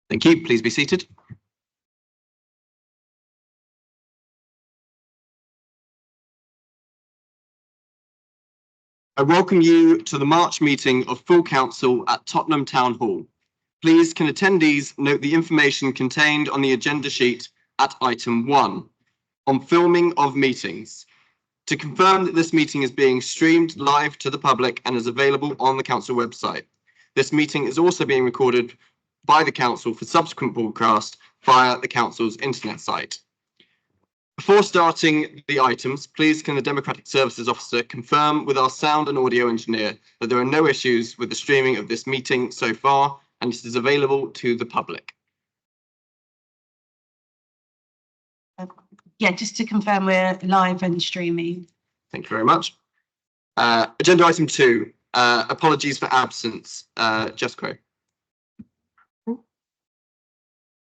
Thank you. Please be seated. I welcome you to the March meeting of Full Council at Tottenham Town Hall. Please can attendees note the information contained on the agenda sheet at item 1 on filming of meetings. To confirm that this meeting is being streamed live to the public and is available on the council website. This meeting is also being recorded by the council for subsequent broadcast via the council's internet site. Before starting the items, please can the Democratic Services Officer confirm with our sound and audio engineer that there are no issues with the streaming of this meeting so far and it is available to the public. Yeah, just to confirm we're live and streaming. Thank you very much. Agenda item 2, apologies for absence. Jessica.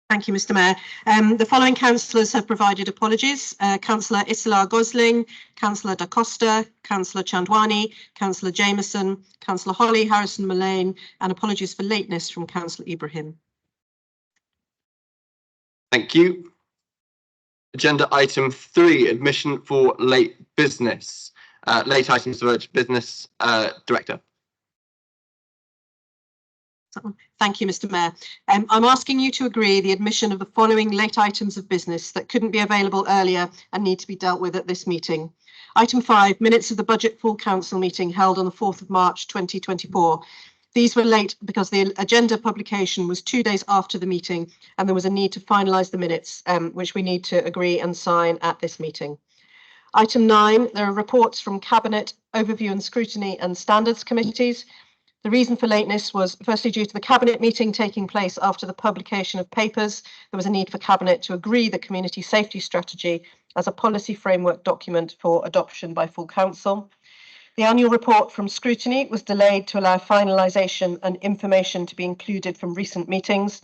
Thank you, Mr. Mayor. The following councillors have provided apologies. Councillor Isola Gosling, Councillor Da Costa, Councillor Chandwani, Councillor Jameson, Councillor Holly, Harrison Mullane, and apologies for lateness from Councillor Ibrahim. Thank you. Agenda item 3, admission for late business. Late items for urgent business, Director. Thank you, Mr. Mayor. I'm asking you to agree the admission of the following late items of business that couldn't be available earlier and need to be dealt with at this meeting. Item 5, minutes of the Budget Full Council meeting held on the 4th of March 2024. These were late because the agenda publication was 2 days after the meeting and there was a need to finalise the minutes, which we need to agree and sign at this meeting. Item 9, there are reports from Cabinet, Overview and Scrutiny and Standards Committees. The reason for lateness was firstly due to the Cabinet meeting taking place after the publication of papers. There was a need for Cabinet to agree the community safety strategy as a policy framework document for adoption by full council. The annual report from Scrutiny was delayed to allow finalisation and information to be included from recent meetings.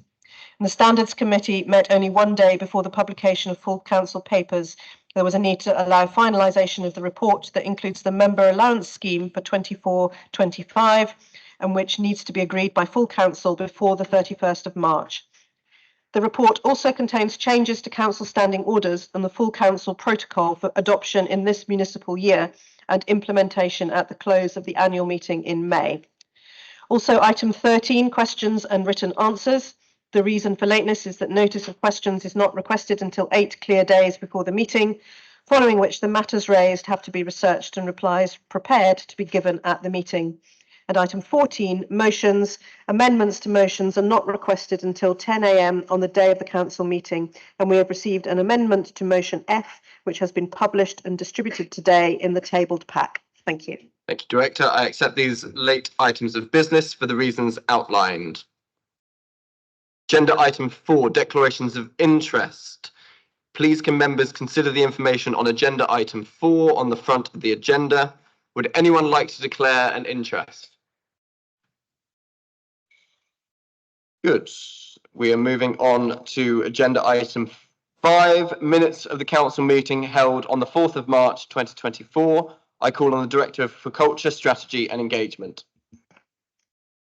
And the Standards Committee met only 1 day before the publication of full council papers. There was a need to allow finalisation of the report that includes the member allowance scheme for 24-25 and which needs to be agreed by full council before the 31st of March. The report also contains changes to council standing orders and the full council protocol for adoption in this municipal year and implementation at the close of the annual meeting in May. Also, item 13, questions and written answers. The reason for lateness is that notice of questions is not requested until 8 clear days before the meeting, following which the matters raised have to be researched and replies prepared to be given at the meeting. And item 14, motions. Amendments to motions are not requested until 10 a.m. on the day of the council meeting, and we have received an amendment to motion F, which has been published and distributed today in the tabled pack. Thank you. Thank you, Director. I accept these late items of business for the reasons outlined. Agenda item 4, declarations of interest. Please can members consider the information on agenda item 4 on the front of the agenda. Would anyone like to declare an interest? Good. We are moving on to agenda item 5, minutes of the council meeting held on the 4th of March 2024. I call on the Director for Culture, Strategy and Engagement.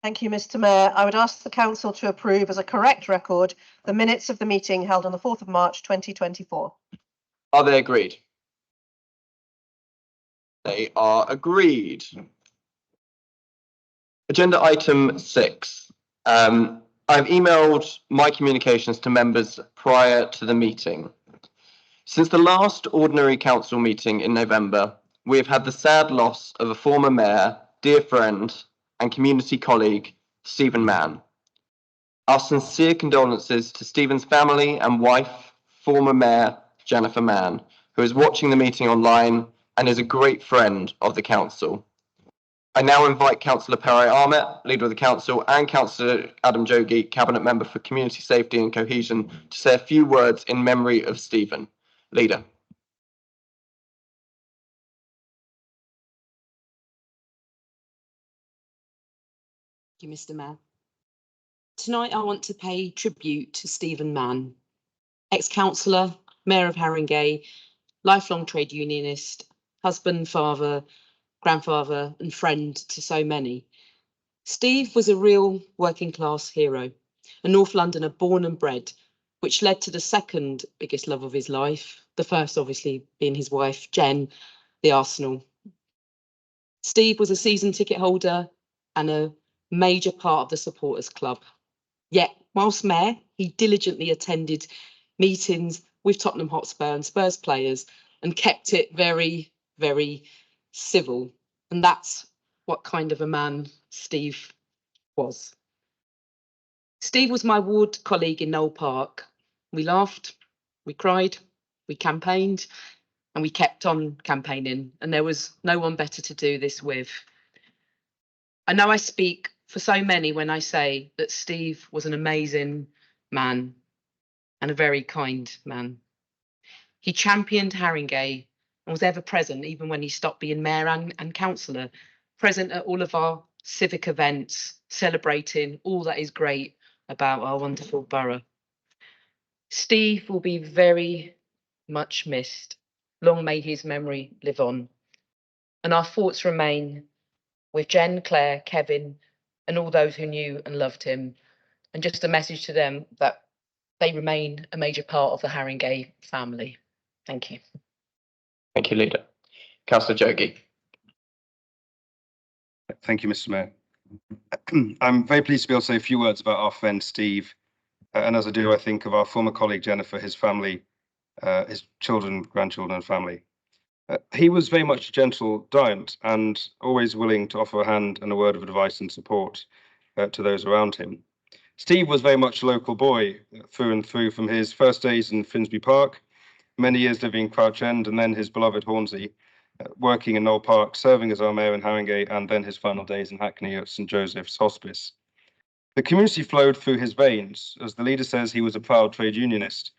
Thank you, Mr. Mayor. I would ask the council to approve as a correct record the minutes of the meeting held on the 4th of March 2024. Are they agreed? They are agreed. Agenda item 6. I've emailed my communications to members prior to the meeting. Since the last ordinary council meeting in November, we have had the sad loss of a former mayor, dear friend, and community colleague, Stephen Mann. Our sincere condolences to Stephen's family and wife, former mayor, Jennifer Mann, who is watching the meeting online and is a great friend of the council. I now invite Councillor Pere Ahmet, Leader of the Council, and Councillor Adam Jogi, Cabinet Member for Community Safety and Cohesion, to say a few words in memory of Stephen. Leader. Thank you, Mr. Mayor. Tonight I want to pay tribute to Stephen Mann, ex-councillor, Mayor of Haringey, lifelong trade unionist, husband, father, grandfather and friend to so many. Steve was a real working class hero. a North Londoner born and bred, which led to the second biggest love of his life, the first obviously being his wife, Jen, the Arsenal. Steve was a season ticket holder and a major part of the supporters club. Yet, whilst mayor, he diligently attended meetings with Tottenham Hotspur and Spurs players and kept it very, very civil. And that's what kind of a man Steve was. Steve was my ward colleague in Knoll Park. We laughed, we cried, we campaigned, and we kept on campaigning. And there was no one better to do this with. I know I speak for so many when I say that Steve was an amazing man and a very kind man. He championed Haringey and was ever present, even when he stopped being mayor and councillor, present at all of our civic events, celebrating all that is great about our wonderful borough. Steve will be very much missed. Long may his memory live on. And our thoughts remain with Jen, Claire, Kevin, and all those who knew and loved him. And just a message to them that they remain a major part of the Haringey family. Thank you. Thank you, Leader. Councillor Jogee. Thank you, Mr. Mayor. I'm very pleased to be able to say a few words about our friend Steve. And as I do, I think of our former colleague Jennifer, his family, his children, grandchildren, and family. He was very much a gentle giant and always willing to offer a hand and a word of advice and support to those around him. Steve was very much a local boy through and through, from his first days in Finsbury Park, many years living in Crouch End, and then his beloved Hornsey, working in Knoll Park, serving as our mayor in Haringey, and then his final days in Hackney at St Joseph's Hospice. The community flowed through his veins. As the leader says, he was a proud trade unionist.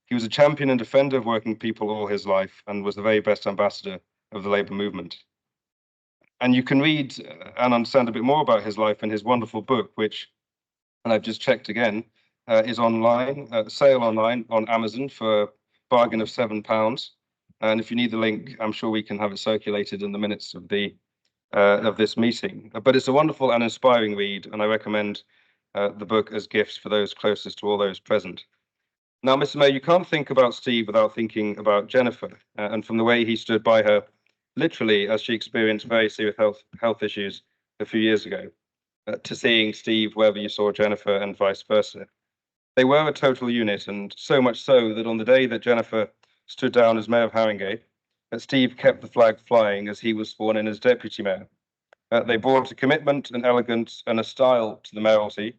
He was a champion and defender of working people all his life and was the very best ambassador of the Labour movement. And you can read and understand a bit more about his life in his wonderful book, which, and I've just checked again, is online, sale online on Amazon for a bargain of £7. And if you need the link, I'm sure we can have it circulated in the minutes of the of this meeting. But it's a wonderful and inspiring read, and I recommend the book as gifts for those closest to all those present. Now, Mr. Mayor, you can't think about Steve without thinking about Jennifer, and from the way he stood by her, literally, as she experienced very serious health issues a few years ago, to seeing Steve wherever you saw Jennifer and vice versa. They were a total unit, and so much so that on the day that Jennifer stood down as Mayor of Haringey, Steve kept the flag flying as he was sworn in as Deputy Mayor. They brought a commitment, an elegance, and a style to the mayoralty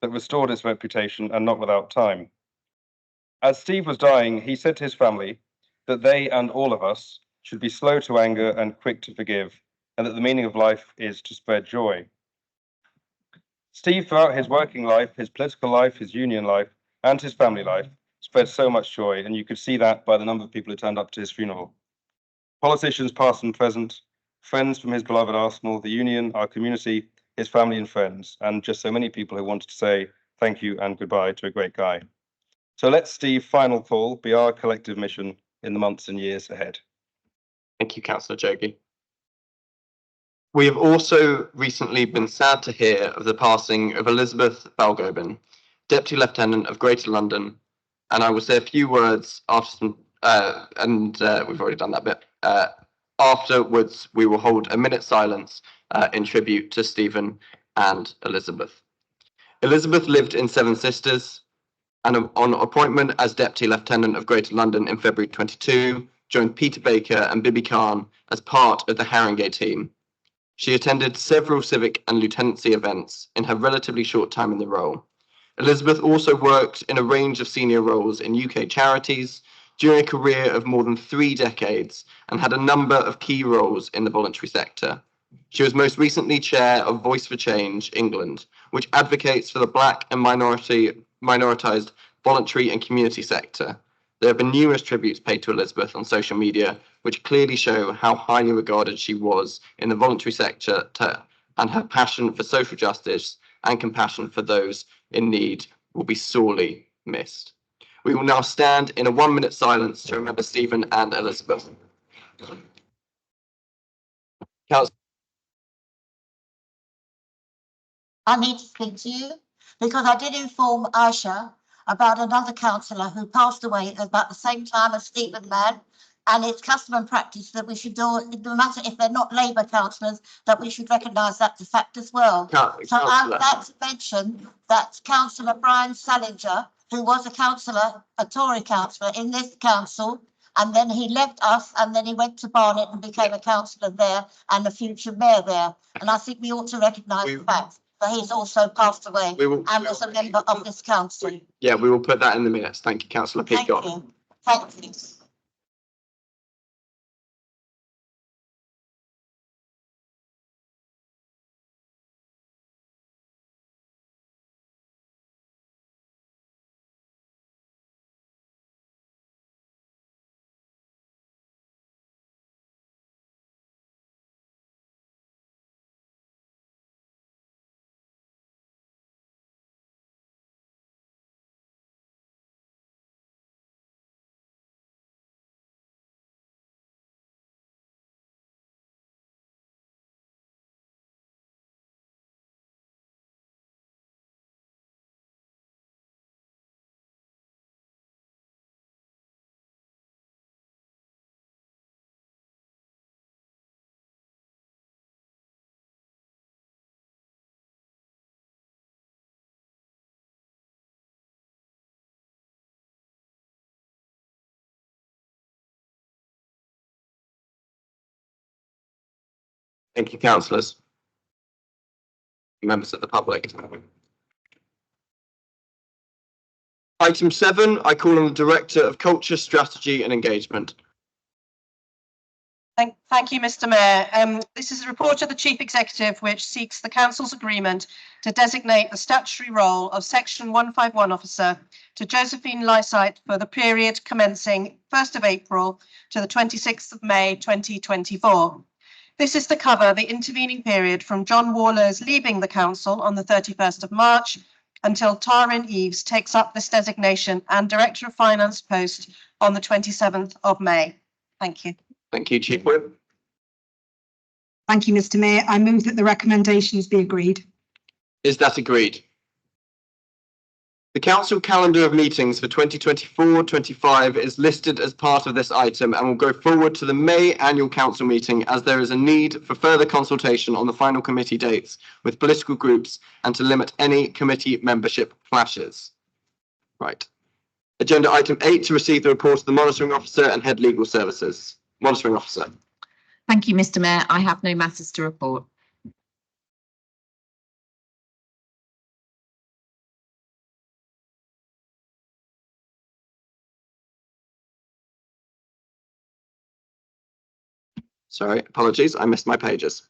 that restored its reputation, and not without time. As Steve was dying, he said to his family that they and all of us should be slow to anger and quick to forgive, and that the meaning of life is to spread joy. Steve, throughout his working life, his political life, his union life, and his family life, spread so much joy, and you could see that by the number of people who turned up to his funeral. Politicians past and present, friends from his beloved Arsenal, the union, our community, his family and friends, and just so many people who wanted to say thank you and goodbye to a great guy. So let Steve's final call be our collective mission in the months and years ahead. Thank you, Councillor Jogee. We have also recently been sad to hear of the passing of Elizabeth Balgobin, Deputy Lieutenant of Greater London, and I will say a few words after some, we've already done that bit. Afterwards, we will hold a minute's silence in tribute to Stephen and Elizabeth. Elizabeth lived in Seven Sisters, and on appointment as Deputy Lieutenant of Greater London in February 22, joined Peter Baker and Bibi Khan as part of the Haringey team. She attended several civic and lieutenancy events in her relatively short time in the role. Elizabeth also worked in a range of senior roles in UK charities during a career of more than 3 decades and had a number of key roles in the voluntary sector. She was most recently chair of Voice for Change England, which advocates for the Black and minoritized voluntary and community sector. There have been numerous tributes paid to Elizabeth on social media, which clearly show how highly regarded she was in the voluntary sector and her passion for social justice and compassion for those in need will be sorely missed. We will now stand in a 1-minute silence to remember Stephen and Elizabeth. I need to speak to you. because I did inform Aisha about another councillor who passed away at about the same time as Stephen Mann. And it's custom and practice that we should do, no matter if they're not Labour councillors, that we should recognise that's a fact as well. So I'd like to mention that Councillor Brian Salinger, who was a councillor, a Tory councillor in this council, and then he left us and then he went to Barnet and became a councillor there and a future mayor there. And I think we ought to recognise the fact that he's also passed away and was a member of this council. Yeah, we will put that in the minutes. Thank you, Councillor Thank Peacock. you. Thank you. Thank you, councillors. Members of the public. Item 7, I call on the Director of Culture, Strategy and Engagement. Thank you, Mr. Mayor. This is a report of the Chief Executive which seeks the Council's agreement to designate the statutory role of Section 151 officer to Josephine Lysight for the period commencing 1st of April to the 26th of May 2024. This is to cover the intervening period from John Waller's leaving the Council on the 31st of March until Taryn Eves takes up this designation and Director of Finance post on the 27th of May. Thank you. Thank you, Chief Whip. Thank you, Mr. Mayor. I move that the recommendations be agreed. Is that agreed? The Council calendar of meetings for 2024-25 is listed as part of this item and will go forward to the May annual Council meeting as there is a need for further consultation on the final committee dates with political groups and to limit any committee membership clashes. Right. Agenda item 8 to receive the report of the Monitoring Officer and Head Legal Services. Monitoring Officer. Thank you, Mr. Mayor. I have no matters to report. Sorry, apologies, I missed my pages.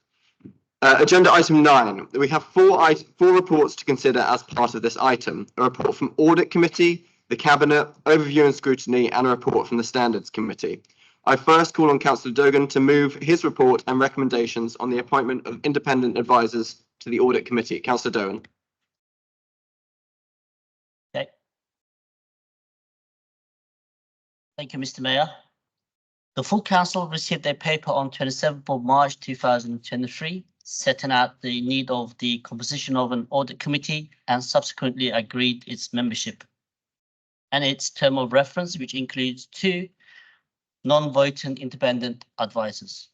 Agenda item 9. We have four reports to consider as part of this item. A report from Audit Committee, the Cabinet, Overview and Scrutiny, and a report from the Standards Committee. I first call on Councillor Dogan to move his report and recommendations on the appointment of independent advisors to the Audit Committee. Councillor Dogan. Okay. Thank you, Mr. Mayor. The full council received a paper on 27th of March 2023, setting out the need of the composition of an audit committee and subsequently agreed its membership and its term of reference, which includes 2 non-voting independent advisors.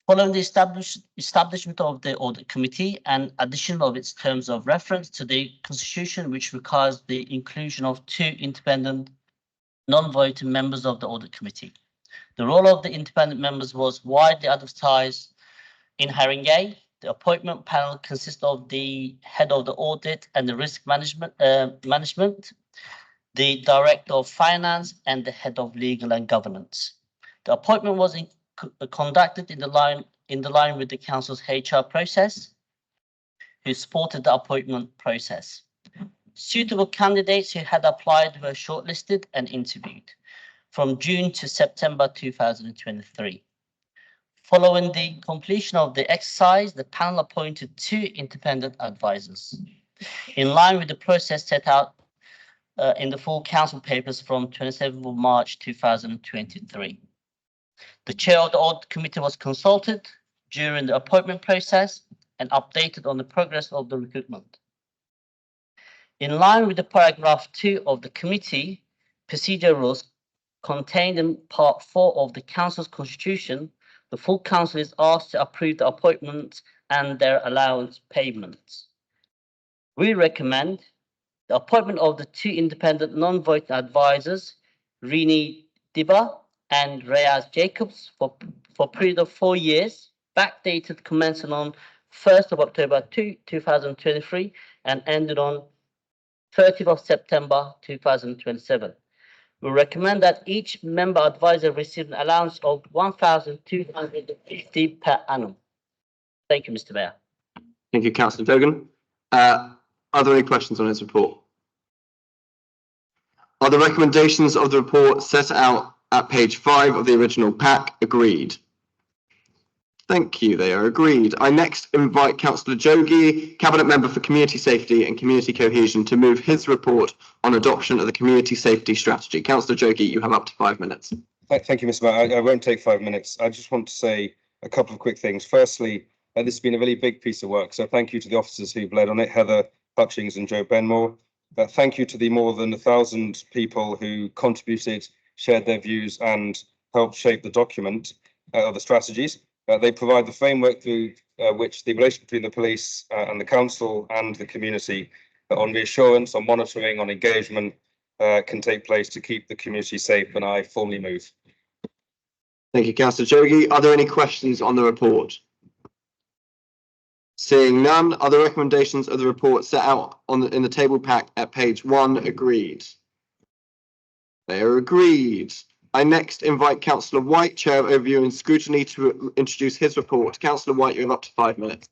Following the establishment of the audit committee and addition of its terms of reference to the constitution, which requires the inclusion of 2 independent non-voting members of the audit committee. The role of the independent members was widely advertised in Haringey. The appointment panel consists of the head of the audit and the risk management, the director of finance, and the head of legal and governance. The appointment was conducted in the line with the council's HR process, who supported the appointment process. Suitable candidates who had applied were shortlisted and interviewed from June to September 2023. Following the completion of the exercise, the panel appointed 2 independent advisors in line with the process set out in the full council papers from 27th of March 2023. The chair of the audit committee was consulted during the appointment process and updated on the progress of the recruitment. In line with the paragraph 2 of the committee procedure rules contained in part 4 of the council's constitution, the full council is asked to approve the appointments and their allowance payments. We recommend the appointment of the 2 independent non-voting advisors, Rini Diba and Reyes Jacobs, for a period of 4 years, backdated commencing on 1st of October 2023 and ended on 30th of September 2027. We recommend that each member advisor receive an allowance of 1,250 per annum. Thank you, Mr. Mayor. Thank you, Councillor Dogan. Are there any questions on his report? Are the recommendations of the report set out at page 5 of the original pack agreed? Thank you, they are agreed. I next invite Councillor Jogee, Cabinet Member for Community Safety and Community Cohesion, to move his report on adoption of the Community Safety Strategy. Councillor Jogee, you have up to 5 minutes. Thank you, Mr. Mayor. I won't take 5 minutes. I just want to say a couple of quick things. Firstly, this has been a really big piece of work, so thank you to the officers who've led on it, Heather Hutchings and Joe Benmore. Thank you to the more than 1,000 people who contributed, shared their views and helped shape the document of the strategies. They provide the framework through which the relation between the police and the council and the community on reassurance, on monitoring, on engagement can take place to keep the community safe, and I formally move. Thank you, Councillor Jogee. Are there any questions on the report? Seeing none, are the recommendations of the report set out in the table pack at page 1 agreed? They are agreed. I next invite Councillor White, Chair of Overview and Scrutiny, to introduce his report. Councillor White, you have up to 5 minutes.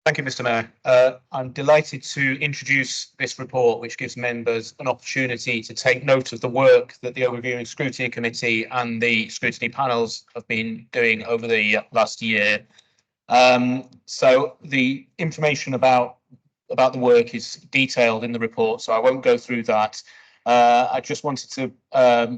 Thank you, Mr. Mayor. I'm delighted to introduce this report, which gives members an opportunity to take note of the work that the Overview and Scrutiny Committee and the scrutiny panels have been doing over the last year. So the information about the work is detailed in the report, so I won't go through that. I just wanted to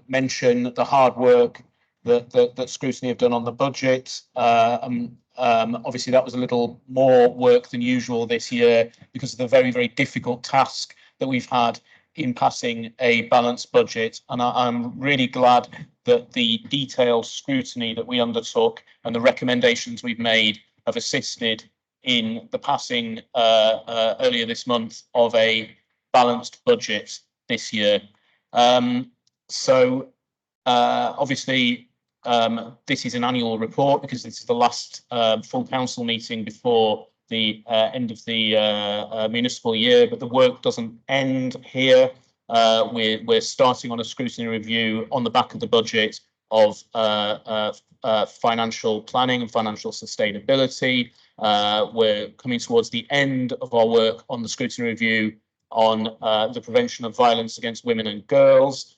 mention the hard work that Scrutiny have done on the budget. Obviously, that was a little more work than usual this year because of the very, very difficult task that we've had in passing a balanced budget. And I'm really glad that the detailed scrutiny that we undertook and the recommendations we've made have assisted in the passing earlier this month of a balanced budget this year. Obviously, this is an annual report because this is the last full council meeting before the end of the municipal year, but the work doesn't end here. We're starting on a scrutiny review on the back of the budget of financial planning and financial sustainability. We're coming towards the end of our work on the scrutiny review on the prevention of violence against women and girls.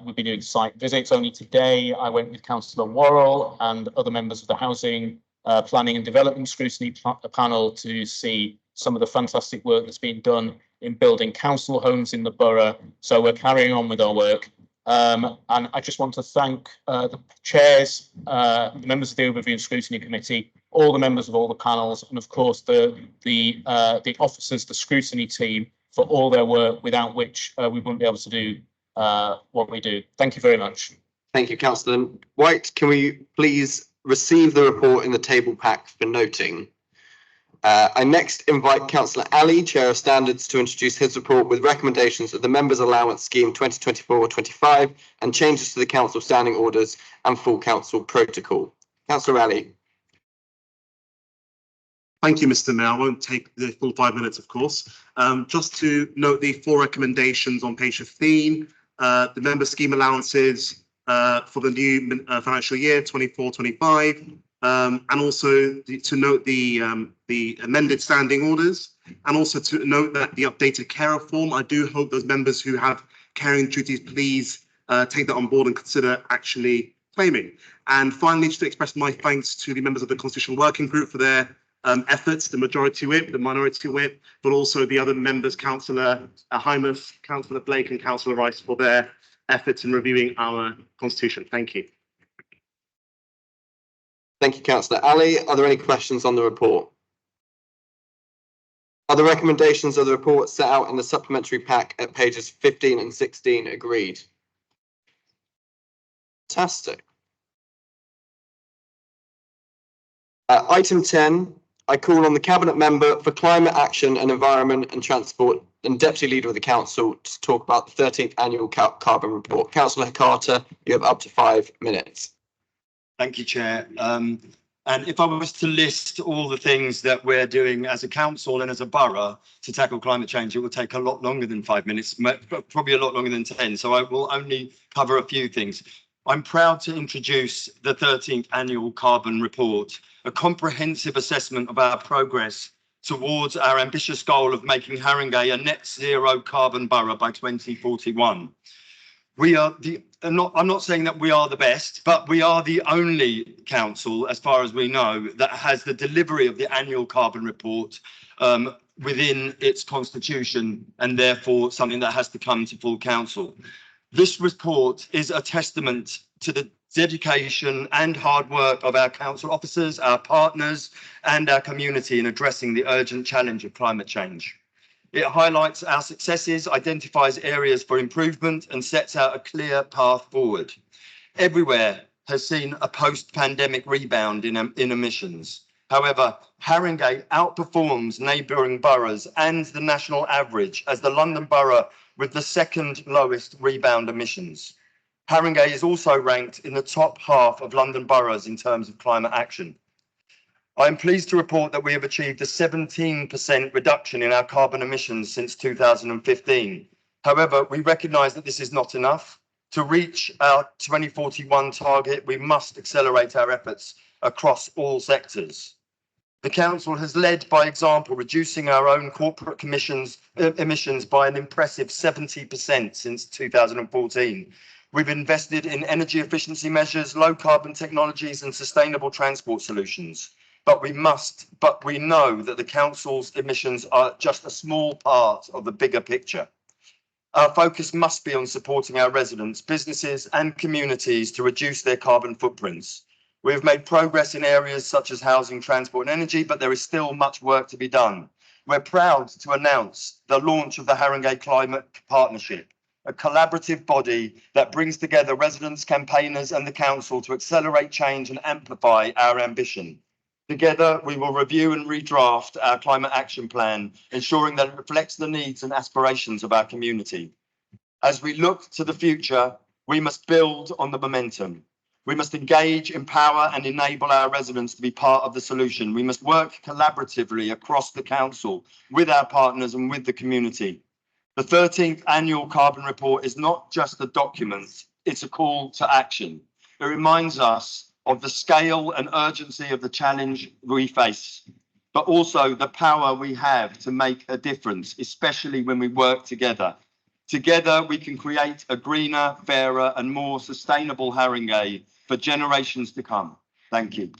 We've been doing site visits. Only today I went with Councillor Worrell and other members of the Housing Planning and Development Scrutiny panel to see some of the fantastic work that's been done in building council homes in the borough. So we're carrying on with our work. And I just want to thank the chairs, the members of the Overview and Scrutiny Committee, all the members of all the panels, and of course the officers, the scrutiny team, for all their work, without which we wouldn't be able to do what we do. Thank you very much. Thank you, Councillor White. Can we please receive the report in the table pack for noting? I next invite Councillor Ali, Chair of Standards, to introduce his report with recommendations of the Members' Allowance Scheme 2024-25 and changes to the Council Standing Orders and Full Council Protocol. Councillor Ali. Thank you, Mr. Mayor. I won't take the full 5 minutes, of course. Just to note the 4 recommendations on page 15, the member scheme allowances for the new financial year 24-25, and also to note the amended standing orders, and also to note that the updated carer form. I do hope those members who have caring duties please take that on board and consider actually claiming. And finally, just to express my thanks to the members of the Constitutional Working Group for their efforts, the majority whip, the minority whip, but also the other members, Councillor Hymas, Councillor Blake and Councillor Rice, for their efforts in reviewing our constitution. Thank you. Thank you, Councillor Ali. Are there any questions on the report? Are the recommendations of the report set out in the supplementary pack at pages 15 and 16 agreed? Fantastic. Item 10, I call on the Cabinet Member for Climate Action and Environment and Transport and Deputy Leader of the Council to talk about the 13th Annual Carbon Report. Councillor Carter, you have up to 5 minutes. Thank you, Chair. And if I was to list all the things that we're doing as a council and as a borough to tackle climate change, it will take a lot longer than 5 minutes, probably a lot longer than 10. So I will only cover a few things. I'm proud to introduce the 13th Annual Carbon Report, a comprehensive assessment of our progress towards our ambitious goal of making Haringey a net zero carbon borough by 2041. We are I'm not saying that we are the best, but we are the only council, as far as we know, that has the delivery of the annual carbon report within its constitution, and therefore something that has to come to full council. This report is a testament to the dedication and hard work of our council officers, our partners, and our community in addressing the urgent challenge of climate change. It highlights our successes, identifies areas for improvement, and sets out a clear path forward. Everywhere has seen a post-pandemic rebound in emissions. However, Haringey outperforms neighbouring boroughs and the national average as the London Borough with the second lowest rebound emissions. Haringey is also ranked in the top half of London boroughs in terms of climate action. I am pleased to report that we have achieved a 17% reduction in our carbon emissions since 2015. However, we recognise that this is not enough. To reach our 2041 target, we must accelerate our efforts across all sectors. The council has led by example, reducing our own corporate emissions by an impressive 70% since 2014. We've invested in energy efficiency measures, low carbon technologies, and sustainable transport solutions. But we know that the council's emissions are just a small part of the bigger picture. Our focus must be on supporting our residents, businesses, and communities to reduce their carbon footprints. We have made progress in areas such as housing, transport, and energy, but there is still much work to be done. We're proud to announce the launch of the Haringey Climate Partnership, a collaborative body that brings together residents, campaigners, and the council to accelerate change and amplify our ambition. Together, we will review and redraft our climate action plan, ensuring that it reflects the needs and aspirations of our community. As we look to the future, we must build on the momentum. We must engage, empower, and enable our residents to be part of the solution. We must work collaboratively across the council with our partners and with the community. The 13th Annual Carbon Report is not just a document, it's a call to action. It reminds us of the scale and urgency of the challenge we face, but also the power we have to make a difference, especially when we work together. Together, we can create a greener, fairer, and more sustainable Haringey for generations to come. Thank you.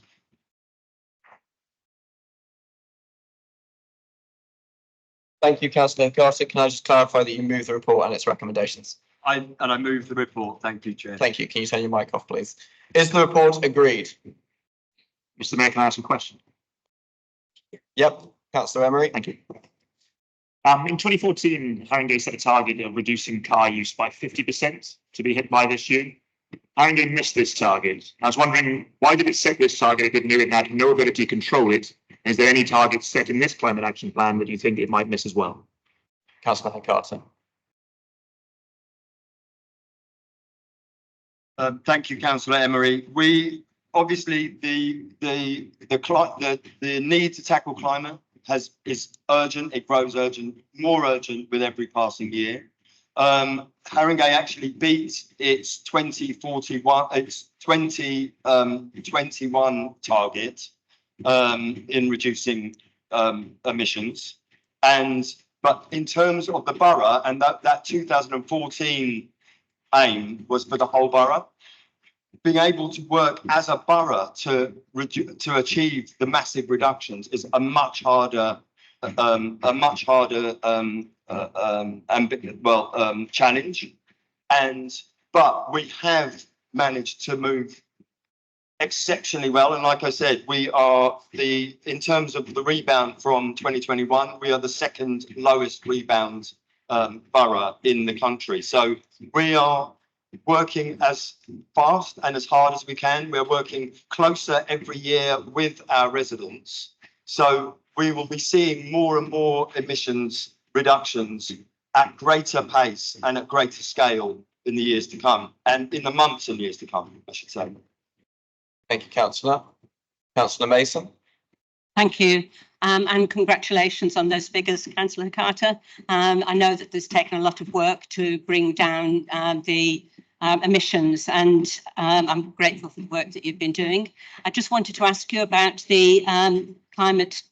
Thank you, Councillor Garcia. Can I just clarify that you move the report and its recommendations? I move the report. Thank you, Chair. Thank you. Can you turn your mic off, please? Is the report agreed? Mr. Mayor, can I ask a question? Yep. Councillor Emery. Thank you. In 2014, Haringey set a target of reducing car use by 50% to be hit by this year. Haringey missed this target. I was wondering, why did it set this target if it knew it had no ability to control it? Is there any target set in this climate action plan that you think it might miss as well? Councillor Carter. Thank you, Councillor Emery. We obviously the need to tackle climate is urgent. It grows urgent, more urgent with every passing year. Haringey actually beat its 2021 target in reducing emissions, but in terms of the borough, and that 2014 aim was for the whole borough. Being able to work as a borough to achieve the massive reductions is a much harder challenge. But we have managed to move exceptionally well. And like I said, we are in terms of the rebound from 2021, we are the second lowest rebound borough in the country. So we are working as fast and as hard as we can. We're working closer every year with our residents. So we will be seeing more and more emissions reductions at greater pace and at greater scale in the years to come, and in the months and years to come, I should say. Thank you, Councillor. Councillor Mason. Thank you. And congratulations on those figures, Councillor Carter. I know that there's taken a lot of work to bring down the emissions, and I'm grateful for the work that you've been doing. I just wanted to ask you about the climate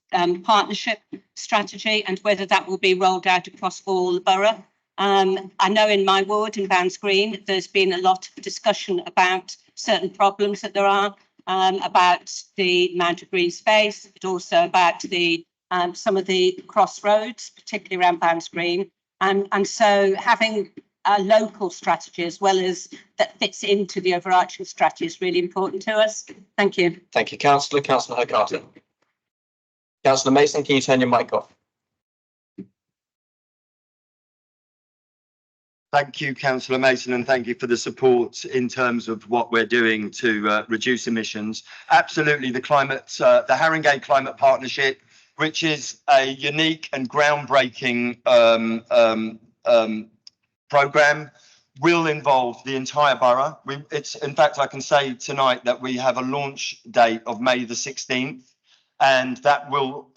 partnership strategy and whether that will be rolled out across all the borough. I know in my ward in Bounds Green, there's been a lot of discussion about certain problems that there are, about the amount of green space, but also about the some of the crossroads, particularly around Bounds Green. And so having a local strategy as well as that fits into the overarching strategy is really important to us. Thank you. Thank you, Councillor. Councillor Carter. Councillor Mason, can you turn your mic off? Thank you, Councillor Mason, and thank you for the support in terms of what we're doing to reduce emissions. Absolutely, the Haringey Climate Partnership, which is a unique and groundbreaking programme, will involve the entire borough. In fact, I can say tonight that we have a launch date of May the 16th. And that will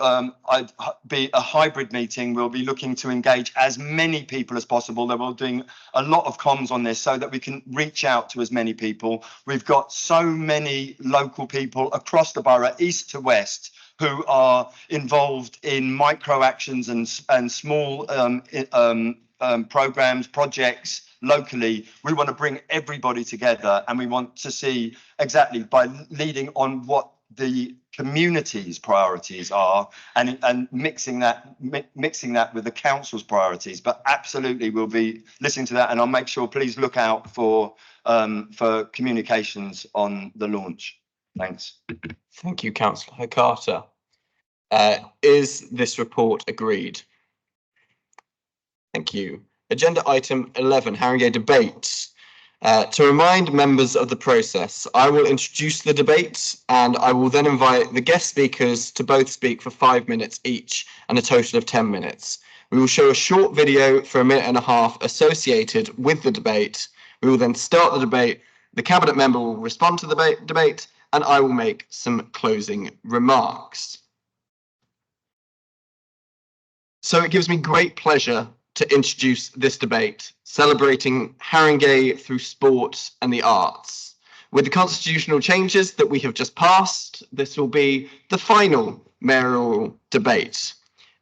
be a hybrid meeting. We'll be looking to engage as many people as possible. That we're doing a lot of comms on this so that we can reach out to as many people. We've got so many local people across the borough, east to west, who are involved in micro actions and small programs, projects locally. We want to bring everybody together, and we want to see exactly by leading on what the community's priorities are and mixing that with the council's priorities. But absolutely, we'll be listening to that, and I'll make sure, please look out for communications on the launch. Thanks. Thank you, Councillor Carter. Is this report agreed? Thank you. Agenda item 11, Haringey debate. To remind members of the process, I will introduce the debate and I will then invite the guest speakers to both speak for 5 minutes each and a total of 10 minutes. We will show a short video for 1.5 minutes associated with the debate. We will then start the debate. The Cabinet member will respond to the debate and I will make some closing remarks. So it gives me great pleasure to introduce this debate, celebrating Haringey through sport and the arts. With the constitutional changes that we have just passed, this will be the final mayoral debate.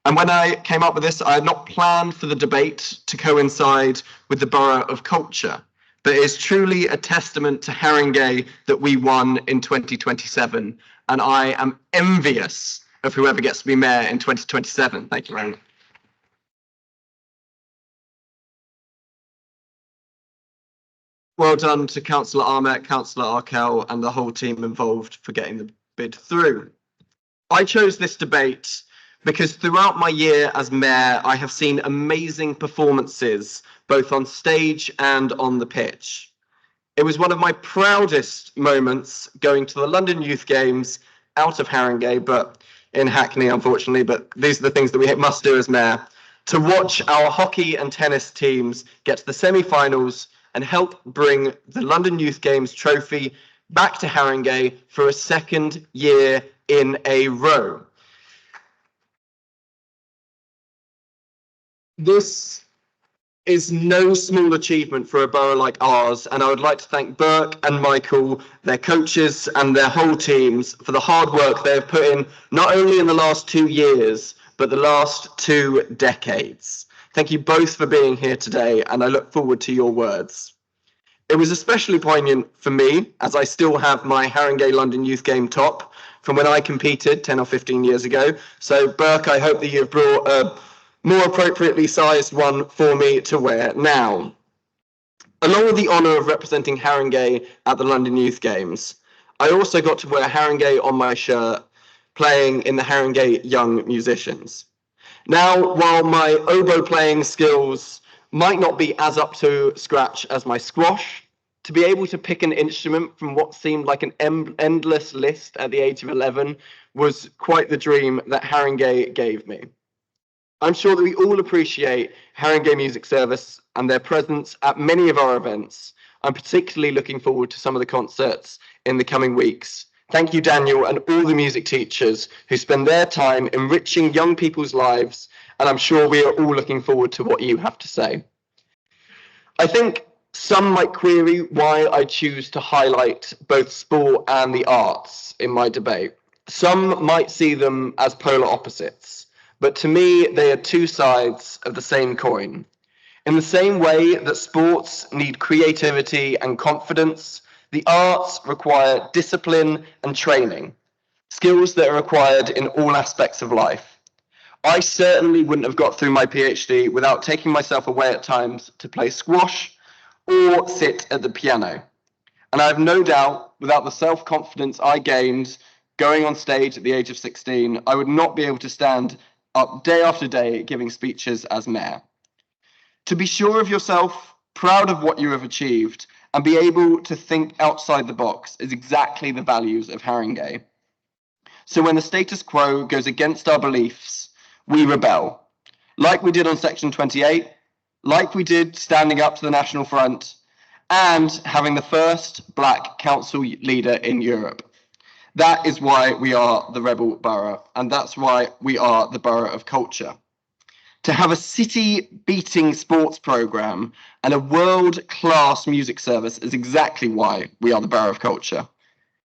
And when I came up with this, I had not planned for the debate to coincide with the Borough of Culture, but it is truly a testament to Haringey that we won in 2027. And I am envious of whoever gets to be mayor in 2027. Thank you very much. Well done to Councillor Ahmet, Councillor Arkell and the whole team involved for getting the bid through. I chose this debate because throughout my year as mayor, I have seen amazing performances, both on stage and on the pitch. It was one of my proudest moments going to the London Youth Games out of Haringey, but in Hackney, unfortunately, but these are the things that we must do as mayor, to watch our hockey and tennis teams get to the semi-finals and help bring the London Youth Games trophy back to Haringey for a second year in a row. This is no small achievement for a borough like ours, and I would like to thank Burke and Michael, their coaches and their whole teams for the hard work they have put in, not only in the last 2 years, but the last 2 decades. Thank you both for being here today, and I look forward to your words. It was especially poignant for me, as I still have my Haringey London Youth Game top from when I competed 10 or 15 years ago. So, Burke, I hope that you've brought a more appropriately sized one for me to wear now. Along with the honour of representing Haringey at the London Youth Games, I also got to wear Haringey on my shirt, playing in the Haringey Young Musicians. Now, while my oboe playing skills might not be as up to scratch as my squash, to be able to pick an instrument from what seemed like an endless list at the age of 11 was quite the dream that Haringey gave me. I'm sure that we all appreciate Haringey Music Service and their presence at many of our events. I'm particularly looking forward to some of the concerts in the coming weeks. Thank you, Daniel, and all the music teachers who spend their time enriching young people's lives, and I'm sure we are all looking forward to what you have to say. I think some might query why I choose to highlight both sport and the arts in my debate. Some might see them as polar opposites, but to me, they are two sides of the same coin. In the same way that sports need creativity and confidence, the arts require discipline and training, skills that are required in all aspects of life. I certainly wouldn't have got through my PhD without taking myself away at times to play squash or sit at the piano. And I have no doubt, without the self-confidence I gained going on stage at the age of 16, I would not be able to stand up day after day giving speeches as mayor. To be sure of yourself, proud of what you have achieved, and be able to think outside the box is exactly the values of Haringey. So when the status quo goes against our beliefs, we rebel, like we did on Section 28, like we did standing up to the National Front, and having the first Black council leader in Europe. That is why we are the Rebel Borough, and that's why we are the Borough of Culture. To have a city-beating sports programme and a world-class music service is exactly why we are the Borough of Culture.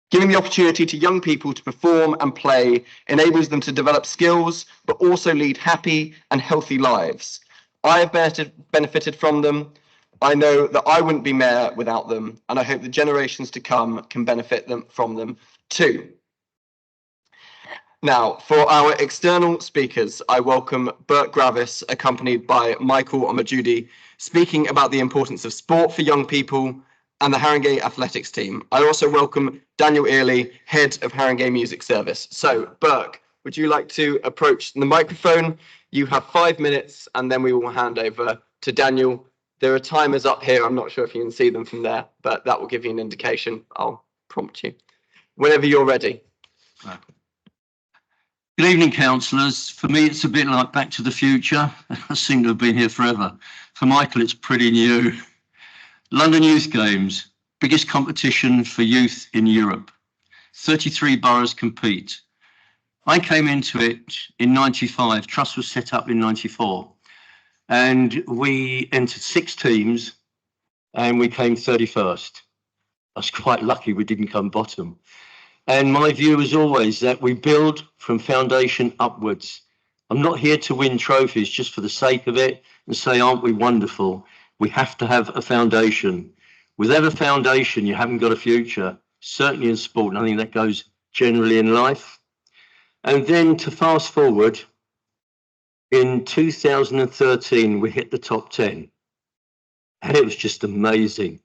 Giving the opportunity to young people to perform and play enables them to develop skills, but also lead happy and healthy lives. I have benefited from them. I know that I wouldn't be mayor without them, and I hope the generations to come can benefit from them too. Now, for our external speakers, I welcome Bert Gravis, accompanied by Michael Omajudi, speaking about the importance of sport for young people and the Haringey athletics team. I also welcome Daniel Earley, head of Haringey Music Service. So, Burke, would you like to approach the microphone? You have 5 minutes, and then we will hand over to Daniel. There are timers up here. I'm not sure if you can see them from there, but that will give you an indication. I'll prompt you whenever you're ready. Good evening, councillors. For me, it's a bit like Back to the Future. I seem to have been here forever. For Michael, it's pretty new. London Youth Games, biggest competition for youth in Europe. 33 boroughs compete. I came into it in 95. Trust was set up in 94. And we entered 6 teams and we came 31st. I was quite lucky we didn't come bottom. And my view is always that we build from foundation upwards. I'm not here to win trophies just for the sake of it and say, aren't we wonderful? We have to have a foundation. Without a foundation, you haven't got a future, certainly in sport, and I think that goes generally in life. And then to fast forward, in 2013, we hit the top 10. And it was just amazing.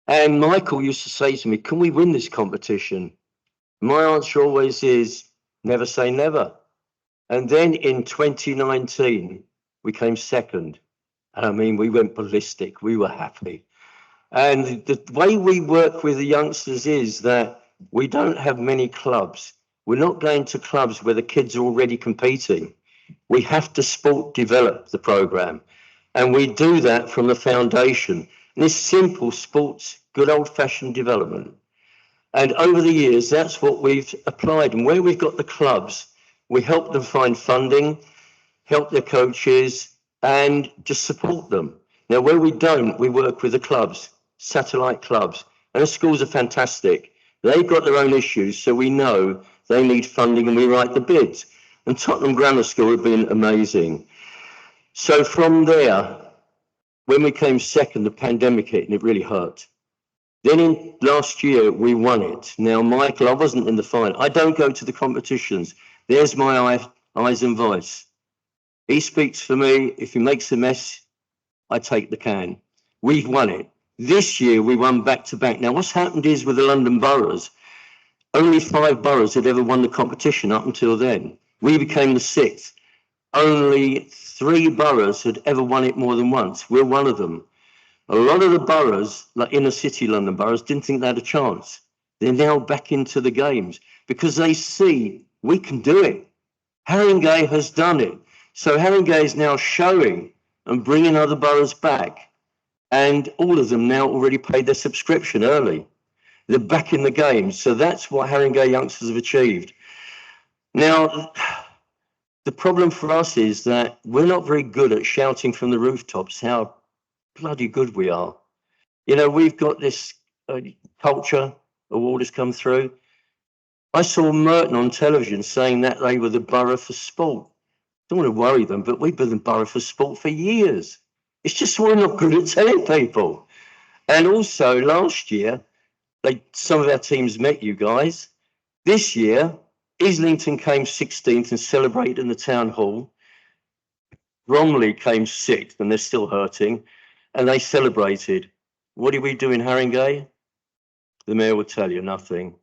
And Michael used to say to me, can we win this competition? My answer always is, never say never. And then in 2019, we came second. And I mean, we went ballistic. We were happy. And the way we work with the youngsters is that we don't have many clubs. We're not going to clubs where the kids are already competing. We have to sport develop the program. And we do that from the foundation. And it's simple sports, good old-fashioned development. And over the years, that's what we've applied. And where we've got the clubs, we help them find funding, help their coaches, and just support them. Now, where we don't, we work with the clubs, satellite clubs. And the schools are fantastic. They've got their own issues, so we know they need funding and we write the bids. And Tottenham Grammar School have been amazing. So from there, when we came second, the pandemic hit and it really hurt. Then in last year, we won it. Now, Michael, I wasn't in the final. I don't go to the competitions. There's my eyes and voice. He speaks for me. If he makes a mess, I take the can. We've won it. This year, we won back to back. Now, what's happened is with the London boroughs, Only 5 boroughs had ever won the competition up until then. We became the 6th. Only 3 boroughs had ever won it more than once. We're one of them. A lot of the boroughs, like inner city London boroughs, didn't think they had a chance. They're now back into the games because they see we can do it. Haringey has done it. So Haringey is now showing and bringing other boroughs back. And all of them now already paid their subscription early. They're back in the games. So that's what Haringey youngsters have achieved. Now, the problem for us is that we're not very good at shouting from the rooftops how bloody good we are. You know, we've got this culture award has come through. I saw Merton on television saying that they were the borough for sport. Don't want to worry them, but we've been the borough for sport for years. It's just we're not good at telling people. And also last year, some of our teams met you guys. This year, Islington came 16th and celebrated in the town hall. Bromley came 6th and they're still hurting. And they celebrated. What did we do in Haringey? The mayor will tell you nothing.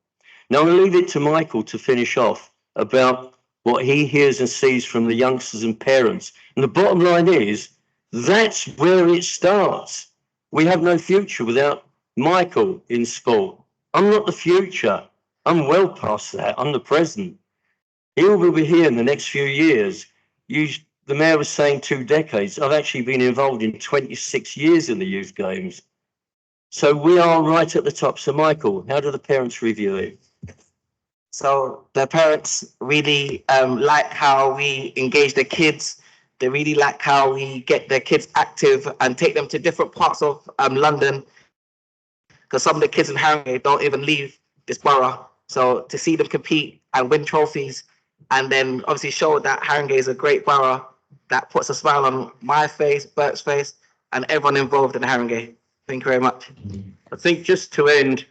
Now, I'm going to leave it to Michael to finish off about what he hears and sees from the youngsters and parents. And the bottom line is, that's where it starts. We have no future without Michael in sport. I'm not the future. I'm well past that. I'm the present. He will be here in the next few years. The mayor was saying 2 decades. I've actually been involved in 26 years in the youth games. So we are right at the top. So Michael, how do the parents review it? So the parents really like how we engage the kids. They really like how we get their kids active and take them to different parts of London. Because some of the kids in Haringey don't even leave this borough. So to see them compete and win trophies and then obviously show that Haringey is a great borough, that puts a smile on my face, Bert's face, and everyone involved in Haringey. Thank you very much. I think just to end,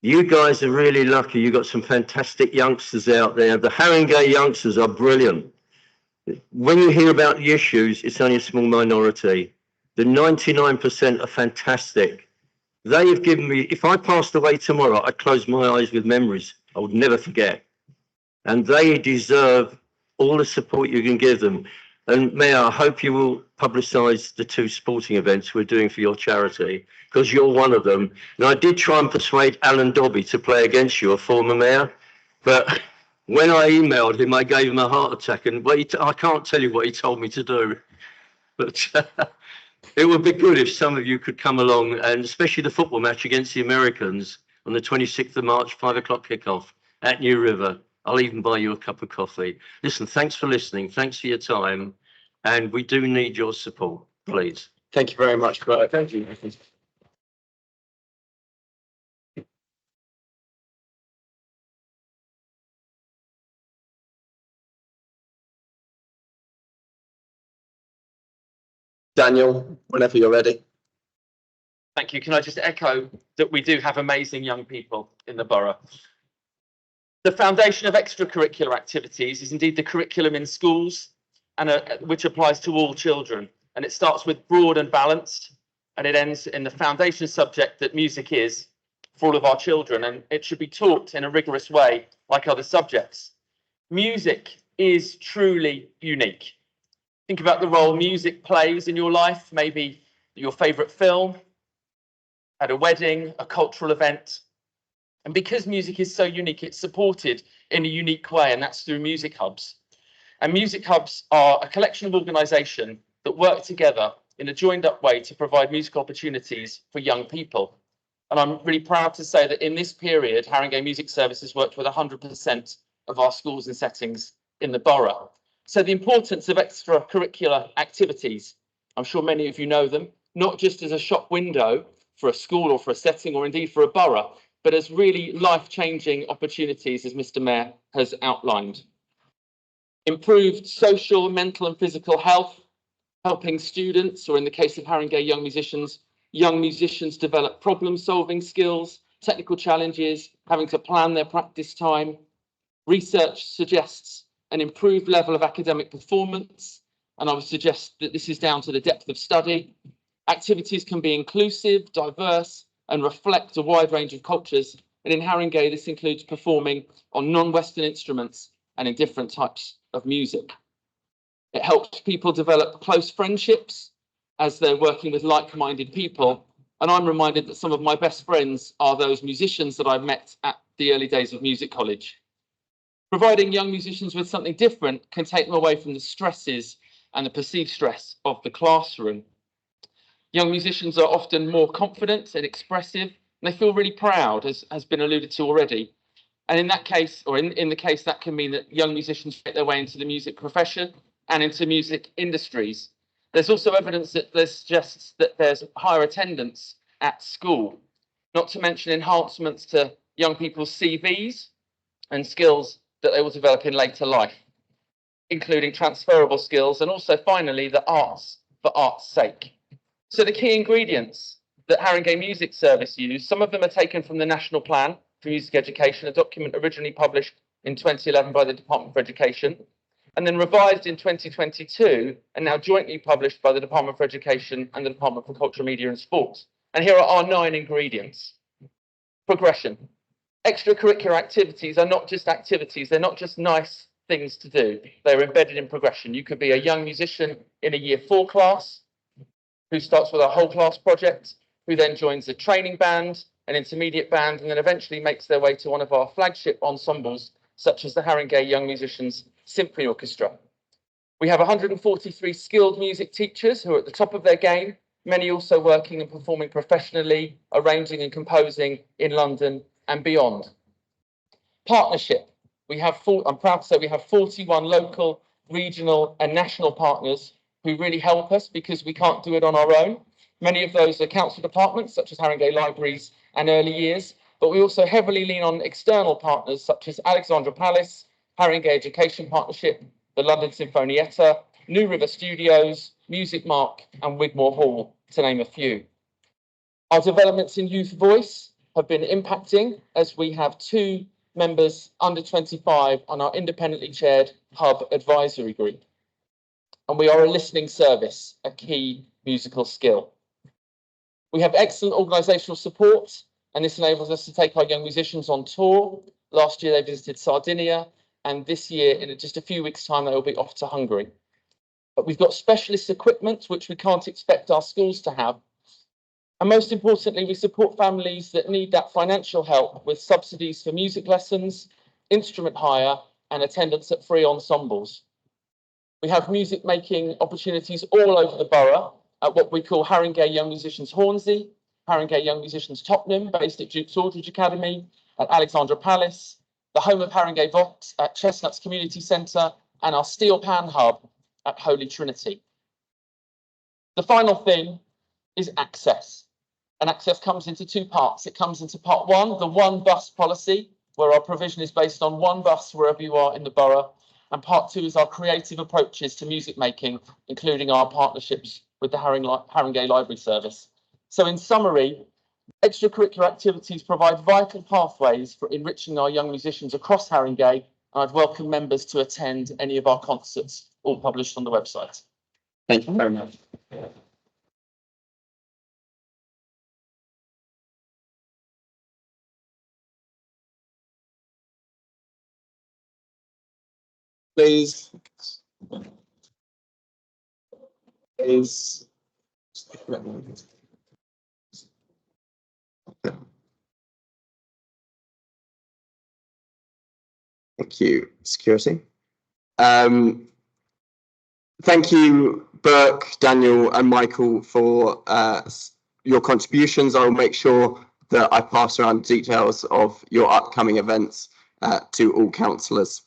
you guys are really lucky. You've got some fantastic youngsters out there. The Haringey youngsters are brilliant. When you hear about the issues, it's only a small minority. The 99% are fantastic. They have given me, if I passed away tomorrow, I'd close my eyes with memories I would never forget. And they deserve all the support you can give them. And Mayor, I hope you will publicise the 2 sporting events we're doing for your charity, because you're one of them. And I did try and persuade Alan Dobby to play against you, a former mayor, but when I emailed him, I gave him a heart attack, and I can't tell you what he told me to do. But it would be good if some of you could come along, and especially the football match against the Americans on the 26th of March, 5 o'clock kickoff at New River. I'll even buy you a cup of coffee. Listen, thanks for listening. Thanks for your time. And we do need your support, please. Thank you very much, Bert. Thank you. Daniel, whenever you're ready. Thank you. Can I just echo that we do have amazing young people in the borough. The foundation of extracurricular activities is indeed the curriculum in schools, and which applies to all children. And it starts with broad and balanced, and it ends in the foundation subject that music is for all of our children, and it should be taught in a rigorous way like other subjects. Music is truly unique. Think about the role music plays in your life, maybe your favourite film, at a wedding, a cultural event. And because music is so unique, it's supported in a unique way, and that's through music hubs. And music hubs are a collection of organisations that work together in a joined up way to provide music opportunities for young people. And I'm really proud to say that in this period, Haringey Music Services worked with 100% of our schools and settings in the borough. So the importance of extracurricular activities, I'm sure many of you know them, not just as a shop window for a school or for a setting or indeed for a borough, but as really life-changing opportunities, as Mr. Mayor has outlined. Improved social, mental and physical health, helping students, or in the case of Haringey young musicians develop problem-solving skills, technical challenges, having to plan their practice time. Research suggests an improved level of academic performance, and I would suggest that this is down to the depth of study. Activities can be inclusive, diverse, and reflect a wide range of cultures And in Haringey, this includes performing on non-Western instruments and in different types of music. It helps people develop close friendships as they're working with like-minded people. And I'm reminded that some of my best friends are those musicians that I've met at the early days of music college. Providing young musicians with something different can take them away from the stresses and the perceived stress of the classroom. Young musicians are often more confident and expressive, and they feel really proud, as has been alluded to already. And in that case, or in the case, that can mean that young musicians get their way into the music profession and into music industries. There's also evidence that suggests that there's higher attendance at school, not to mention enhancements to young people's CVs and skills that they will develop in later life, including transferable skills, and also finally the arts for art's sake. So the key ingredients that Haringey Music Service use, some of them are taken from the National Plan for Music Education, a document originally published in 2011 by the Department for Education, and then revised in 2022 and now jointly published by the Department for Education and the Department for Culture, Media and Sport. And here are our 9 ingredients. Progression. Extracurricular activities are not just activities, they're not just nice things to do, they're embedded in progression. You could be a young musician in a Year 4 class who starts with a whole class project, who then joins a training band, an intermediate band, and then eventually makes their way to one of our flagship ensembles, such as the Haringey Young Musicians Symphony Orchestra. We have 143 skilled music teachers who are at the top of their game, many also working and performing professionally, arranging and composing in London and beyond. Partnership. I'm proud to say we have 41 local, regional and national partners who really help us because we can't do it on our own. Many of those are council departments such as Haringey Libraries and Early Years, but we also heavily lean on external partners such as Alexandra Palace, Haringey Education Partnership, the London Sinfonietta, New River Studios, Music Mark and Wigmore Hall, to name a few. Our developments in youth voice have been impacting as we have 2 members under 25 on our independently chaired Hub Advisory Group. And we are a listening service, a key musical skill. We have excellent organisational support, and this enables us to take our young musicians on tour. Last year they visited Sardinia, and this year, in just a few weeks' time, they will be off to Hungary. But we've got specialist equipment, which we can't expect our schools to have. And most importantly, we support families that need that financial help with subsidies for music lessons, instrument hire, and attendance at free ensembles. We have music making opportunities all over the borough at what we call Haringey Young Musicians Hornsey, Haringey Young Musicians Tottenham, based at Duke's Aldridge Academy, at Alexandra Palace, the home of Haringey Vox at Chestnuts Community Centre, and our Steel Pan Hub at Holy Trinity. The final thing is access. And access comes into 2 parts. It comes into part 1, the one bus policy, where our provision is based on 1 bus wherever you are in the borough. And part 2 is our creative approaches to music making, including our partnerships with the Haringey Library Service. So in summary, extracurricular activities provide vital pathways for enriching our young musicians across Haringey, and I'd welcome members to attend any of our concerts, all published on the website. Thank you very much. Please. Thank you, security. Thank you, Burke, Daniel and Michael for your contributions. I will make sure that I pass around details of your upcoming events to all councillors.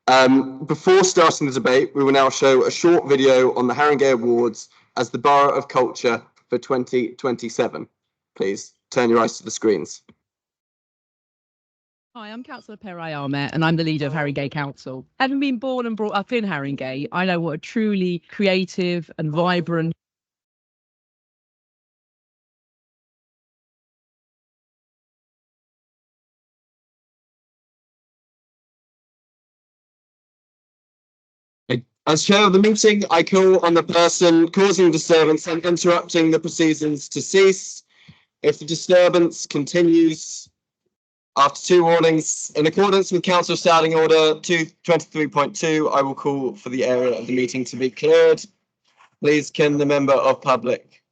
Before starting the debate, we will now show a short video on the Haringey Awards as the Borough of Culture for 2027. Please turn your eyes to the screens. Hi, I'm Councillor Perai Ahmed and I'm the leader of Haringey Council. Having been born and brought up in Haringey, I know what a truly creative and vibrant As chair of the meeting, I call on the person causing disturbance and interrupting the proceedings to cease. If the disturbance continues, After 2 warnings, in accordance with Council Standing Order 223.2, I will call for the area of the meeting to be cleared. Please, can the member of public?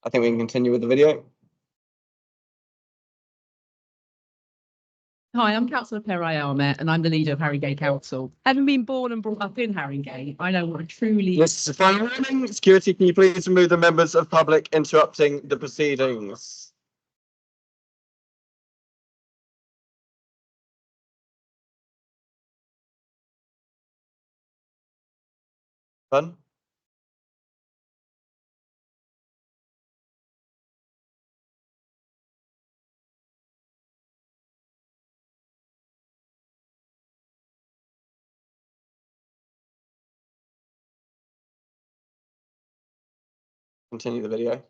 I think we can continue with the video. Hi, I'm Councillor Peri Ahmed and I'm the leader of Haringey Council. Having been born and brought up in Haringey, I know what a truly... This is a final warning. Security, can you please remove the members of public interrupting the proceedings? Fun? Continue the video.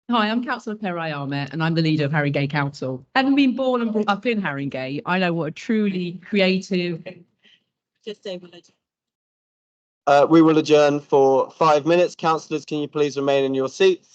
Hi, I'm Councillor Peri Ahmed and I'm the leader of Haringey Council. Having been born and brought up in Haringey, I know what a truly creative... We will adjourn for 5 minutes. Councillors, can you please remain in your seats?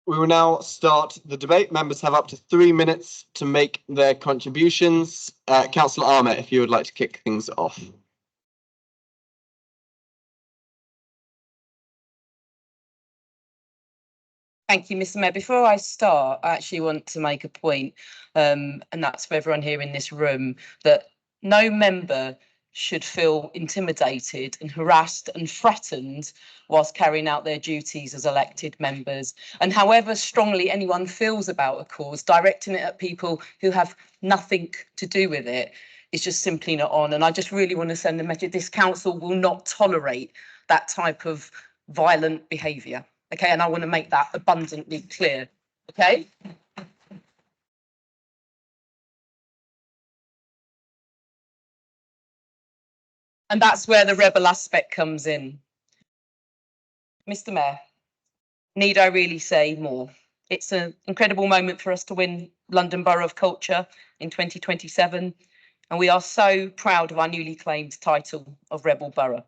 We will now start the debate. Members have up to 3 minutes to make their contributions. Councillor Ahmet, if you would like to kick things off. Thank you, Mr. Mayor. Before I start, I actually want to make a point, and that's for everyone here in this room, that no member should feel intimidated and harassed and threatened whilst carrying out their duties as elected members. And however strongly anyone feels about a cause, directing it at people who have nothing to do with it is just simply not on. And I just really want to send a message. This council will not tolerate that type of violent behaviour. Okay, and I want to make that abundantly clear. Okay. And that's where the rebel aspect comes in. Mr. Mayor, need I really say more? It's an incredible moment for us to win London Borough of Culture in 2027, and we are so proud of our newly claimed title of Rebel Borough.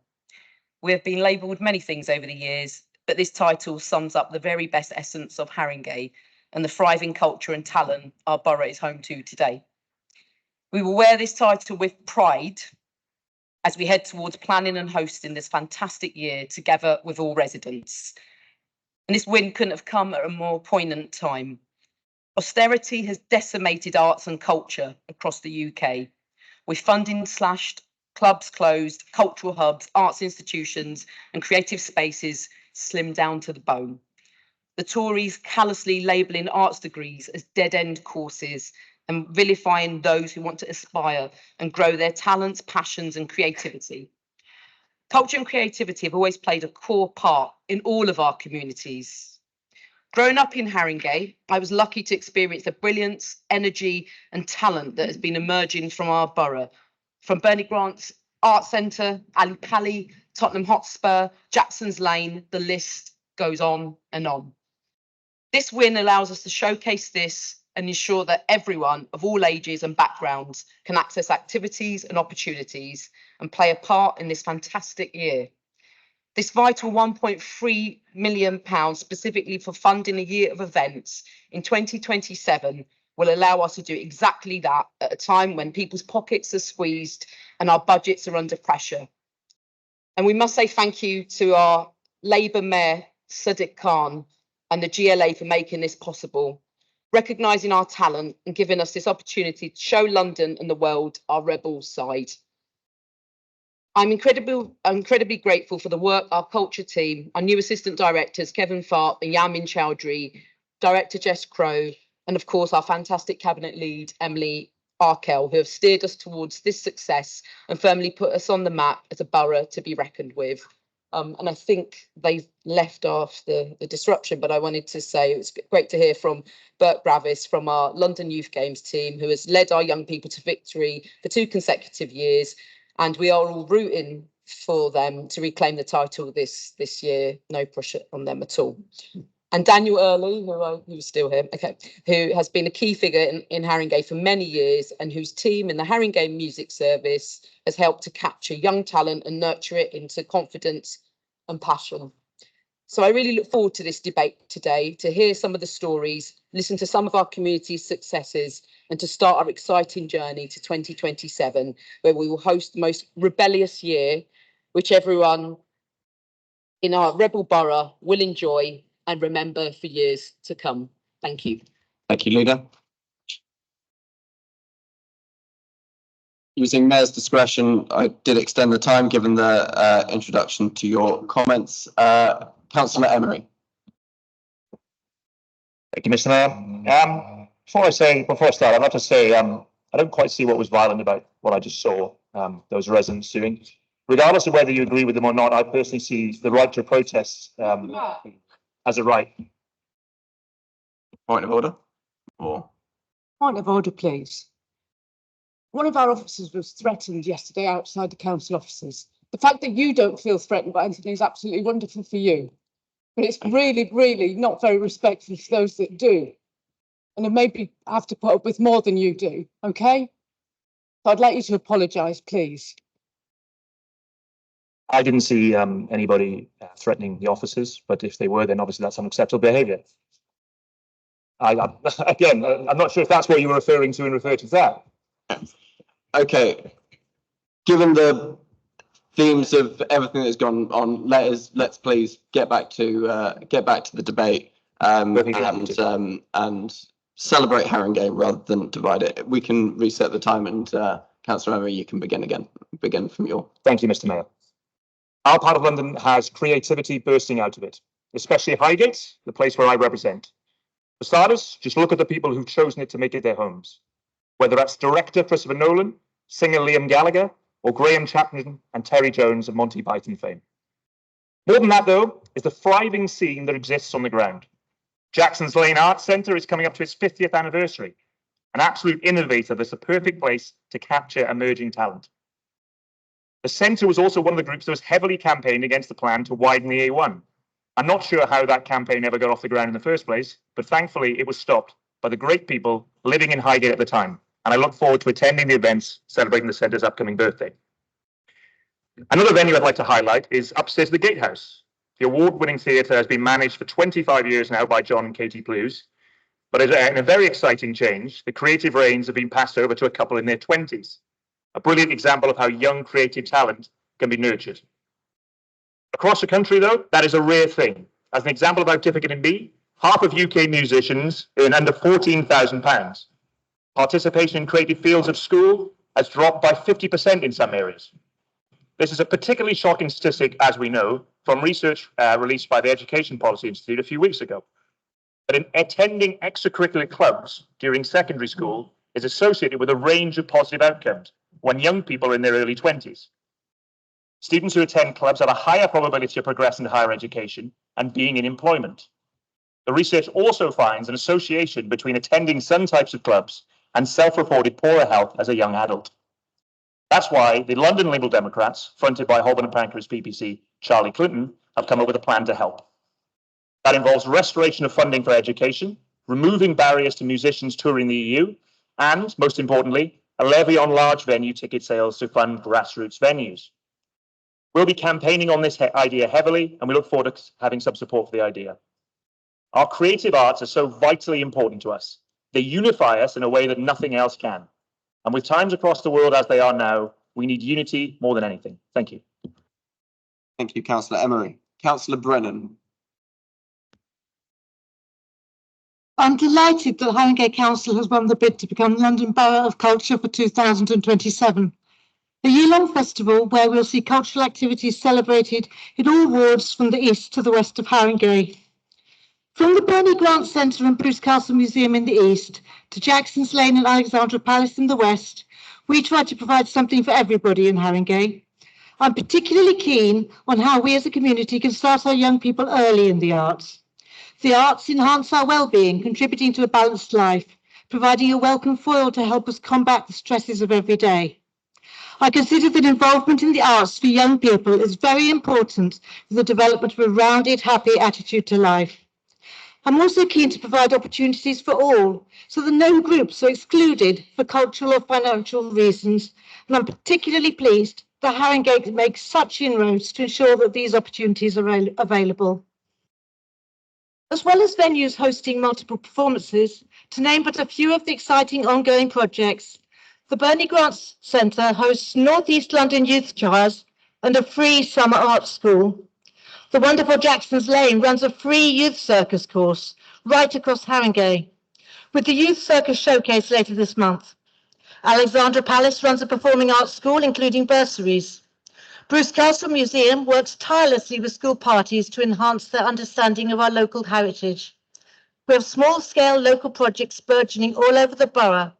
We have been labelled many things over the years, but this title sums up the very best essence of Haringey and the thriving culture and talent our borough is home to today. We will wear this title with pride as we head towards planning and hosting this fantastic year together with all residents. And this win couldn't have come at a more poignant time. Austerity has decimated arts and culture across the UK, with funding slashed, clubs closed, cultural hubs, arts institutions and creative spaces slimmed down to the bone. The Tories callously labelling arts degrees as dead-end courses and vilifying those who want to aspire and grow their talents, passions and creativity. Culture and creativity have always played a core part in all of our communities. Growing up in Haringey, I was lucky to experience the brilliance, energy and talent that has been emerging from our borough, from Bernie Grant's Art Centre, Ali Pali, Tottenham Hotspur, Jackson's Lane, the list goes on and on. This win allows us to showcase this and ensure that everyone of all ages and backgrounds can access activities and opportunities and play a part in this fantastic year. This vital £1.3 million specifically for funding a year of events in 2027 will allow us to do exactly that at a time when people's pockets are squeezed and our budgets are under pressure. And we must say thank you to our Labour Mayor, Sadiq Khan, and the GLA for making this possible, recognising our talent and giving us this opportunity to show London and the world our rebel side. I'm incredibly grateful for the work our culture team, our new assistant directors, Kevin Farp and Yamin Chowdhury, Director Jess Crow, and of course our fantastic cabinet lead, Emily Arkell, who have steered us towards this success and firmly put us on the map as a borough to be reckoned with. And I think they've left after the disruption, but I wanted to say it was great to hear from Bert Bravis from our London Youth Games team, who has led our young people to victory for 2 consecutive years. And we are all rooting for them to reclaim the title this year. No pressure on them at all. And Daniel Early, who's still here, okay, who has been a key figure in Haringey for many years and whose team in the Haringey Music Service has helped to capture young talent and nurture it into confidence and passion. So I really look forward to this debate today, to hear some of the stories, listen to some of our community's successes and to start our exciting journey to 2027, where we will host the most rebellious year, which everyone in our rebel borough will enjoy and remember for years to come. Thank you. Thank you, Leader. Using Mayor's discretion, I did extend the time given the introduction to your comments. Councillor Emery. Thank you, Mr. Mayor. Before I start, I'd like to say I don't quite see what was violent about what I just saw those residents doing. Regardless of whether you agree with them or not, I personally see the right to protest as a right. Point of order. Point of order, please. One of our officers was threatened yesterday outside the council offices. The fact that you don't feel threatened by anything is absolutely wonderful for you. But it's really, really not very respectful to those that do. And it maybe have to put up with more than you do, okay? So I'd like you to apologise, please. I didn't see anybody threatening the officers, but if they were, then obviously that's unacceptable behaviour. Again, I'm not sure if that's what you were referring to and referred to that. Okay. Given the themes of everything that's gone on, let's please get back to the debate and celebrate Haringey rather than divide it. We can reset the time, and Councillor Emery, you can begin from your. Thank you, Mr. Mayor. Our part of London has creativity bursting out of it, especially Highgate, the place where I represent. For starters, just look at the people who've chosen it to make it their homes. Whether that's director Christopher Nolan, singer Liam Gallagher, or Graham Chapman and Terry Jones of Monty Python fame. More than that, though, is the thriving scene that exists on the ground. Jackson's Lane Arts Centre is coming up to its 50th anniversary, an absolute innovator that's a perfect place to capture emerging talent. The centre was also one of the groups that was heavily campaigned against the plan to widen the A1. I'm not sure how that campaign ever got off the ground in the first place, but thankfully it was stopped by the great people living in Highgate at the time, and I look forward to attending the events celebrating the centre's upcoming birthday. Another venue I'd like to highlight is upstairs the Gatehouse. The award-winning theatre has been managed for 25 years now by John and Katie Plews, but in a very exciting change, the creative reins have been passed over to a couple in their 20s. A brilliant example of how young creative talent can be nurtured. Across the country, though, that is a rare thing. As an example of how difficult it can be, half of UK musicians earn under £14,000. Participation in creative fields of school has dropped by 50% in some areas. This is a particularly shocking statistic, as we know, from research released by the Education Policy Institute a few weeks ago. But in attending extracurricular clubs during secondary school is associated with a range of positive outcomes when young people are in their early 20s. Students who attend clubs have a higher probability of progressing to higher education and being in employment. The research also finds an association between attending some types of clubs and self-reported poorer health as a young adult. That's why the London Liberal Democrats, fronted by Holborn and Pancras PPC Charlie Clinton, have come up with a plan to help. That involves restoration of funding for education, removing barriers to musicians touring the EU, and, most importantly, a levy on large venue ticket sales to fund grassroots venues. We'll be campaigning on this idea heavily, and we look forward to having some support for the idea. Our creative arts are so vitally important to us. They unify us in a way that nothing else can. And with times across the world as they are now, we need unity more than anything. Thank you. Thank you, Councillor Emery. Councillor Brennan. I'm delighted that Haringey Council has won the bid to become London Borough of Culture for 2027. A year-long festival where we'll see cultural activities celebrated in all wards from the east to the west of Haringey. From the Bernie Grant Centre and Bruce Castle Museum in the east to Jackson's Lane and Alexandra Palace in the west, we try to provide something for everybody in Haringey. I'm particularly keen on how we as a community can start our young people early in the arts. The arts enhance our well-being, contributing to a balanced life, providing a welcome foil to help us combat the stresses of every day. I consider that involvement in the arts for young people is very important for the development of a rounded, happy attitude to life. I'm also keen to provide opportunities for all, so that no groups are excluded for cultural or financial reasons, and I'm particularly pleased that Haringey makes such inroads to ensure that these opportunities are available. As well as venues hosting multiple performances, to name but a few of the exciting ongoing projects, the Bernie Grants Centre hosts North East London Youth Jazz and a free summer art school. The wonderful Jackson's Lane runs a free youth circus course right across Haringey, with the Youth Circus Showcase later this month. Alexandra Palace runs a performing arts school, including bursaries. Bruce Castle Museum works tirelessly with school parties to enhance their understanding of our local heritage. We have small-scale local projects burgeoning all over the borough.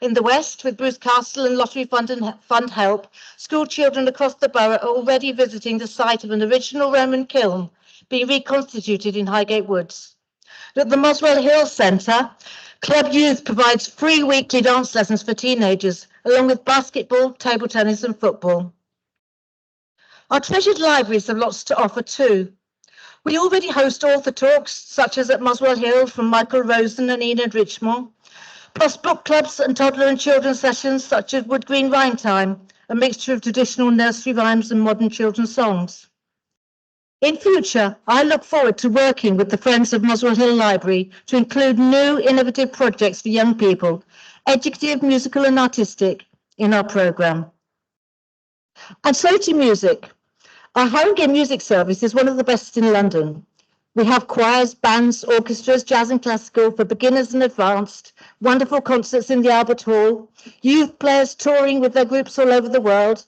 In the West, with Bruce Castle and Lottery Fund help, school children across the borough are already visiting the site of an original Roman kiln being reconstituted in Highgate Woods. At the Muswell Hill Centre, Club Youth provides free weekly dance lessons for teenagers, along with basketball, table tennis and football. Our treasured libraries have lots to offer too. We already host author talks, such as at Muswell Hill from Michael Rosen and Enid Richmore, plus book clubs and toddler and children's sessions such as Wood Green Rhyme Time, a mixture of traditional nursery rhymes and modern children's songs. In future, I look forward to working with the Friends of Muswell Hill Library to include new innovative projects for young people, educative, musical and artistic, in our programme. And so to music. Our Haringey Music Service is one of the best in London. We have choirs, bands, orchestras, jazz and classical for beginners and advanced, wonderful concerts in the Albert Hall, youth players touring with their groups all over the world.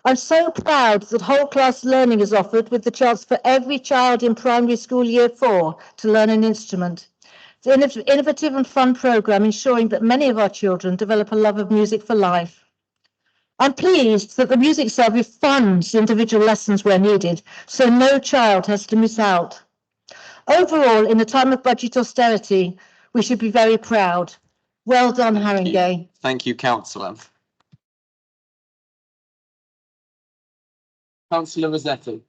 I'm so proud that whole class learning is offered with the chance for every child in primary school year 4 to learn an instrument. It's an innovative and fun programme ensuring that many of our children develop a love of music for life. I'm pleased that the Music Service funds individual lessons where needed, so no child has to miss out. Overall, in a time of budget austerity, we should be very proud. Well done, Haringey. Thank you, Councillor. Councillor Rossetti.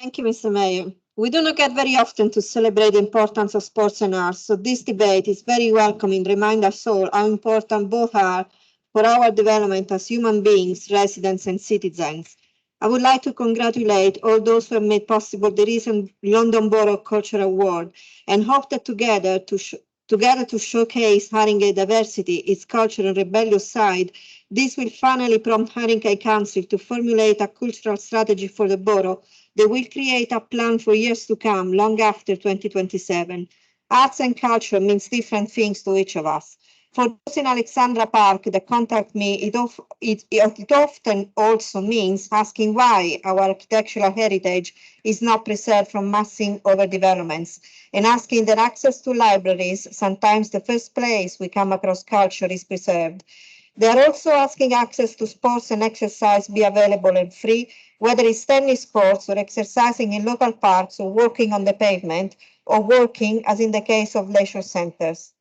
Thank you, Mr. Mayor. We do not get very often to celebrate the importance of sports and arts, so this debate is very welcome and reminds us all how important both are for our development as human beings, residents and citizens. I would like to congratulate all those who have made possible the recent London Borough Culture Award and hope that together to showcase Haringey diversity, its cultural and rebellious side, this will finally prompt Haringey Council to formulate a cultural strategy for the borough that will create a plan for years to come, long after 2027. Arts and culture means different things to each of us. For those in Alexandra Park that contact me, it often also means asking why our architectural heritage is not preserved from massive overdevelopments, and asking that access to libraries, sometimes the first place we come across culture, is preserved. They are also asking access to sports and exercise be available and free, whether it's tennis courts or exercising in local parks or walking on the pavement or working, as in the case of leisure centres.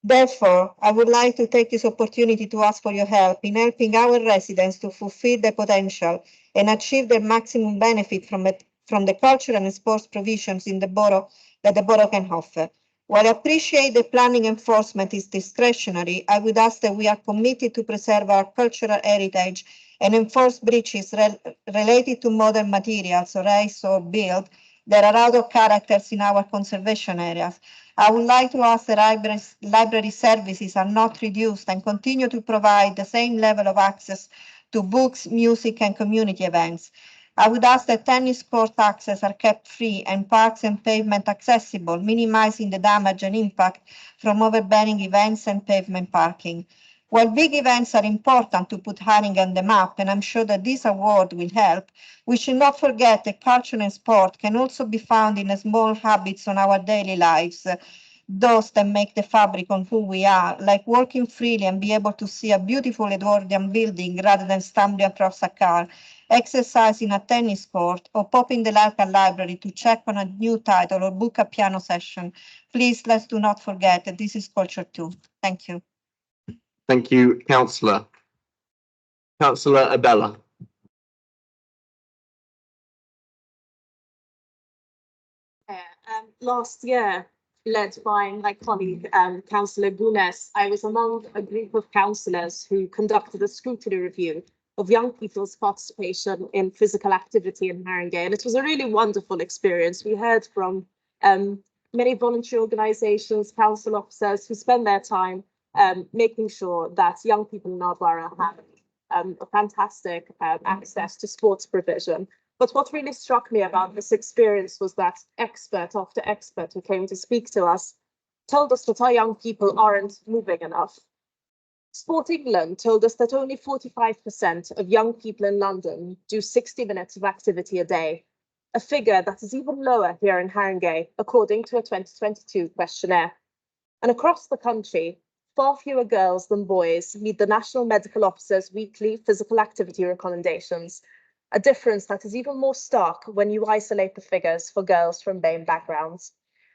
Therefore, I would like to take this opportunity to ask for your help in helping our residents to fulfil their potential and achieve their maximum benefit from the cultural and sports provisions in the borough that the borough can offer. While I appreciate the planning enforcement is discretionary, I would ask that we are committed to preserve our cultural heritage and enforce breaches related to modern materials, raised or built, that are out of characters in our conservation areas. I would like to ask that library services are not reduced and continue to provide the same level of access to books, music and community events. I would ask that tennis court access are kept free and parks and pavement accessible, minimizing the damage and impact from overbearing events and pavement parking. While big events are important to put Haringey on the map, and I'm sure that this award will help, we should not forget that culture and sport can also be found in small habits on our daily lives, those that make the fabric on who we are, like walking freely and be able to see a beautiful Edwardian building rather than stumbling across a car, exercise in a tennis court, or pop in the local library to check on a new title or book a piano session. Please, let's do not forget that this is culture too. Thank you. Thank you, Councillor. Councillor Abella. Last year, led by my colleague, Councillor Gunes, I was among a group of councillors who conducted a scrutiny review of young people's participation in physical activity in Haringey. And it was a really wonderful experience. We heard from many voluntary organisations, council officers who spend their time making sure that young people in our borough have a fantastic access to sports provision. But what really struck me about this experience was that expert after expert who came to speak to us told us that our young people aren't moving enough. Sport England told us that only 45% of young people in London do 60 minutes of activity a day, a figure that is even lower here in Haringey, according to a 2022 questionnaire. And across the country, far fewer girls than boys meet the National Medical Officer's weekly physical activity recommendations, a difference that is even more stark when you isolate the figures for girls from BAME backgrounds.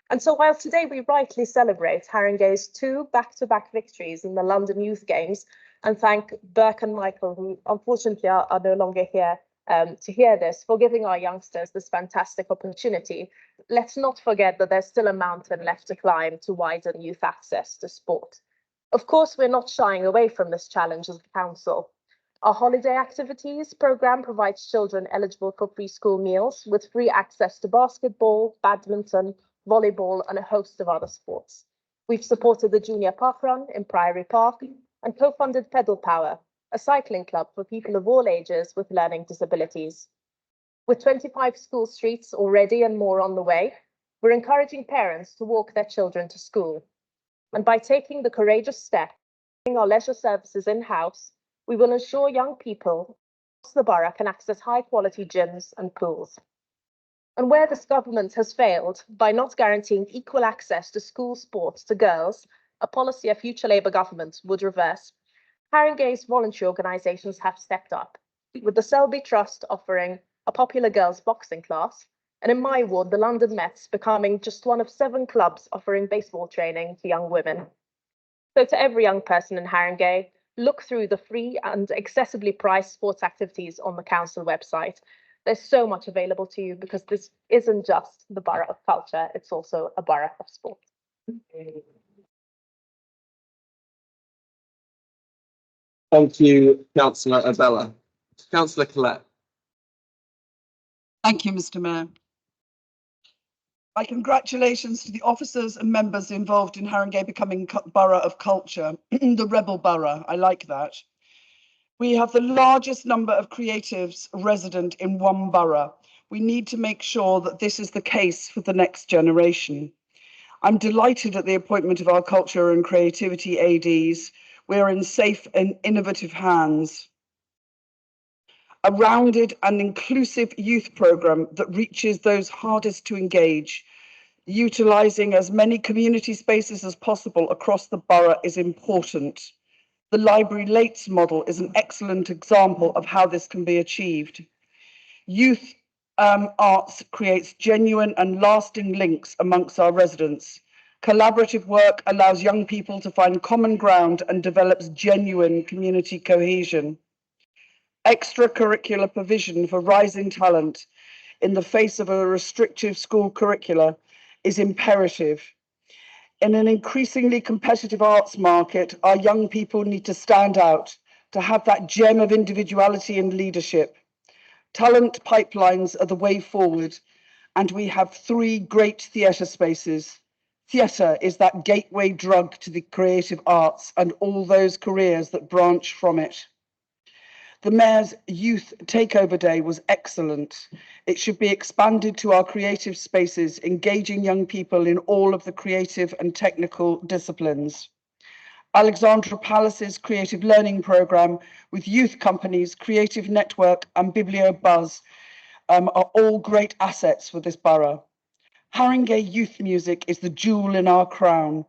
And so while today we rightly celebrate Haringey's 2 back-to-back victories in the London Youth Games, and thank Burke and Michael, who unfortunately are no longer here to hear this, for giving our youngsters this fantastic opportunity, let's not forget that there's still a mountain left to climb to widen youth access to sport. Of course, we're not shying away from this challenge as a council. Our holiday activities programme provides children eligible for preschool meals with free access to basketball, badminton, volleyball and a host of other sports. We've supported the Junior Park Run in Priory Park and co-funded Pedal Power, a cycling club for people of all ages with learning disabilities. With 25 school streets already and more on the way, we're encouraging parents to walk their children to school. And by taking the courageous step, bringing our leisure services in-house, we will ensure young people across the borough can access high-quality gyms and pools. And where this government has failed by not guaranteeing equal access to school sports to girls, a policy a future Labour government would reverse, Haringey's voluntary organisations have stepped up, with the Selby Trust offering a popular girls' boxing class, and in my ward, the London Mets becoming just one of 7 clubs offering baseball training to young women. So to every young person in Haringey, look through the free and accessibly priced sports activities on the council website. There's so much available to you because this isn't just the borough of culture, it's also a borough of sport. Thank you, Councillor Abella. Councillor Collette. Thank you, Mr. Mayor. My congratulations to the officers and members involved in Haringey becoming Borough of Culture, the Rebel Borough. I like that. We have the largest number of creatives resident in one borough. We need to make sure that this is the case for the next generation. I'm delighted at the appointment of our culture and creativity ADs. We're in safe and innovative hands. A rounded and inclusive youth programme that reaches those hardest to engage, utilising as many community spaces as possible across the borough is important. The Library Lates model is an excellent example of how this can be achieved. Youth arts creates genuine and lasting links amongst our residents. Collaborative work allows young people to find common ground and develops genuine community cohesion. Extracurricular provision for rising talent in the face of a restrictive school curricula is imperative. In an increasingly competitive arts market, our young people need to stand out, to have that gem of individuality and leadership. Talent pipelines are the way forward, and we have 3 great theatre spaces. Theatre is that gateway drug to the creative arts and all those careers that branch from it. The Mayor's Youth Takeover Day was excellent. It should be expanded to our creative spaces, engaging young people in all of the creative and technical disciplines. Alexandra Palace's Creative Learning Programme with youth companies, Creative Network and BiblioBuzz are all great assets for this borough. Haringey Youth Music is the jewel in our crown.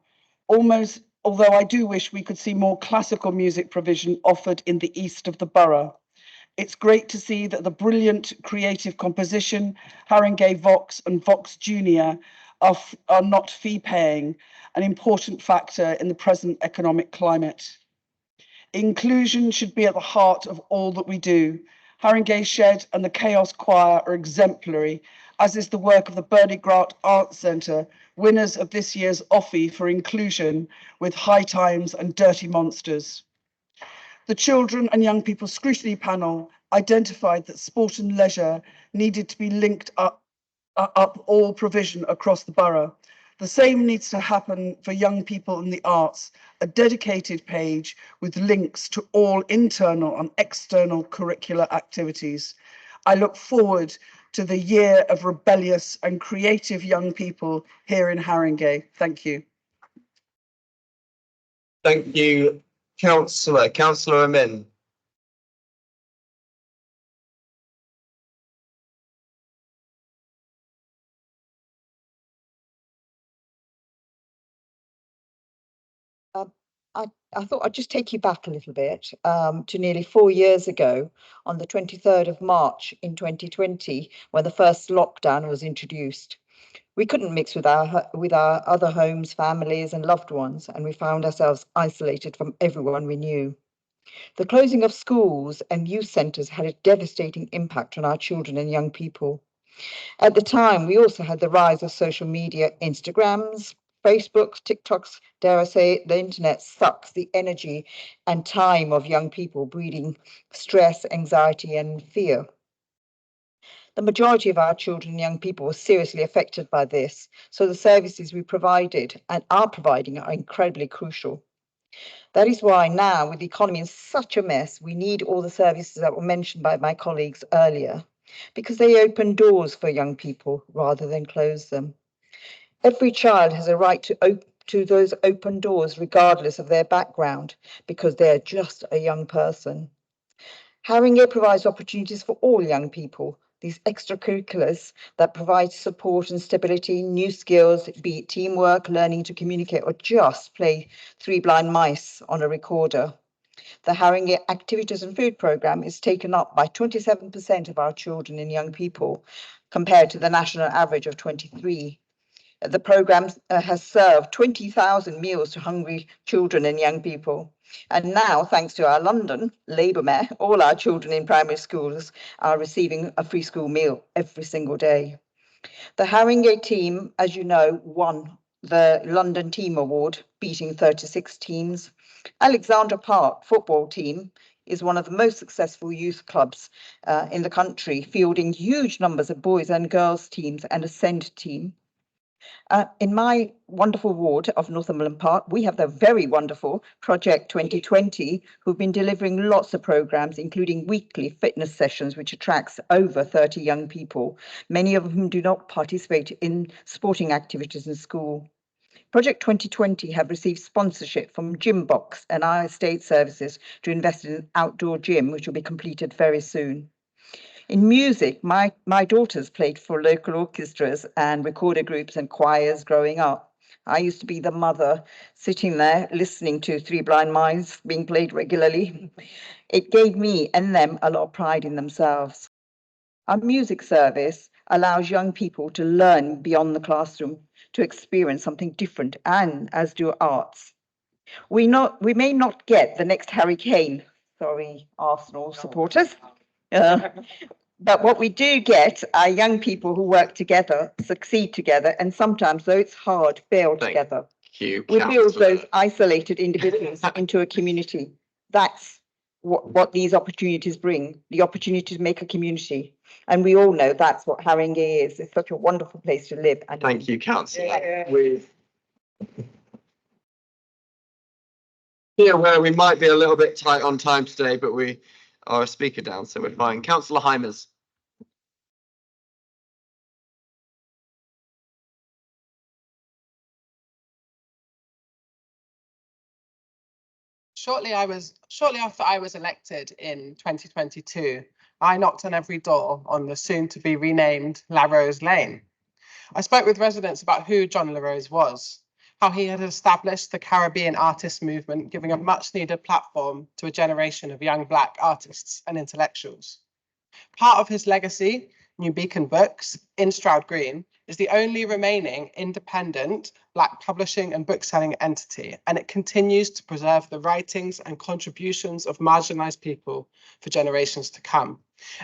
Although I do wish we could see more classical music provision offered in the east of the borough. It's great to see that the brilliant creative composition, Haringey Vox and Vox Junior are not fee-paying, an important factor in the present economic climate. Inclusion should be at the heart of all that we do. Haringey Shed and the Chaos Choir are exemplary as is the work of the Bernie Grant Arts Centre, winners of this year's Offie for Inclusion with High Times and Dirty Monsters. The Children and Young People Scrutiny Panel identified that sport and leisure needed to be linked up all provision across the borough. The same needs to happen for young people in the arts, a dedicated page with links to all internal and external curricular activities. I look forward to the year of rebellious and creative young people here in Haringey. Thank you. Thank you, Councillor. Councillor Amin. I thought I'd just take you back a little bit to nearly 4 years ago on the 23rd of March in 2020, when the first lockdown was introduced. We couldn't mix with our other homes, families and loved ones, and we found ourselves isolated from everyone we knew. The closing of schools and youth centres had a devastating impact on our children and young people. At the time, we also had the rise of social media, Instagrams, Facebooks, TikToks, dare I say, the internet sucks the energy and time of young people, breeding stress, anxiety and fear. The majority of our children and young people were seriously affected by this, so the services we provided and are providing are incredibly crucial. That is why now, with the economy in such a mess, we need all the services that were mentioned by my colleagues earlier, because they open doors for young people rather than close them. Every child has a right to those open doors, regardless of their background, because they're just a young person. Haringey provides opportunities for all young people, these extracurriculars that provide support and stability, new skills, be it teamwork, learning to communicate, or just play Three Blind Mice on a recorder. The Haringey Activities and Food Programme is taken up by 27% of our children and young people, compared to the national average of 23%. The programme has served 20,000 meals to hungry children and young people. And now, thanks to our London Labour Mayor, all our children in primary schools are receiving a free school meal every single day. The Haringey team, as you know, won the London Team Award, beating 36 teams. Alexandra Park football team is one of the most successful youth clubs in the country, fielding huge numbers of boys and girls teams and a SEND team. In my wonderful ward of Northumberland Park, we have the very wonderful Project 2020, who've been delivering lots of programs, including weekly fitness sessions, which attracts over 30 young people, many of whom do not participate in sporting activities in school. Project 2020 have received sponsorship from Gymbox and our estate services to invest in an outdoor gym, which will be completed very soon. In music, my daughters played for local orchestras and recorder groups and choirs growing up. I used to be the mother sitting there listening to Three Blind Mice being played regularly. It gave me and them a lot of pride in themselves. Our music service allows young people to learn beyond the classroom, to experience something different, and as do arts. We may not get the next Harry Kane, sorry, Arsenal supporters. But what we do get are young people who work together, succeed together, and sometimes, though it's hard, fail together. We build those isolated individuals into a community. That's what these opportunities bring, the opportunity to make a community. And we all know that's what Haringey is. It's such a wonderful place to live. And thank you, Councillor. Here, where we might be a little bit tight on time today, but we are a speaker down, so we're fine. Councillor Hymers. Shortly after I was elected in 2022, I knocked on every door on the soon-to-be renamed Larose Lane. I spoke with residents about who John Larose was, how he had established the Caribbean artist movement, giving a much-needed platform to a generation of young Black artists and intellectuals. Part of his legacy New Beacon Books in Stroud Green, is the only remaining independent Black publishing and bookselling entity, and it continues to preserve the writings and contributions of marginalised people for generations to come.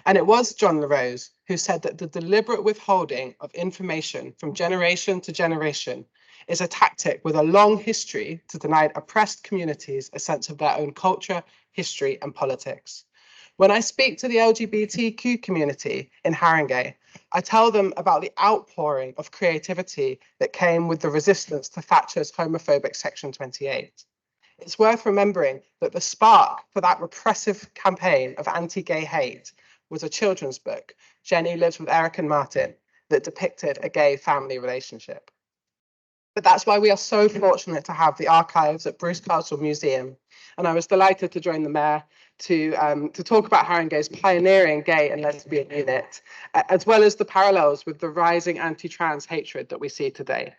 And it was John La Rose who said that the deliberate withholding of information from generation to generation is a tactic with a long history to deny oppressed communities a sense of their own culture, history, and politics. When I speak to the LGBTQ community in Haringey, I tell them about the outpouring of creativity that came with the resistance to Thatcher's homophobic Section 28. It's worth remembering that the spark for that repressive campaign of anti-gay hate was a children's book, Jenny Lives with Eric and Martin, that depicted a gay family relationship. But that's why we are so fortunate to have the archives at Bruce Castle Museum. And I was delighted to join the Mayor to talk about Haringey's pioneering gay and lesbian unit, as well as the parallels with the rising anti-trans hatred that we see today.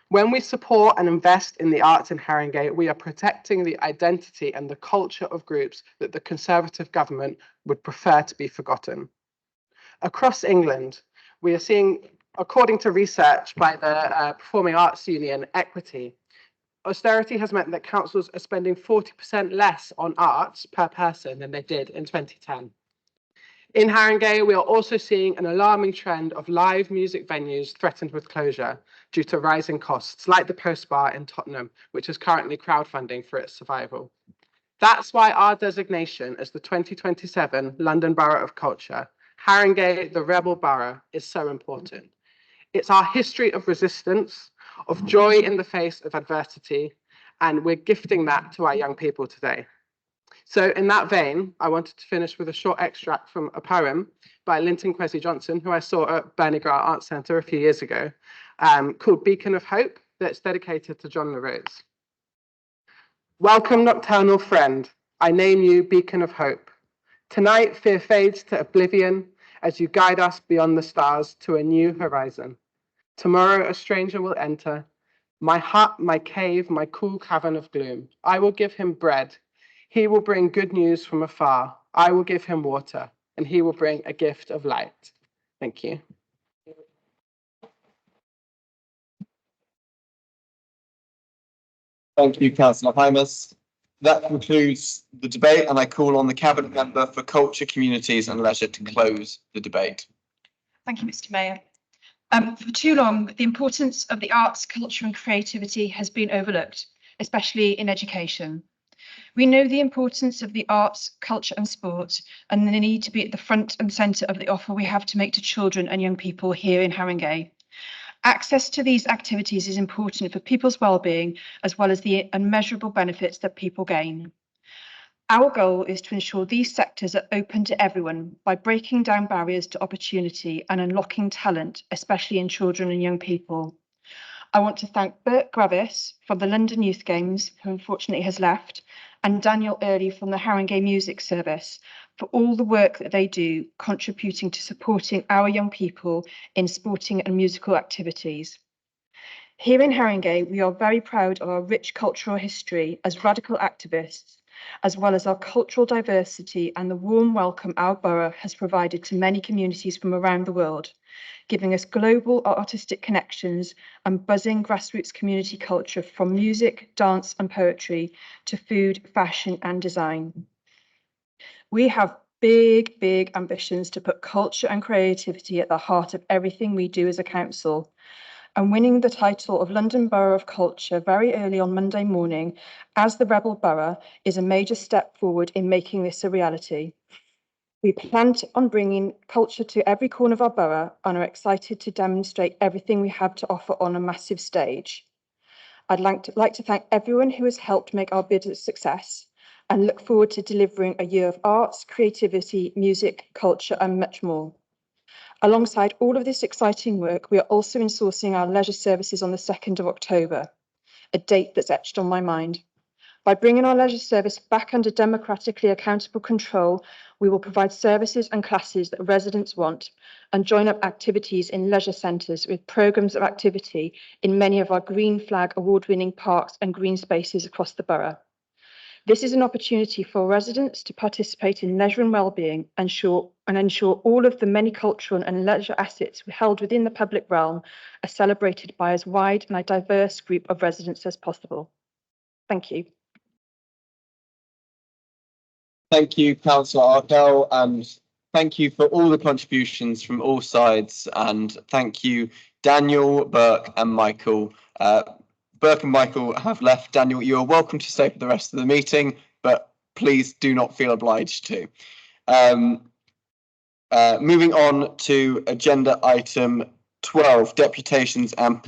When we support and invest in the arts in Haringey, we are protecting the identity and the culture of groups that the Conservative government would prefer to be forgotten. Across England, we are seeing, according to research by the Performing Arts Union Equity, austerity has meant that councils are spending 40% less on arts per person than they did in 2010. In Haringey, we are also seeing an alarming trend of live music venues threatened with closure due to rising costs, like the Post Bar in Tottenham, which is currently crowdfunding for its survival. That's why our designation as the 2027 London Borough of Culture, Haringey, the Rebel Borough, is so important. It's our history of resistance, of joy in the face of adversity, and we're gifting that to our young people today. So in that vein, I wanted to finish with a short extract from a poem by Linton Kwesi Johnson, who I saw at Bernie Grant Arts Centre a few years ago, called Beacon of Hope, that's dedicated to John La Rose. Welcome, nocturnal friend, I name you Beacon of Hope. Tonight, fear fades to oblivion as you guide us beyond the stars to a new horizon. Tomorrow, a stranger will enter my hut, my cave, my cool cavern of gloom. I will give him bread. He will bring good news from afar. I will give him water, and he will bring a gift of light. Thank you. Thank you, Councillor Hymas. That concludes the debate, and I call on the Cabinet Member for Culture, Communities and Leisure to close the debate. Thank you, Mr. Mayor. For too long, the importance of the arts, culture and creativity has been overlooked, especially in education. We know the importance of the arts, culture and sport, and the need to be at the front and centre of the offer we have to make to children and young people here in Haringey. Access to these activities is important for people's well-being, as well as the immeasurable benefits that people gain. Our goal is to ensure these sectors are open to everyone by breaking down barriers to opportunity and unlocking talent, especially in children and young people. I want to thank Bert Gravis from the London Youth Games, who unfortunately has left, and Daniel Early from the Haringey Music Service for all the work that they do, contributing to supporting our young people in sporting and musical activities. Here in Haringey, we are very proud of our rich cultural history as radical activists, as well as our cultural diversity and the warm welcome our borough has provided to many communities from around the world, giving us global artistic connections and buzzing grassroots community culture from music, dance and poetry to food, fashion and design. We have big ambitions to put culture and creativity at the heart of everything we do as a council. And winning the title of London Borough of Culture very early on Monday morning as the Rebel Borough is a major step forward in making this a reality. We plan on bringing culture to every corner of our borough and are excited to demonstrate everything we have to offer on a massive stage. I'd like to thank everyone who has helped make our bid a success and look forward to delivering a year of arts, creativity, music, culture and much more. Alongside all of this exciting work, we are also insourcing our leisure services on the 2nd of October, a date that's etched on my mind. By bringing our leisure service back under democratically accountable control, we will provide services and classes that residents want and join up activities in leisure centres with programmes of activity in many of our Green Flag award-winning parks and green spaces across the borough. This is an opportunity for residents to participate in leisure and wellbeing and ensure all of the many cultural and leisure assets held within the public realm are celebrated by as wide and a diverse group of residents as possible. Thank you. Thank you, Councillor Arkell, and thank you for all the contributions from all sides, and thank you, Daniel, Burke and Michael. Burke and Michael have left. Daniel, you are welcome to stay for the rest of the meeting, but please do not feel obliged to. Moving on to agenda item 12, deputations and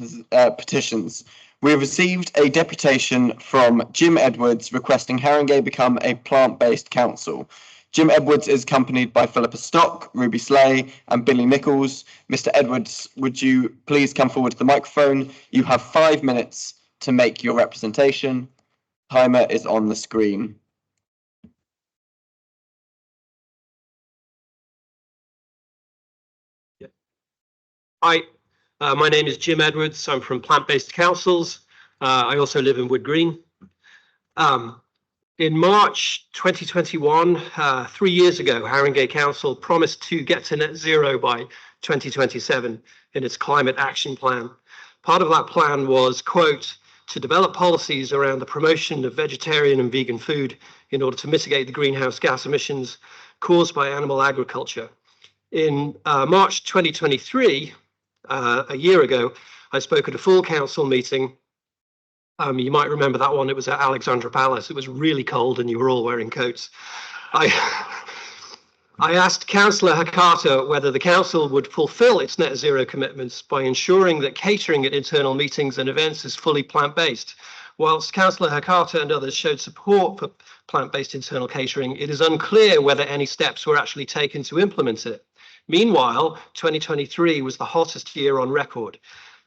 petitions. We have received a deputation from Jim Edwards requesting Haringey become a plant-based council. Jim Edwards is accompanied by Philippa Stock, Ruby Slay and Billy Nichols. Mr. Edwards, would you please come forward to the microphone? You have 5 minutes to make your representation. Timer is on the screen. Hi, my name is Jim Edwards. I'm from Plant Based Councils. I also live in Wood Green. In March 2021, 3 years ago, Haringey Council promised to get to net zero by 2027 in its climate action plan. Part of that plan was, quote, to develop policies around the promotion of vegetarian and vegan food in order to mitigate the greenhouse gas emissions caused by animal agriculture. In March 2023, a year ago, I spoke at a full council meeting. You might remember that one. It was at Alexandra Palace. It was really cold and you were all wearing coats. I asked Councillor Hakata whether the council would fulfil its net zero commitments by ensuring that catering at internal meetings and events is fully plant-based. Whilst Councillor Hakata and others showed support for plant-based internal catering, it is unclear whether any steps were actually taken to implement it. Meanwhile, 2023 was the hottest year on record.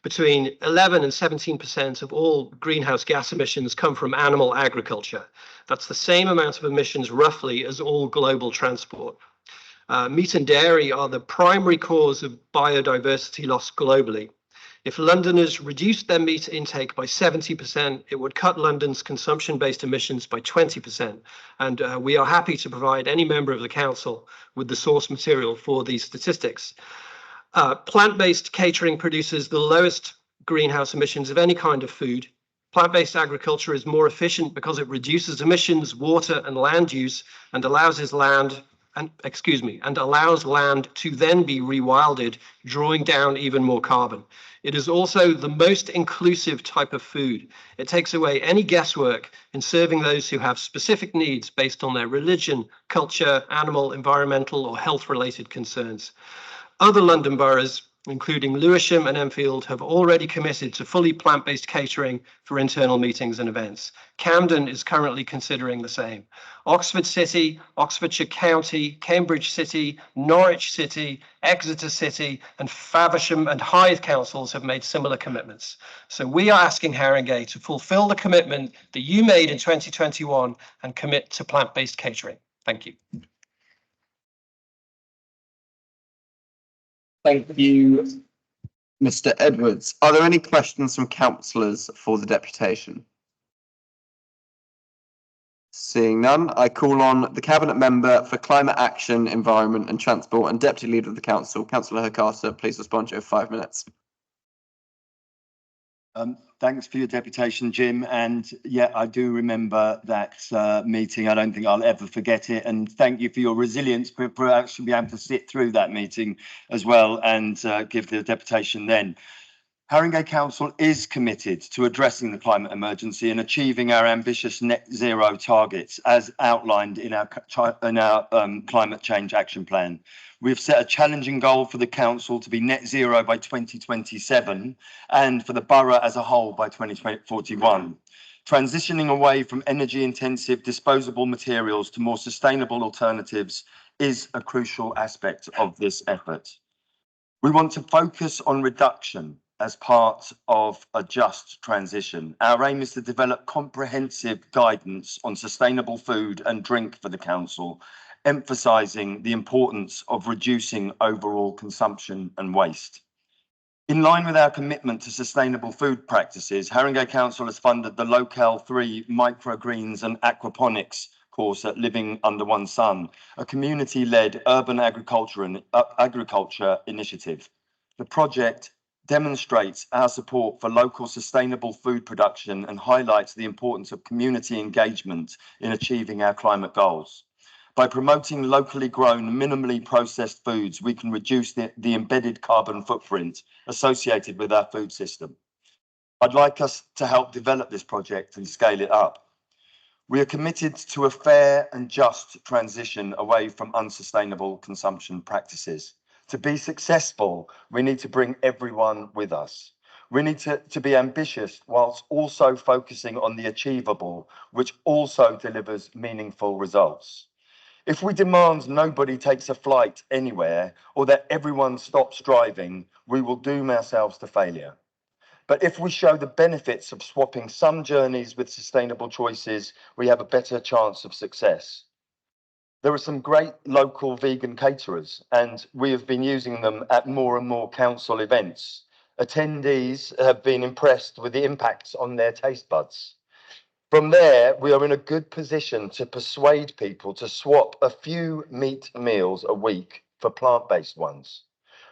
Between 11 and 17% of all greenhouse gas emissions come from animal agriculture. That's the same amount of emissions roughly as all global transport. Meat and dairy are the primary cause of biodiversity loss globally. If Londoners reduced their meat intake by 70%, it would cut London's consumption-based emissions by 20%. And we are happy to provide any member of the council with the source material for these statistics. Plant-based catering produces the lowest greenhouse emissions of any kind of food. Plant-based agriculture is more efficient because it reduces emissions, water and land use, and allows land to then be rewilded, drawing down even more carbon. It is also the most inclusive type of food. It takes away any guesswork in serving those who have specific needs based on their religion, culture, animal, environmental, or health-related concerns. Other London boroughs, including Lewisham and Enfield, have already committed to fully plant-based catering for internal meetings and events. Camden is currently considering the same. Oxford City, Oxfordshire County, Cambridge City, Norwich City, Exeter City, and Faversham and Hythe councils have made similar commitments. So we are asking Haringey to fulfil the commitment that you made in 2021 and commit to plant-based catering. Thank you. Thank you, Mr. Edwards. Are there any questions from councillors for the deputation? Seeing none, I call on the Cabinet Member for Climate Action, Environment and Transport and Deputy Leader of the Council, Councillor Hakata. Please respond. You have 5 minutes. Thanks for your deputation, Jim. And yeah, I do remember that meeting. I don't think I'll ever forget it. And thank you for your resilience for actually being able to sit through that meeting as well and give the deputation then. Haringey Council is committed to addressing the climate emergency and achieving our ambitious net zero targets as outlined in our climate change action plan. We've set a challenging goal for the council to be net zero by 2027 and for the borough as a whole by 2041. Transitioning away from energy intensive disposable materials to more sustainable alternatives is a crucial aspect of this effort. We want to focus on reduction as part of a just transition. Our aim is to develop comprehensive guidance on sustainable food and drink for the council, emphasising the importance of reducing overall consumption and waste. In line with our commitment to sustainable food practices, Haringey Council has funded the Locale 3 Microgreens and Aquaponics course at Living Under One Sun, a community-led urban agriculture initiative. The project demonstrates our support for local sustainable food production and highlights the importance of community engagement in achieving our climate goals. By promoting locally grown, minimally processed foods, we can reduce the embedded carbon footprint associated with our food system. I'd like us to help develop this project and scale it up. We are committed to a fair and just transition away from unsustainable consumption practices. To be successful, we need to bring everyone with us. We need to be ambitious whilst also focusing on the achievable, which also delivers meaningful results. If we demand nobody takes a flight anywhere or that everyone stops driving, we will doom ourselves to failure. But if we show the benefits of swapping some journeys with sustainable choices, we have a better chance of success. There are some great local vegan caterers, and we have been using them at more and more council events. Attendees have been impressed with the impacts on their taste buds. From there, we are in a good position to persuade people to swap a few meat meals a week for plant-based ones.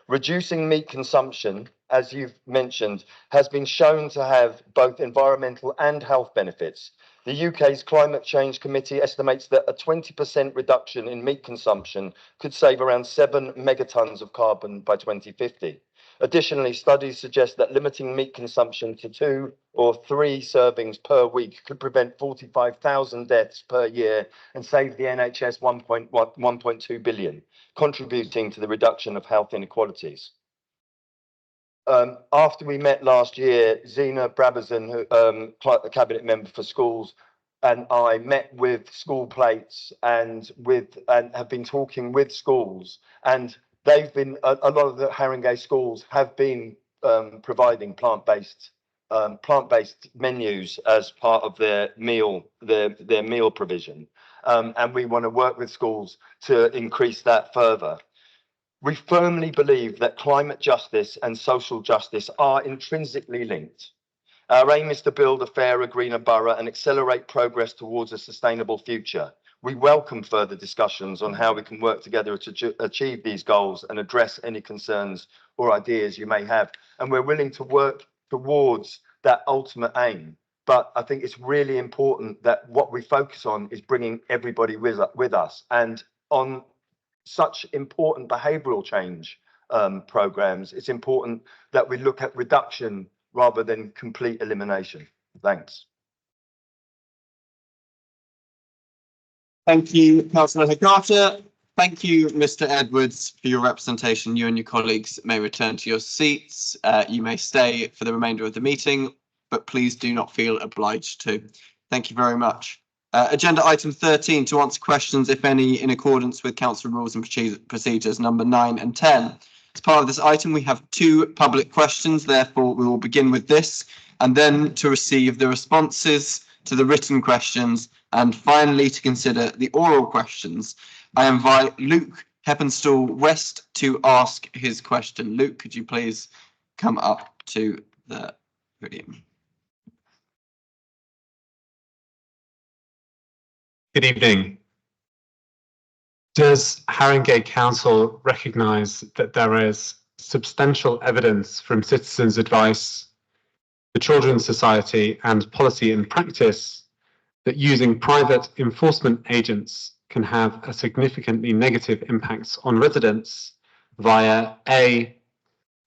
Reducing meat consumption, as you've mentioned, has been shown to have both environmental and health benefits. The UK's Climate Change Committee estimates that a 20% reduction in meat consumption could save around 7 megatons of carbon by 2050. Additionally, studies suggest that limiting meat consumption to 2 or 3 servings per week could prevent 45,000 deaths per year and save the NHS 1.2 billion, contributing to the reduction of health inequalities. After we met last year, Zena Brabazon, a cabinet member for schools, and I met with school plates and have been talking with schools, and they've been a lot of the Haringey schools have been providing plant-based menus as part of their meal provision, and we want to work with schools to increase that further. We firmly believe that climate justice and social justice are intrinsically linked. Our aim is to build a fairer, greener borough and accelerate progress towards a sustainable future. We welcome further discussions on how we can work together to achieve these goals and address any concerns or ideas you may have. And we're willing to work towards that ultimate aim. But I think it's really important that what we focus on is bringing everybody with us. And on such important behavioural change programmes, it's important that we look at reduction rather than complete elimination. Thanks. Thank you, Councillor Hagata. Thank you, Mr. Edwards, for your representation. You and your colleagues may return to your seats. You may stay for the remainder of the meeting, but please do not feel obliged to. Thank you very much. Agenda item 13, to answer questions, if any, in accordance with council rules and procedures number 9 and 10. As part of this item, we have 2 public questions. Therefore, we will begin with this, and then to receive the responses to the written questions, and finally to consider the oral questions. I invite Luke Heppenstall West to ask his question. Luke, could you please come up to the podium? Good evening. Does Haringey Council recognise that there is substantial evidence from citizens' advice, the Children's Society and policy and practice that using private enforcement agents can have a significantly negative impact on residents via A,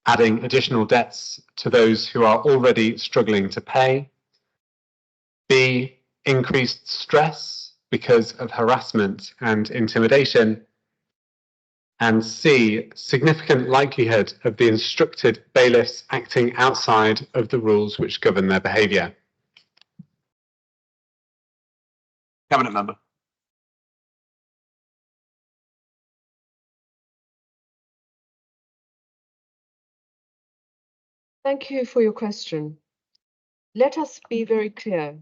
adding additional debts to those who are already struggling to pay, B, increased stress because of harassment and intimidation, and C, significant likelihood of the instructed bailiffs acting outside of the rules which govern their behaviour? Cabinet Member. Thank you for your question. Let us be very clear.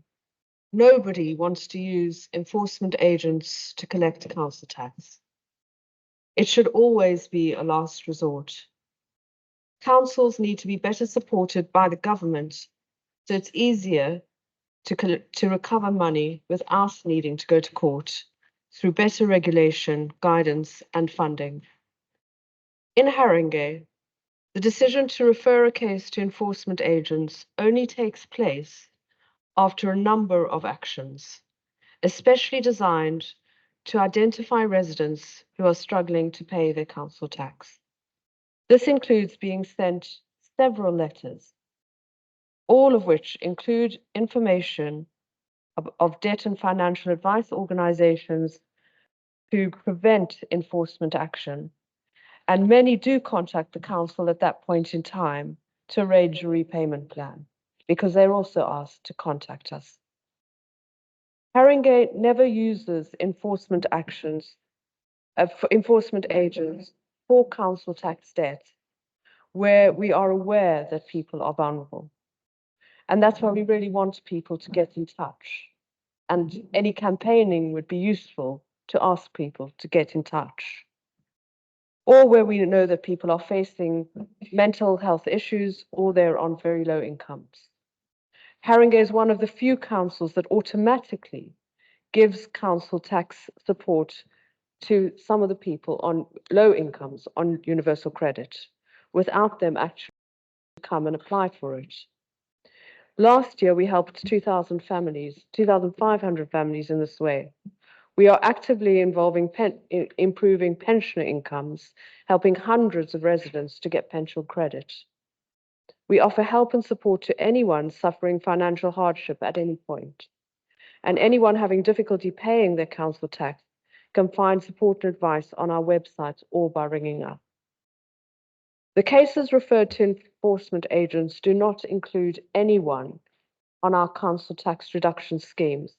Nobody wants to use enforcement agents to collect council tax. It should always be a last resort. Councils need to be better supported by the government so it's easier to recover money without needing to go to court through better regulation, guidance and funding. In Haringey, the decision to refer a case to enforcement agents only takes place after a number of actions, especially designed to identify residents who are struggling to pay their council tax. This includes being sent several letters, all of which include information of debt and financial advice organizations to prevent enforcement action. And many do contact the council at that point in time to arrange a repayment plan because they're also asked to contact us. Haringey never uses enforcement actions, enforcement agents for council tax debt where we are aware that people are vulnerable. And that's why we really want people to get in touch. And any campaigning would be useful to ask people to get in touch. Or where we know that people are facing mental health issues or they're on very low incomes. Haringey is one of the few councils that automatically gives council tax support to some of the people on low incomes on universal credit without them actually come and apply for it. Last year, we helped 2,500 families in this way. We are actively improving pensioner incomes, helping hundreds of residents to get pension credit. We offer help and support to anyone suffering financial hardship at any point. And anyone having difficulty paying their council tax can find support and advice on our website or by ringing up. The cases referred to enforcement agents do not include anyone on our council tax reduction schemes,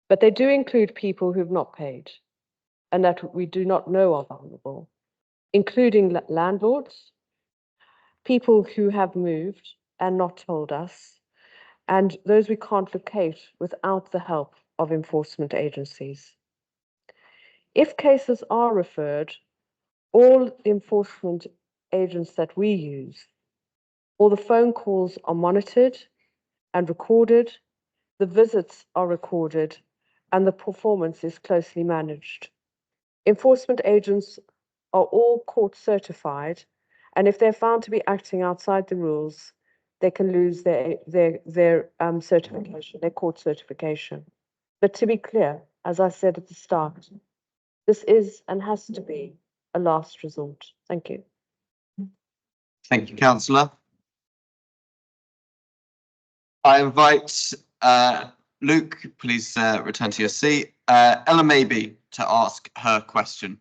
but they do include people who have not paid and that we do not know are vulnerable, including landlords, people who have moved and not told us, and those we can't locate without the help of enforcement agencies. If cases are referred, all the enforcement agents that we use, all the phone calls are monitored and recorded, the visits are recorded, and the performance is closely managed. Enforcement agents are all court certified, and if they're found to be acting outside the rules, they can lose their certification, their court certification. But to be clear, as I said at the start, this is and has to be a last resort. Thank you. Thank you, Councillor. I invite Luke, please return to your seat. Ella Maybe to ask her question.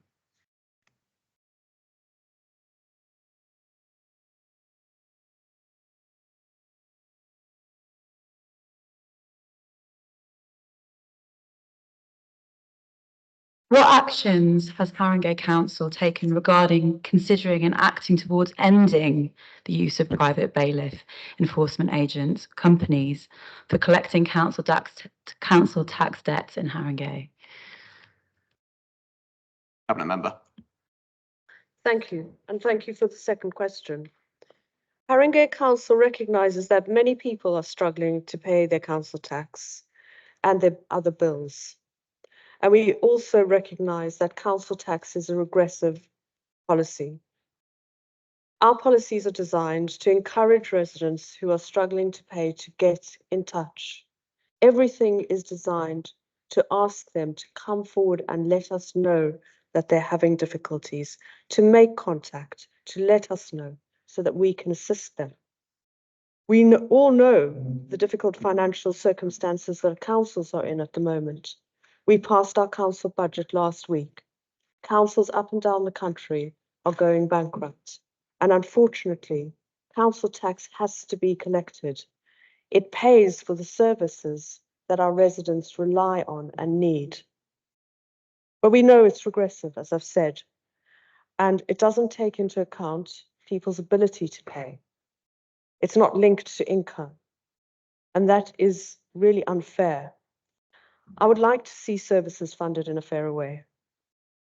What actions has Haringey Council taken regarding considering and acting towards ending the use of private bailiff enforcement agents, companies, for collecting council tax debts in Haringey? Cabinet Member. Thank you, and thank you for the second question. Haringey Council recognises that many people are struggling to pay their council tax and their other bills. And we also recognise that council tax is a regressive policy. Our policies are designed to encourage residents who are struggling to pay to get in touch. Everything is designed to ask them to come forward and let us know that they're having difficulties, to make contact, to let us know so that we can assist them. We all know the difficult financial circumstances that councils are in at the moment. We passed our council budget last week. Councils up and down the country are going bankrupt. And unfortunately, council tax has to be collected. It pays for the services that our residents rely on and need. But we know it's regressive, as I've said, and it doesn't take into account people's ability to pay. It's not linked to income, and that is really unfair. I would like to see services funded in a fairer way,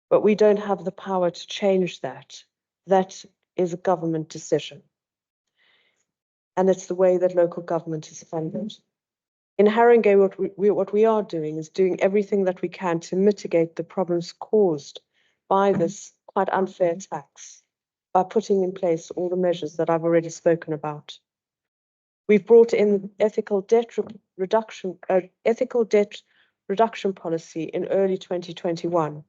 but we don't have the power to change that. That is a government decision. And it's the way that local government is funded. In Haringey, what we are doing is doing everything that we can to mitigate the problems caused by this quite unfair tax by putting in place all the measures that I've already spoken about. We've brought in ethical debt reduction policy in early 2021.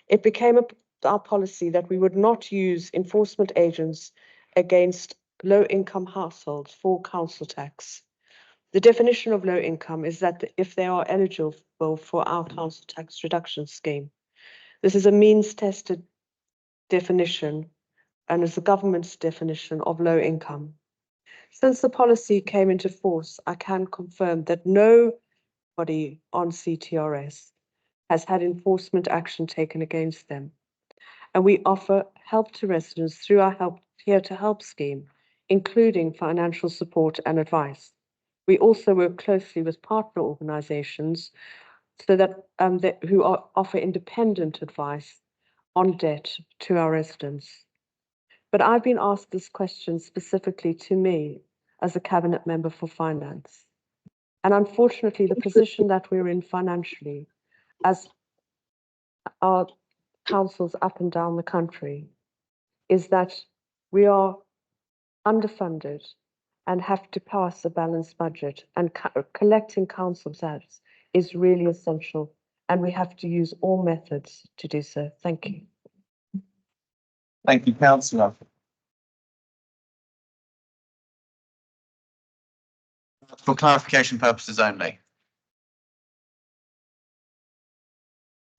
It became our policy that we would not use enforcement agents against low-income households for council tax. The definition of low income is that if they are eligible for our council tax reduction scheme. This is a means-tested definition and is the government's definition of low income. Since the policy came into force, I can confirm that nobody on CTRS has had enforcement action taken against them. And we offer help to residents through our Here to Help scheme, including financial support and advice. We also work closely with partner organisations so that, who offer independent advice on debt to our residents. But I've been asked this question specifically to me as a cabinet member for finance. And unfortunately, the position that we're in financially as our councils up and down the country is that we are underfunded and have to pass a balanced budget, and collecting council tax is really essential, and we have to use all methods to do so. Thank you. Thank you, Councillor. For clarification purposes only.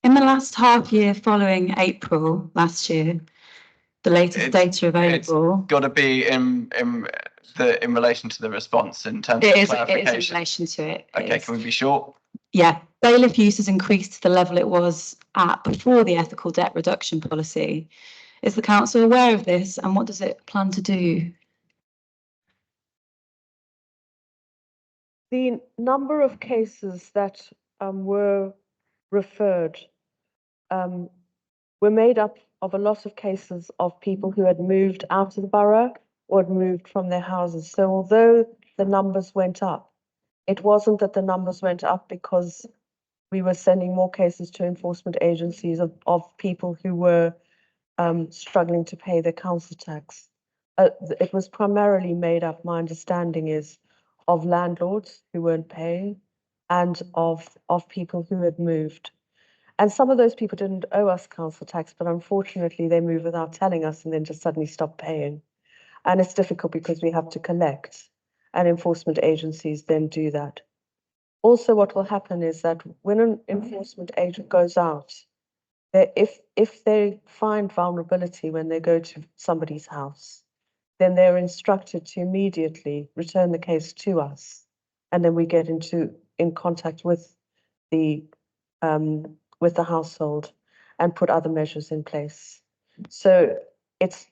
In the last half year following April last year, the latest data available. It's got to be in relation to the response in terms of clarification. It is in relation to it. Okay, can we be short? Yeah, bailiff use has increased to the level it was at before the ethical debt reduction policy. Is the council aware of this, and what does it plan to do? The number of cases that were referred were made up of a lot of cases of people who had moved out of the borough or had moved from their houses. So although the numbers went up, it wasn't that the numbers went up because we were sending more cases to enforcement agencies of people who were struggling to pay their council tax. It was primarily made up, my understanding is, of landlords who weren't paying and of people who had moved. And some of those people didn't owe us council tax, but unfortunately they moved without telling us and then just suddenly stopped paying. And it's difficult because we have to collect, and enforcement agencies then do that. Also, what will happen is that when an enforcement agent goes out, if they find vulnerability when they go to somebody's house, then they're instructed to immediately return the case to us, and then we get in contact with the household and put other measures in place. So it's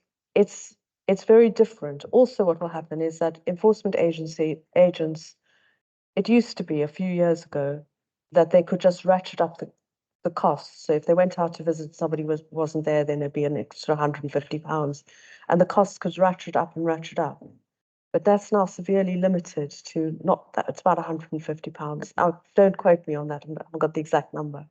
very different. Also, what will happen is that enforcement agents, it used to be a few years ago that they could just ratchet up the costs. So if they went out to visit somebody wasn't there, then there'd be an extra £150, and the costs could ratchet up and ratchet up. But that's now severely limited to not that, it's about £150. Don't quote me on that, I haven't got the exact number.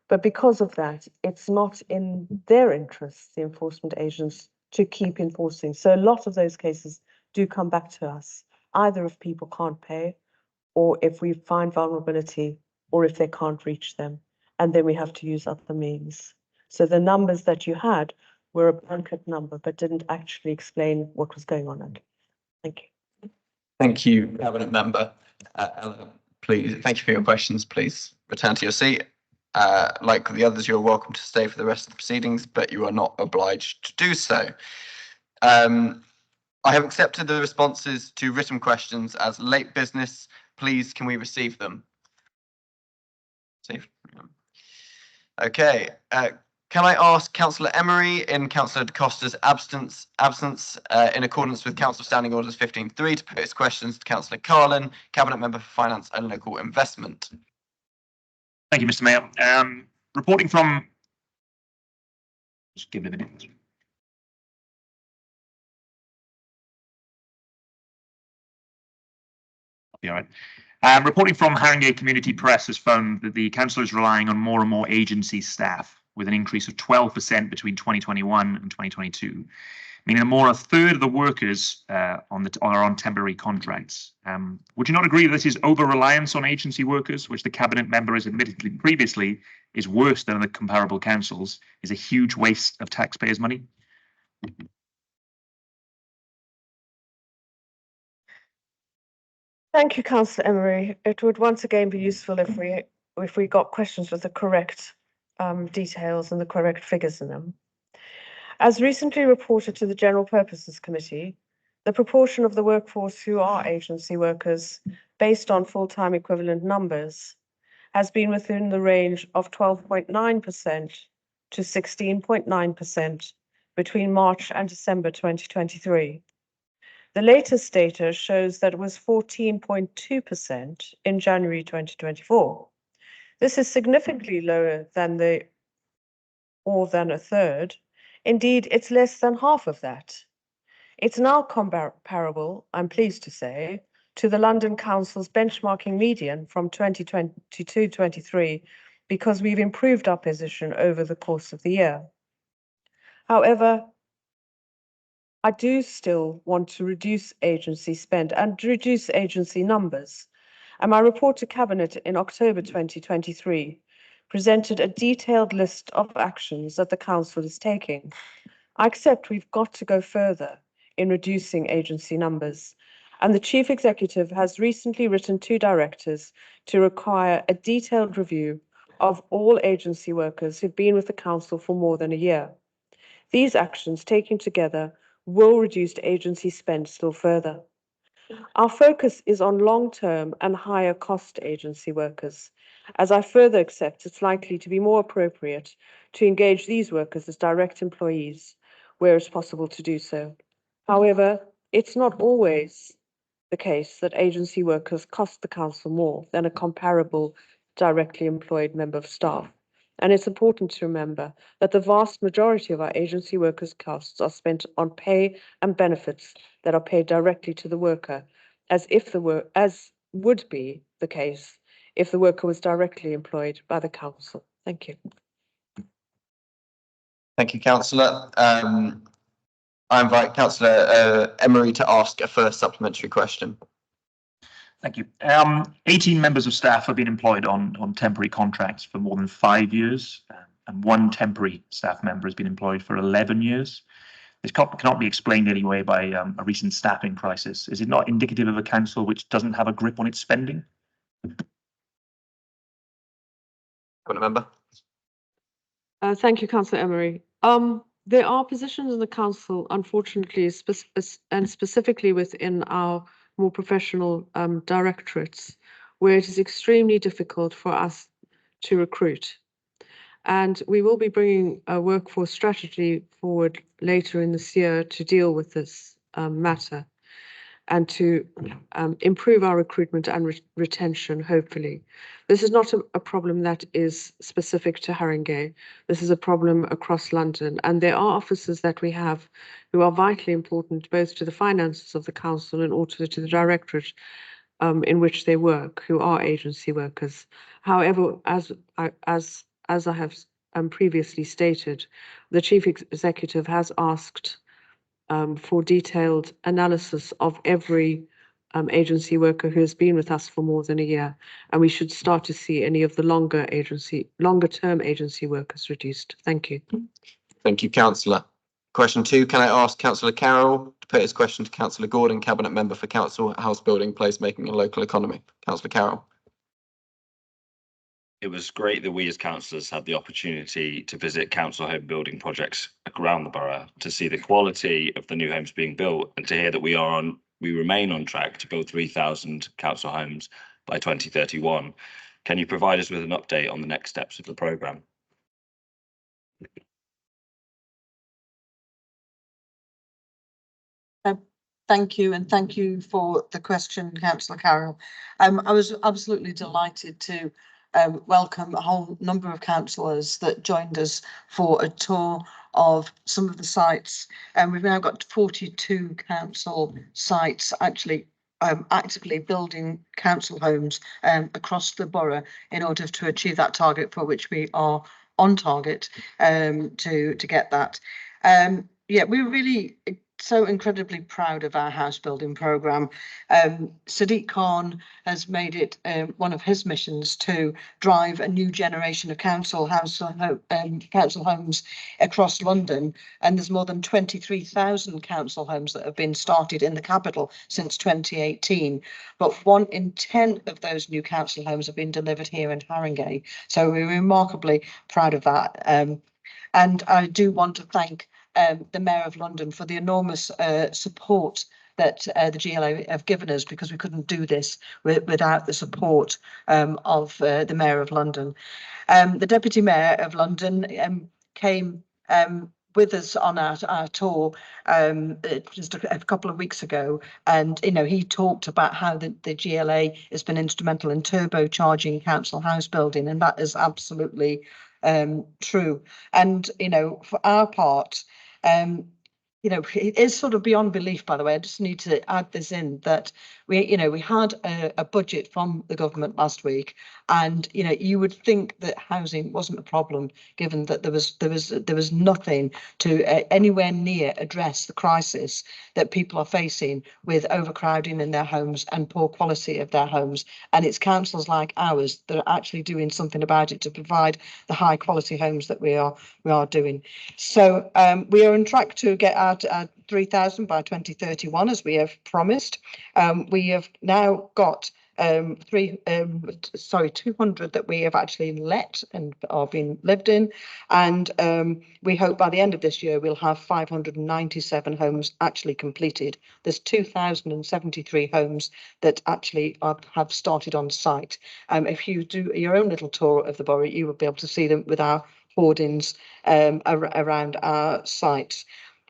But because of that, it's not in their interests, the enforcement agents, to keep enforcing. So a lot of those cases do come back to us, either if people can't pay, or if we find vulnerability, or if they can't reach them. And then we have to use other means. So the numbers that you had were a blanket number, but didn't actually explain what was going on. Thank you. Thank you, Cabinet Member. Ella, please, thank you for your questions. Please return to your seat. Like the others, you're welcome to stay for the rest of the proceedings, but you are not obliged to do so. I have accepted the responses to written questions as late business. Please, can we receive them? Okay. Can I ask Councillor Emery, in Councillor Da Costa's absence, in accordance with Council Standing Orders 15.3, to put his questions to Councillor Carlin, Cabinet Member for Finance and Local Investment? Thank you, Mr. Mayor. Reporting from. Just give it a minute. Be all right. Reporting from Haringey Community Press has found that the council is relying on more and more agency staff, with an increase of 12% between 2021 and 2022, meaning more a third of the workers are on temporary contracts. Would you not agree that this is over-reliance on agency workers, which the cabinet member has admitted previously is worse than the comparable councils, is a huge waste of taxpayers' money? Thank you, Councillor Emery. It would once again be useful if we got questions with the correct details and the correct figures in them. As recently reported to the General Purposes Committee, the proportion of the workforce who are agency workers based on full-time equivalent numbers has been within the range of 12.9% to 16.9% between March and December 2023. The latest data shows that it was 14.2% in January 2024. This is significantly lower than more than a third. Indeed, it's less than half of that. It's now comparable, I'm pleased to say, to the London Council's benchmarking median from 2022-23 because we've improved our position over the course of the year. However, I do still want to reduce agency spend and reduce agency numbers. And my report to Cabinet in October 2023 presented a detailed list of actions that the Council is taking. I accept we've got to go further in reducing agency numbers, and the Chief Executive has recently written to directors to require a detailed review of all agency workers who've been with the Council for more than a year. These actions taken together will reduce agency spend still further. Our focus is on long-term and higher cost agency workers, as I further accept it's likely to be more appropriate to engage these workers as direct employees where it's possible to do so. However, it's not always the case that agency workers cost the Council more than a comparable directly employed member of staff. And it's important to remember that the vast majority of our agency workers' costs are spent on pay and benefits that are paid directly to the worker, as would be the case if the worker was directly employed by the Council. Thank you. Thank you, Councillor. I invite Councillor Emery to ask a first supplementary question. Thank you. 18 members of staff have been employed on temporary contracts for more than 5 years, and one temporary staff member has been employed for 11 years. This cannot be explained anyway by a recent staffing crisis. Is it not indicative of a council which doesn't have a grip on its spending? Member. Thank you, Councillor Emery. There are positions in the Council, unfortunately, and specifically within our more professional directorates, where it is extremely difficult for us to recruit. And we will be bringing a workforce strategy forward later in this year to deal with this matter and to improve our recruitment and retention, hopefully. This is not a problem that is specific to Haringey. This is a problem across London. And there are officers that we have who are vitally important, both to the finances of the Council and also to the directorate in which they work, who are agency workers. However, as I have previously stated, the Chief Executive has asked for detailed analysis of every agency worker who has been with us for more than a year, and we should start to see any of the longer term agency workers reduced. Thank you. Thank you, Councillor. Question 2, can I ask Councillor Carroll to put his question to Councillor Gordon, Cabinet Member for Council, House Building, Placemaking and Local Economy. Councillor Carroll. It was great that we as councillors had the opportunity to visit council home building projects around the borough to see the quality of the new homes being built and to hear that we remain on track to build 3,000 council homes by 2031. Can you provide us with an update on the next steps of the programme? Thank you, and thank you for the question, Councillor Carroll. I was absolutely delighted to welcome a whole number of councillors that joined us for a tour of some of the sites. And we've now got 42 council sites, actually actively building council homes across the borough in order to achieve that target, for which we are on target to get that. Yeah, we're really so incredibly proud of our house building programme. Sadiq Khan has made it one of his missions to drive a new generation of council homes across London, and there's more than 23,000 council homes that have been started in the capital since 2018, but 1 in 10 of those new council homes have been delivered here in Haringey, so we're remarkably proud of that. And I do want to thank the Mayor of London for the enormous support that the GLA have given us, because we couldn't do this without the support of the Mayor of London. The Deputy Mayor of London came with us on our tour just a couple of weeks ago, and he talked about how the GLA has been instrumental in turbocharging council house building, and that is absolutely true. And for our part, it is sort of beyond belief, by the way. I just need to add this in, that we had a budget from the government last week, and you would think that housing wasn't a problem, given that there was nothing to anywhere near address the crisis that people are facing with overcrowding in their homes and poor quality of their homes. And it's councils like ours that are actually doing something about it to provide the high quality homes that we are doing. So we are on track to get out 3,000 by 2031, as we have promised. We have now got 200 that we have actually let and are being lived in, and we hope by the end of this year we'll have 597 homes actually completed. There's 2,073 homes that actually have started on site. If you do your own little tour of the borough, you will be able to see them with our hoardings around our sites.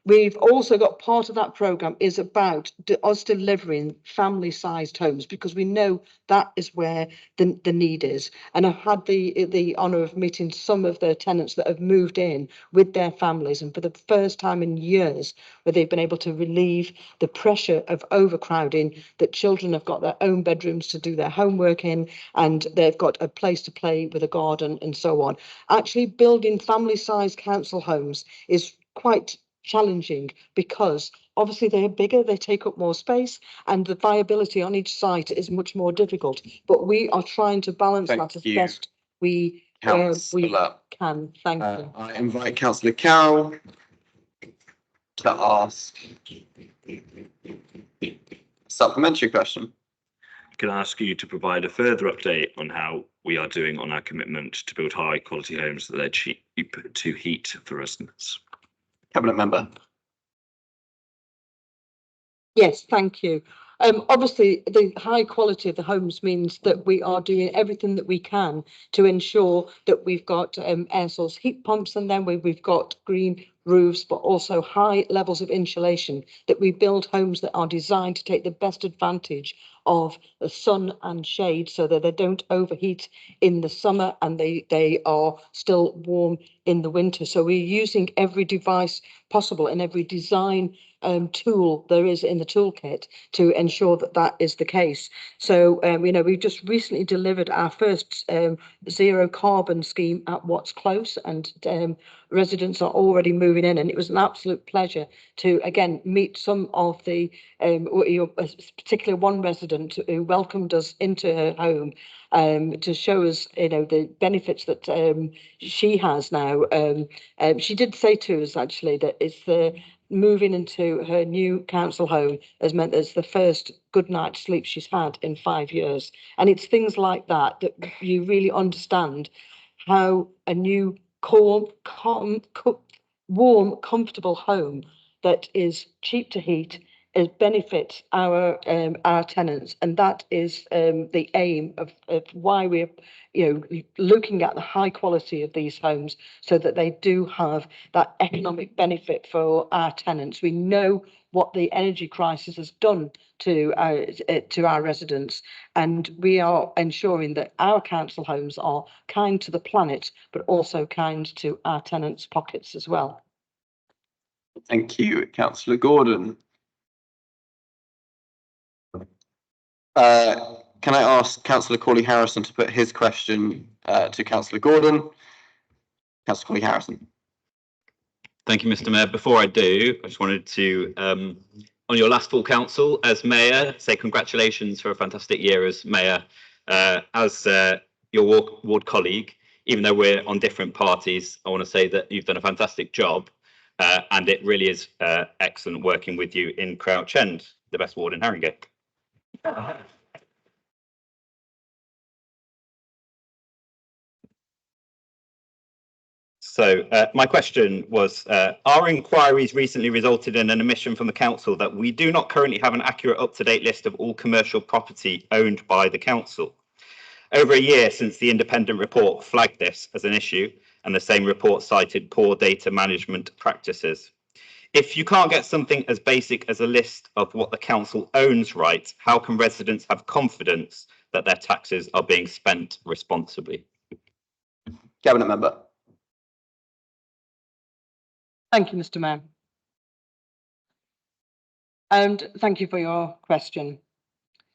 We've also got part of that programme is about us delivering family-sized homes, because we know that is where the need is. And I've had the honour of meeting some of the tenants that have moved in with their families, and for the first time in years, where they've been able to relieve the pressure of overcrowding, that children have got their own bedrooms to do their homework in, and they've got a place to play with a garden and so on. Actually building family-sized council homes is quite challenging, because obviously they're bigger, they take up more space, and the viability on each site is much more difficult. But we are trying to balance that as best we can. Thank you. I invite Councillor Carroll to ask a supplementary question. Can I ask you to provide a further update on how we are doing on our commitment to build high quality homes that are cheap to heat for residents? Cabinet Member. Yes, thank you. Obviously, the high quality of the homes means that we are doing everything that we can to ensure that we've got air source heat pumps, and then we've got green roofs, but also high levels of insulation, that we build homes that are designed to take the best advantage of the sun and shade, so that they don't overheat in the summer and they are still warm in the winter. So we're using every device possible and every design tool there is in the toolkit to ensure that that is the case. So we've just recently delivered our first zero carbon scheme at Watts Close, and residents are already moving in, and it was an absolute pleasure to again meet some of the particularly one resident who welcomed us into her home to show us the benefits that she has now. She did say to us actually that it's the moving into her new council home has meant that it's the first good night's sleep she's had in 5 years. And it's things like that that you really understand how a new warm, comfortable home that is cheap to heat benefits our tenants, and that is the aim of why we're looking at the high quality of these homes, so that they do have that economic benefit for our tenants. We know what the energy crisis has done to our residents, and we are ensuring that our council homes are kind to the planet, but also kind to our tenants' pockets as well. Thank you, Councillor Gordon. Can I ask Councillor Corley Harrison to put his question to Councillor Gordon? Councillor Corley Harrison. Thank you, Mr. Mayor. Before I do, I just wanted to, on your last full council as mayor, say congratulations for a fantastic year as mayor. As your ward colleague, even though we're on different parties, I want to say that you've done a fantastic job, and it really is excellent working with you in Crouch End, the best ward in Haringey. So my question was, our inquiries recently resulted in an admission from the council that we do not currently have an accurate up-to-date list of all commercial property owned by the council. Over a year since the independent report flagged this as an issue, and the same report cited poor data management practices. If you can't get something as basic as a list of what the council owns right, how can residents have confidence that their taxes are being spent responsibly? Cabinet Member. Thank you, Mr. Mayor. And thank you for your question.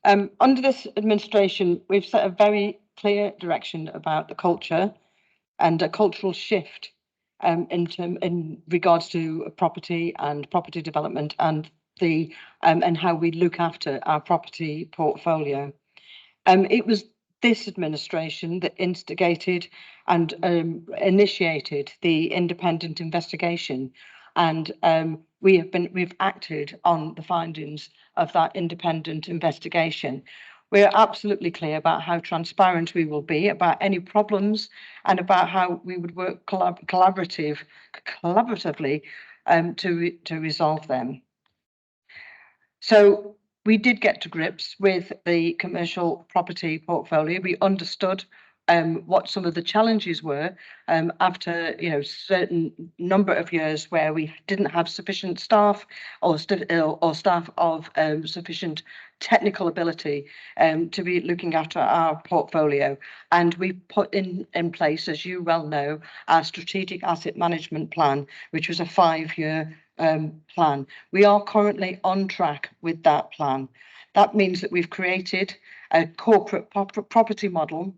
Under this administration, we've set a very clear direction about the culture and a cultural shift in regards to property and property development and the and how we look after our property portfolio. It was this administration that instigated and initiated the independent investigation, and we've acted on the findings of that independent investigation. We're absolutely clear about how transparent we will be about any problems and about how we would work collaboratively to resolve them. So we did get to grips with the commercial property portfolio. We understood what some of the challenges were after certain number of years where we didn't have sufficient staff or staff of sufficient technical ability to be looking after our portfolio. And we put in place, as you well know, our strategic asset management plan, which was a 5-year plan. We are currently on track with that plan. That means that we've created a corporate property model,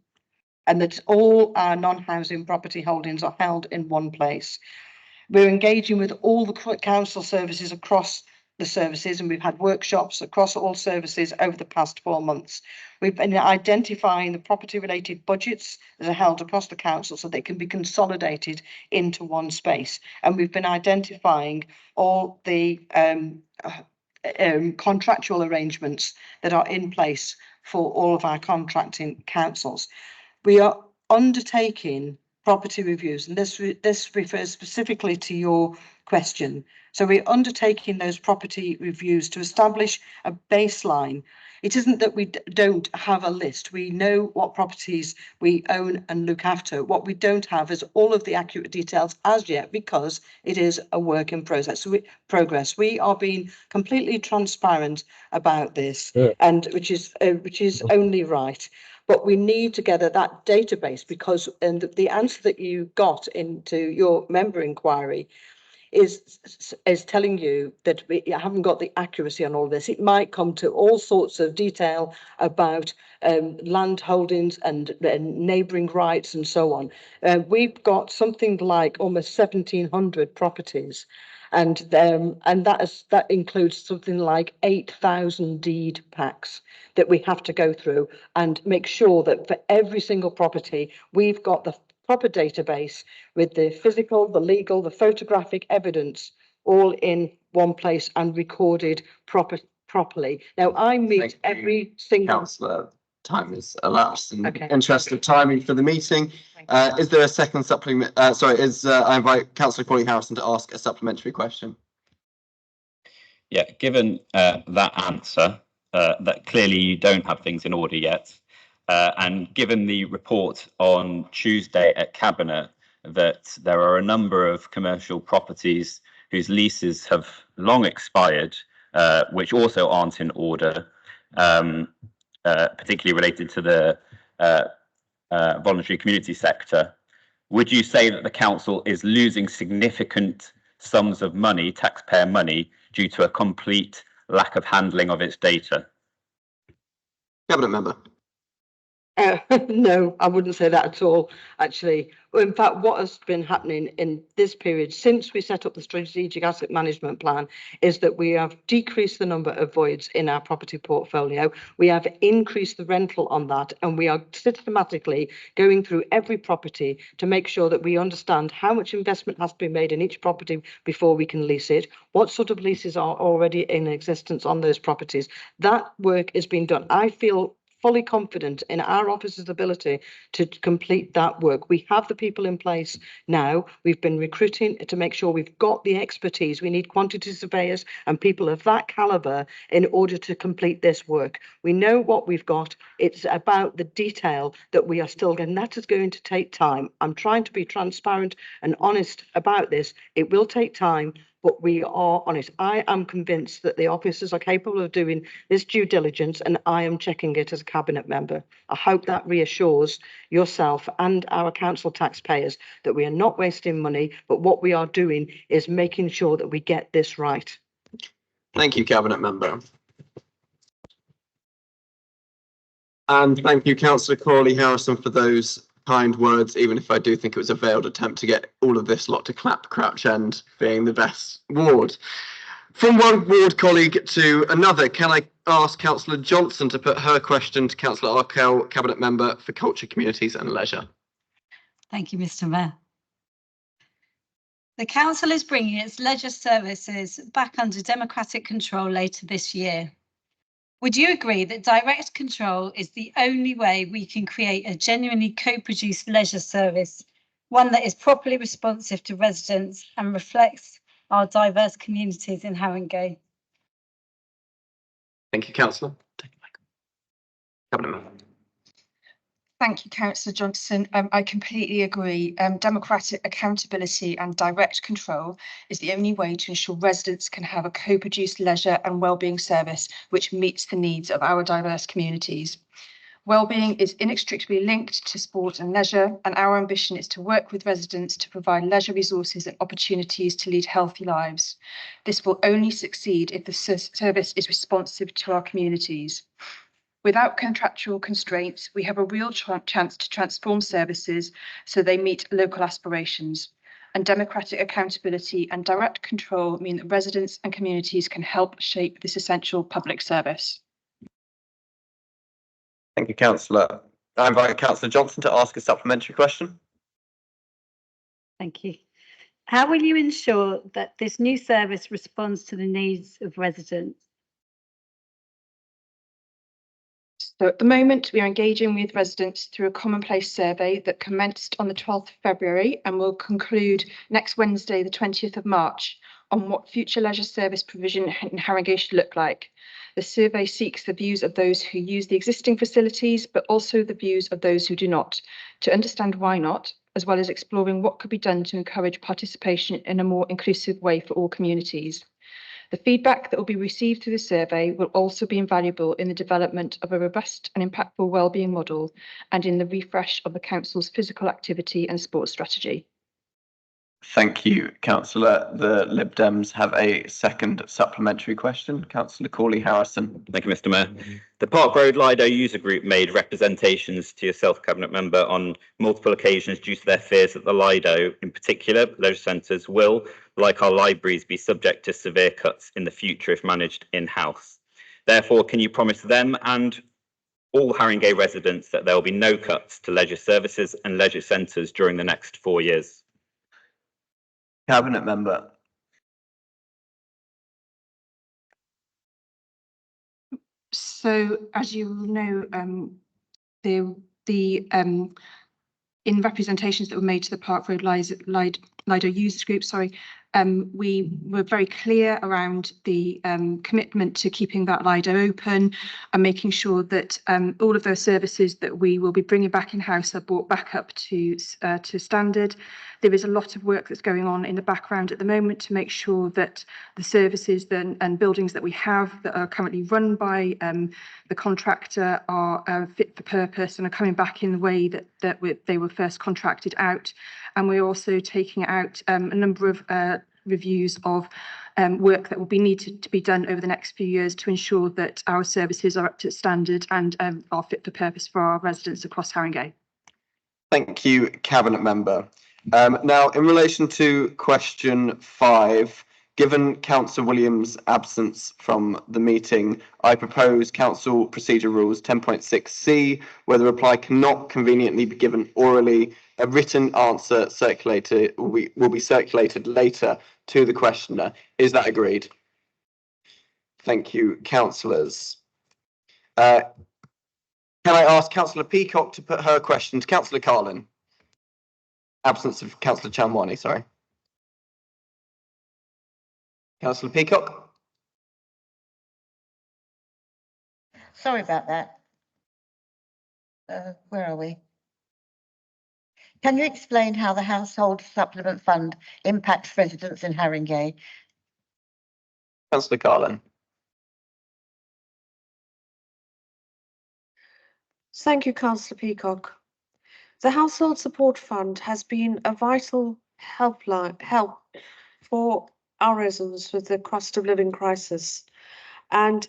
and that all our non-housing property holdings are held in one place. We're engaging with all the council services across the services, and we've had workshops across all services over the past 4 months. We've been identifying the property related budgets that are held across the council so they can be consolidated into one space. And we've been identifying all the contractual arrangements that are in place for all of our contracting councils. We are undertaking property reviews, and this refers specifically to your question. So we're undertaking those property reviews to establish a baseline. It isn't that we don't have a list. We know what properties we own and look after. What we don't have is all of the accurate details as yet, because it is a work in progress. We are being completely transparent about this, and which is only right. But we need to gather that database, because the answer that you got into your member inquiry is telling you that we haven't got the accuracy on all this. It might come to all sorts of detail about land holdings and neighbouring rights and so on. We've got something like almost 1,700 properties, and that includes something like 8,000 deed packs that we have to go through and make sure that for every single property we've got the proper database with the physical, the legal, the photographic evidence all in one place and recorded properly. Now, I meet every single... Councillor, time is elapsed in the interest of timing for the meeting. Is there a second supplement? I invite Councillor Corley Harrison to ask a supplementary question. Yeah, given that answer, that clearly you don't have things in order yet, and given the report on Tuesday at Cabinet that there are a number of commercial properties whose leases have long expired, which also aren't in order, particularly related to the voluntary community sector, would you say that the council is losing significant sums of money, taxpayer money, due to a complete lack of handling of its data? Cabinet Member. No, I wouldn't say that at all, actually. Well, in fact, what has been happening in this period since we set up the strategic asset management plan is that we have decreased the number of voids in our property portfolio. We have increased the rental on that, and we are systematically going through every property to make sure that we understand how much investment has to be made in each property before we can lease it, what sort of leases are already in existence on those properties. That work is being done. I feel fully confident in our office's ability to complete that work. We have the people in place now. We've been recruiting to make sure we've got the expertise. We need quantity surveyors and people of that calibre in order to complete this work. We know what we've got. It's about the detail that we are still getting. That is going to take time. I'm trying to be transparent and honest about this. It will take time, but we are on it. I am convinced that the officers are capable of doing this due diligence, and I am checking it as a cabinet member. I hope that reassures yourself and our council taxpayers that we are not wasting money, but what we are doing is making sure that we get this right. Thank you, Cabinet Member. And thank you, Councillor Crawley Harrison, for those kind words, even if I do think it was a veiled attempt to get all of this lot to clap Crouch End being the best ward. From one ward colleague to another, can I ask Councillor Johnson to put her question to Councillor Arkell, Cabinet Member for Culture, Communities and Leisure? Thank you, Mr. Mayor. The council is bringing its leisure services back under democratic control later this year. Would you agree that direct control is the only way we can create a genuinely co-produced leisure service, one that is properly responsive to residents and reflects our diverse communities in Haringey? Thank you, Councillor. Cabinet Member. Thank you, Councillor Johnson. I completely agree. Democratic accountability and direct control is the only way to ensure residents can have a co-produced leisure and wellbeing service which meets the needs of our diverse communities. Wellbeing is inextricably linked to sport and leisure, and our ambition is to work with residents to provide leisure resources and opportunities to lead healthy lives. This will only succeed if the service is responsive to our communities. Without contractual constraints, we have a real chance to transform services so they meet local aspirations. And democratic accountability and direct control mean that residents and communities can help shape this essential public service. Thank you, Councillor. I invite Councillor Johnson to ask a supplementary question. Thank you. How will you ensure that this new service responds to the needs of residents? So at the moment, we are engaging with residents through a commonplace survey that commenced on the 12th of February and will conclude next Wednesday, the 20th of March, on what future leisure service provision in Haringey should look like. The survey seeks the views of those who use the existing facilities, but also the views of those who do not, to understand why not, as well as exploring what could be done to encourage participation in a more inclusive way for all communities. The feedback that will be received through the survey will also be invaluable in the development of a robust and impactful wellbeing model and in the refresh of the Council's physical activity and sports strategy. Thank you, Councillor. The Lib Dems have a second supplementary question. Councillor Crawley Harrison. Thank you, Mr. Mayor. The Park Road Lido user group made representations to yourself, Cabinet Member, on multiple occasions due to their fears that the Lido, in particular leisure centres, will, like our libraries, be subject to severe cuts in the future if managed in-house. Therefore, can you promise them and all Haringey residents that there will be no cuts to leisure services and leisure centres during the next 4 years? Cabinet Member. So, as you know, in representations that were made to the Park Road Lido users group, we were very clear around the commitment to keeping that Lido open and making sure that all of those services that we will be bringing back in-house are brought back up to standard. There is a lot of work that's going on in the background at the moment to make sure that the services and buildings that we have that are currently run by the contractor are fit for purpose and are coming back in the way that they were first contracted out. And we're also taking out a number of reviews of work that will be needed to be done over the next few years to ensure that our services are up to standard and are fit for purpose for our residents across Haringey. Thank you, Cabinet Member. Now, in relation to question 5, given Councillor Williams' absence from the meeting, I propose Council Procedure Rules 10.6c, where the reply cannot conveniently be given orally. A written answer circulated will be circulated later to the questioner. Is that agreed? Thank you, councillors. Can I ask Councillor Peacock to put her question to Councillor Carlin? Absence of Councillor Chamwani, sorry. Councillor Peacock? Sorry about that. Where are we? Can you explain how the Household Supplement Fund impacts residents in Haringey? Councillor Carlin. Thank you, Councillor Peacock. The Household Support Fund has been a vital help for our residents with the cost of living crisis. And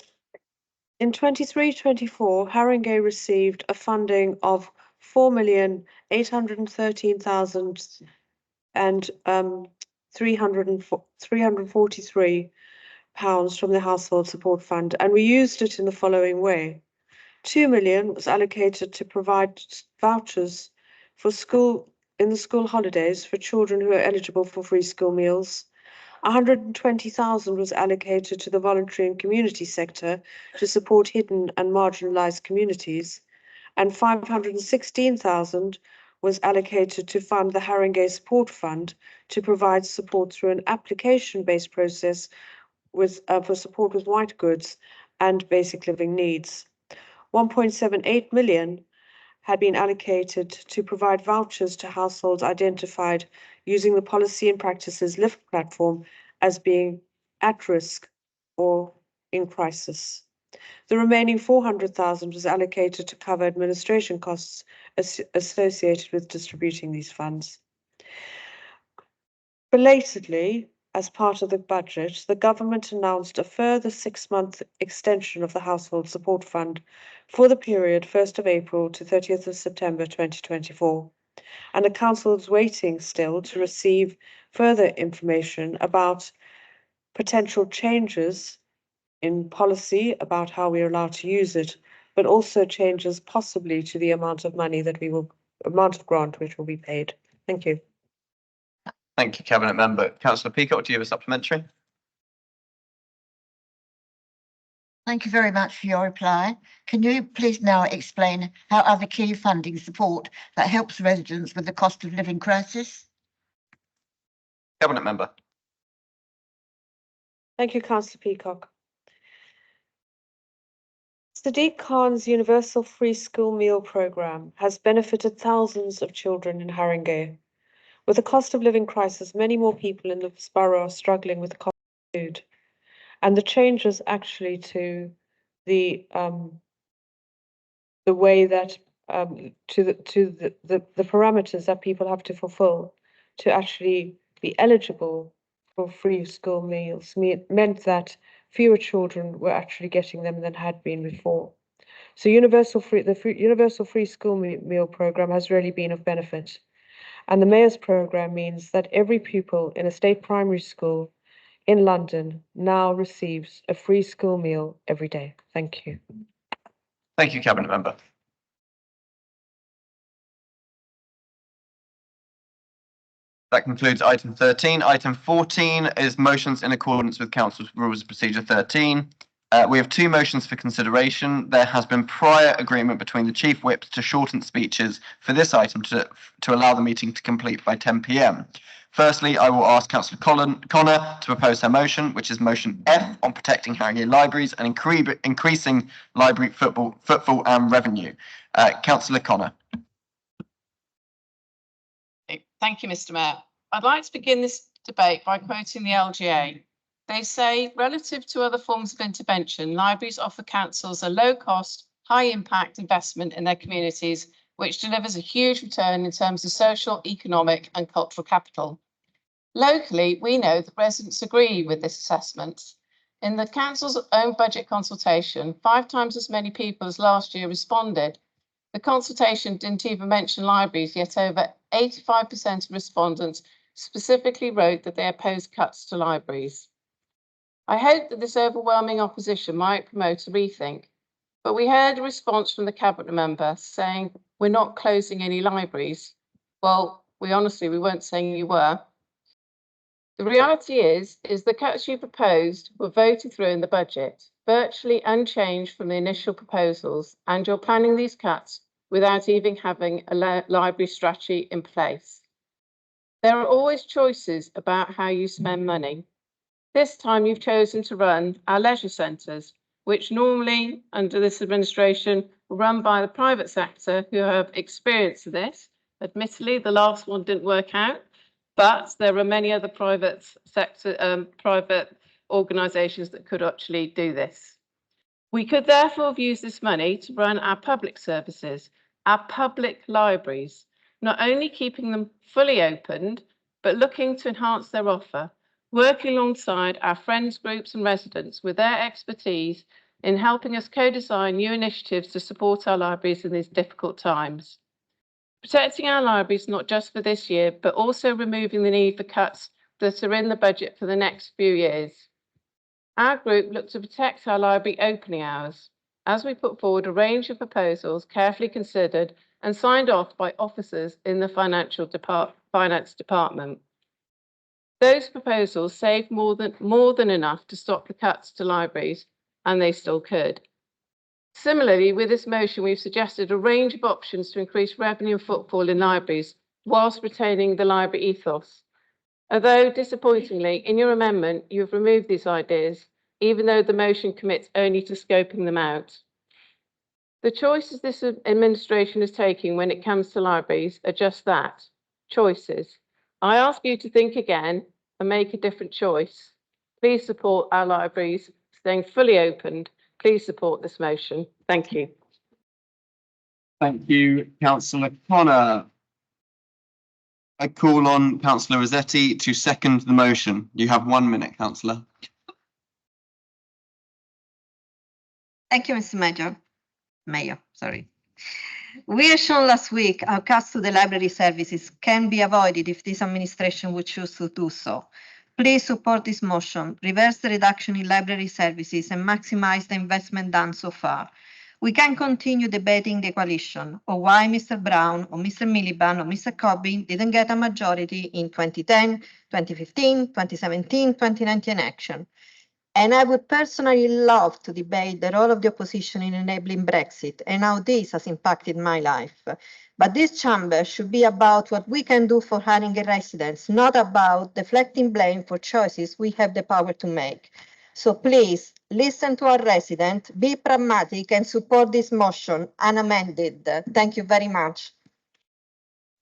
in 23-24, Haringey received a funding of £4,813,343 from the Household Support Fund, and we used it in the following way. 2 million was allocated to provide vouchers for school holidays for children who are eligible for free school meals. 120,000 was allocated to the voluntary and community sector to support hidden and marginalised communities, and 516,000 was allocated to fund the Haringey Support Fund to provide support through an application-based process for support with white goods and basic living needs. 1.78 million had been allocated to provide vouchers to households identified using the Policy and Practices LIFT platform as being at risk or in crisis. The remaining 400,000 was allocated to cover administration costs associated with distributing these funds. Belatedly, as part of the budget, the government announced a further 6-month extension of the Household Support Fund for the period 1st of April to 30th of September 2024. And the Council is waiting still to receive further information about potential changes in policy about how we are allowed to use it, but also changes possibly to the amount of money that amount of grant which will be paid. Thank you. Thank you, Cabinet Member. Councillor Peacock, do you have a supplementary? Thank you very much for your reply. Can you please now explain how other key funding support that helps residents with the cost of living crisis? Cabinet Member. Thank you, Councillor Peacock. Sadiq Khan's Universal Free School Meal Programme has benefited thousands of children in Haringey. With the cost of living crisis, many more people in the borough are struggling with the cost of food. And the changes actually to the way that to the parameters that people have to fulfill to actually be eligible for free school meals meant that fewer children were actually getting them than had been before. So Universal Free School Meal Programme has really been of benefit. And the Mayor's Programme means that every pupil in a state primary school in London now receives a free school meal every day. Thank you. Thank you, Cabinet Member. That concludes item 13. Item 14 is motions in accordance with Council's Rules of Procedure 13. We have 2 motions for consideration. There has been prior agreement between the Chief Whips to shorten speeches for this item to allow the meeting to complete by 10 p.m. Firstly, I will ask Councillor Connor to propose her motion, which is motion F on protecting Haringey libraries and increasing library footfall and revenue. Councillor Connor. Thank you, Mr. Mayor. I'd like to begin this debate by quoting the LGA. They say, relative to other forms of intervention, libraries offer councils a low-cost, high-impact investment in their communities, which delivers a huge return in terms of social, economic and cultural capital. Locally, we know that residents agree with this assessment. In the council's own budget consultation, 5 times as many people as last year responded. The consultation didn't even mention libraries, yet over 85% of respondents specifically wrote that they oppose cuts to libraries. I hope that this overwhelming opposition might promote a rethink, but we heard a response from the cabinet member saying we're not closing any libraries. Well, we weren't saying you were. The reality is the cuts you proposed were voted through in the budget, virtually unchanged from the initial proposals, and you're planning these cuts without even having a library strategy in place. There are always choices about how you spend money. This time you've chosen to run our leisure centres, which normally under this administration were run by the private sector who have experience of this. Admittedly, the last one didn't work out, but there are many other private sector, private organisations that could actually do this. We could therefore have used this money to run our public services, our public libraries, not only keeping them fully opened, but looking to enhance their offer, working alongside our friends groups and residents with their expertise in helping us co-design new initiatives to support our libraries in these difficult times. Protecting our libraries not just for this year, but also removing the need for cuts that are in the budget for the next few years. Our group looked to protect our library opening hours as we put forward a range of proposals carefully considered and signed off by officers in the finance department. Those proposals saved more than enough to stop the cuts to libraries, and they still could. Similarly, with this motion, we've suggested a range of options to increase revenue and footfall in libraries whilst retaining the library ethos. Although, disappointingly, in your amendment, you've removed these ideas, even though the motion commits only to scoping them out. The choices this administration is taking when it comes to libraries are just that, choices. I ask you to think again and make a different choice. Please support our libraries staying fully opened. Please support this motion. Thank you. Thank you, Councillor Connor. I call on Councillor Rossetti to second the motion. You have 1 minute, Councillor. Thank you, Mr. Mayor, sorry. We have shown last week how cuts to the library services can be avoided if this administration would choose to do so. Please support this motion, reverse the reduction in library services and maximize the investment done so far. We can continue debating the coalition or why Mr. Brown or Mr. Miliband or Mr. Corbyn didn't get a majority in 2010, 2015, 2017, 2019 election. And I would personally love to debate the role of the opposition in enabling Brexit and how this has impacted my life. But this chamber should be about what we can do for Haringey residents, not about deflecting blame for choices we have the power to make. So please listen to our residents, be pragmatic and support this motion unamended. Thank you very much.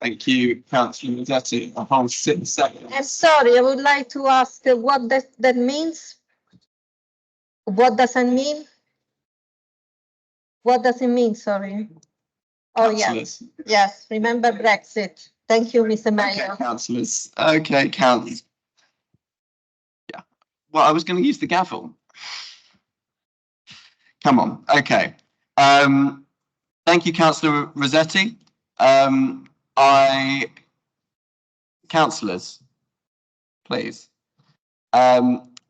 Thank you, Councillor Rossetti. I hold 6 seconds. I'm sorry, I would like to ask what that means. What does it mean? What does it mean? Sorry. Oh, yes. Yes, remember Brexit. Thank you, Mr. Mayor. Okay, councillors. Okay, councillors. Yeah. Well, I was going to use the gavel. Come on. Okay. Thank you, Councillor Rossetti. Councillors, please.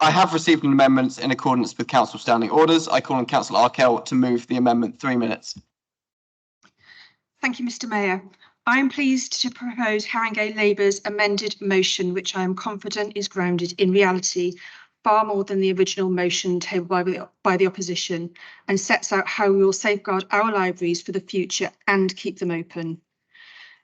I have received an amendment in accordance with Council standing orders. I call on Councillor Arkell to move the amendment. 3 minutes. Thank you, Mr. Mayor. I am pleased to propose Haringey Labour's amended motion, which I am confident is grounded in reality far more than the original motion tabled by the opposition, and sets out how we will safeguard our libraries for the future and keep them open.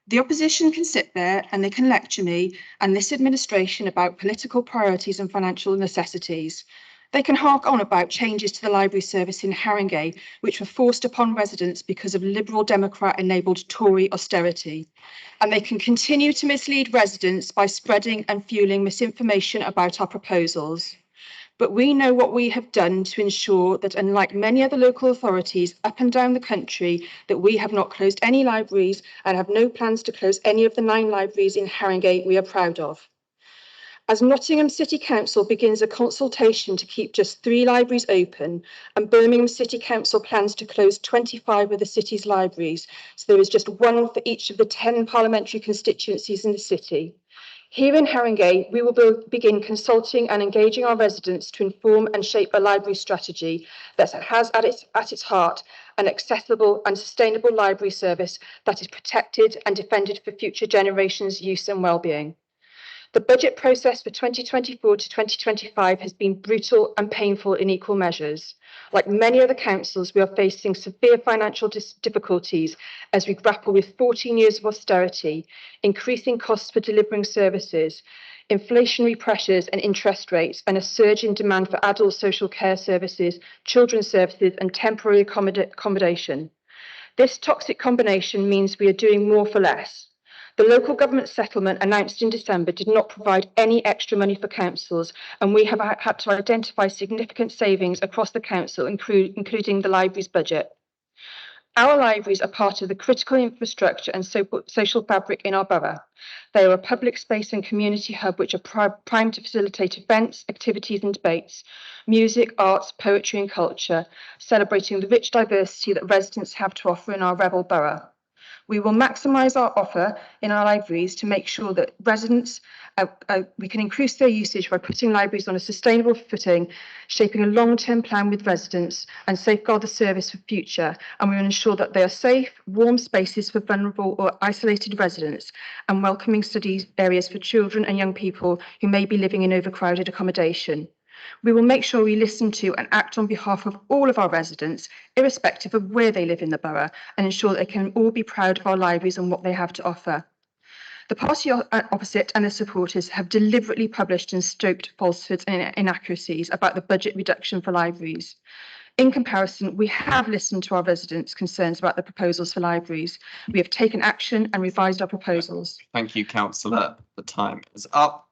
The opposition can sit there and they can lecture me and this administration about political priorities and financial necessities. They can hark on about changes to the library service in Haringey, which were forced upon residents because of Liberal Democrat-enabled Tory austerity. And they can continue to mislead residents by spreading and fueling misinformation about our proposals. But we know what we have done to ensure that, unlike many other local authorities up and down the country, that we have not closed any libraries and have no plans to close any of the 9 libraries in Haringey we are proud of. As Nottingham City Council begins a consultation to keep just 3 libraries open, and Birmingham City Council plans to close 25 of the city's libraries, so there is just 1 for each of the 10 parliamentary constituencies in the city. Here in Haringey, we will begin consulting and engaging our residents to inform and shape a library strategy that has at its heart an accessible and sustainable library service that is protected and defended for future generations' use and well-being. The budget process for 2024 to 2025 has been brutal and painful in equal measures. Like many other councils, we are facing severe financial difficulties as we grapple with 14 years of austerity, increasing costs for delivering services, inflationary pressures and interest rates, and a surge in demand for adult social care services, children's services, and temporary accommodation. This toxic combination means we are doing more for less. The local government settlement announced in December did not provide any extra money for councils, and we have had to identify significant savings across the council, including the library's budget. Our libraries are part of the critical infrastructure and social fabric in our borough. They are a public space and community hub which are primed to facilitate events, activities and debates, music, arts, poetry and culture, celebrating the rich diversity that residents have to offer in our rebel borough. We will maximise our offer in our libraries to make sure that residents, we can increase their usage by putting libraries on a sustainable footing, shaping a long-term plan with residents and safeguard the service for future. And we will ensure that they are safe, warm spaces for vulnerable or isolated residents and welcoming study areas for children and young people who may be living in overcrowded accommodation. We will make sure we listen to and act on behalf of all of our residents, irrespective of where they live in the borough, and ensure that they can all be proud of our libraries and what they have to offer. The party opposite and their supporters have deliberately published and stoked falsehoods and inaccuracies about the budget reduction for libraries. In comparison, we have listened to our residents' concerns about the proposals for libraries. We have taken action and revised our proposals. Thank you, Councillor. The time is up.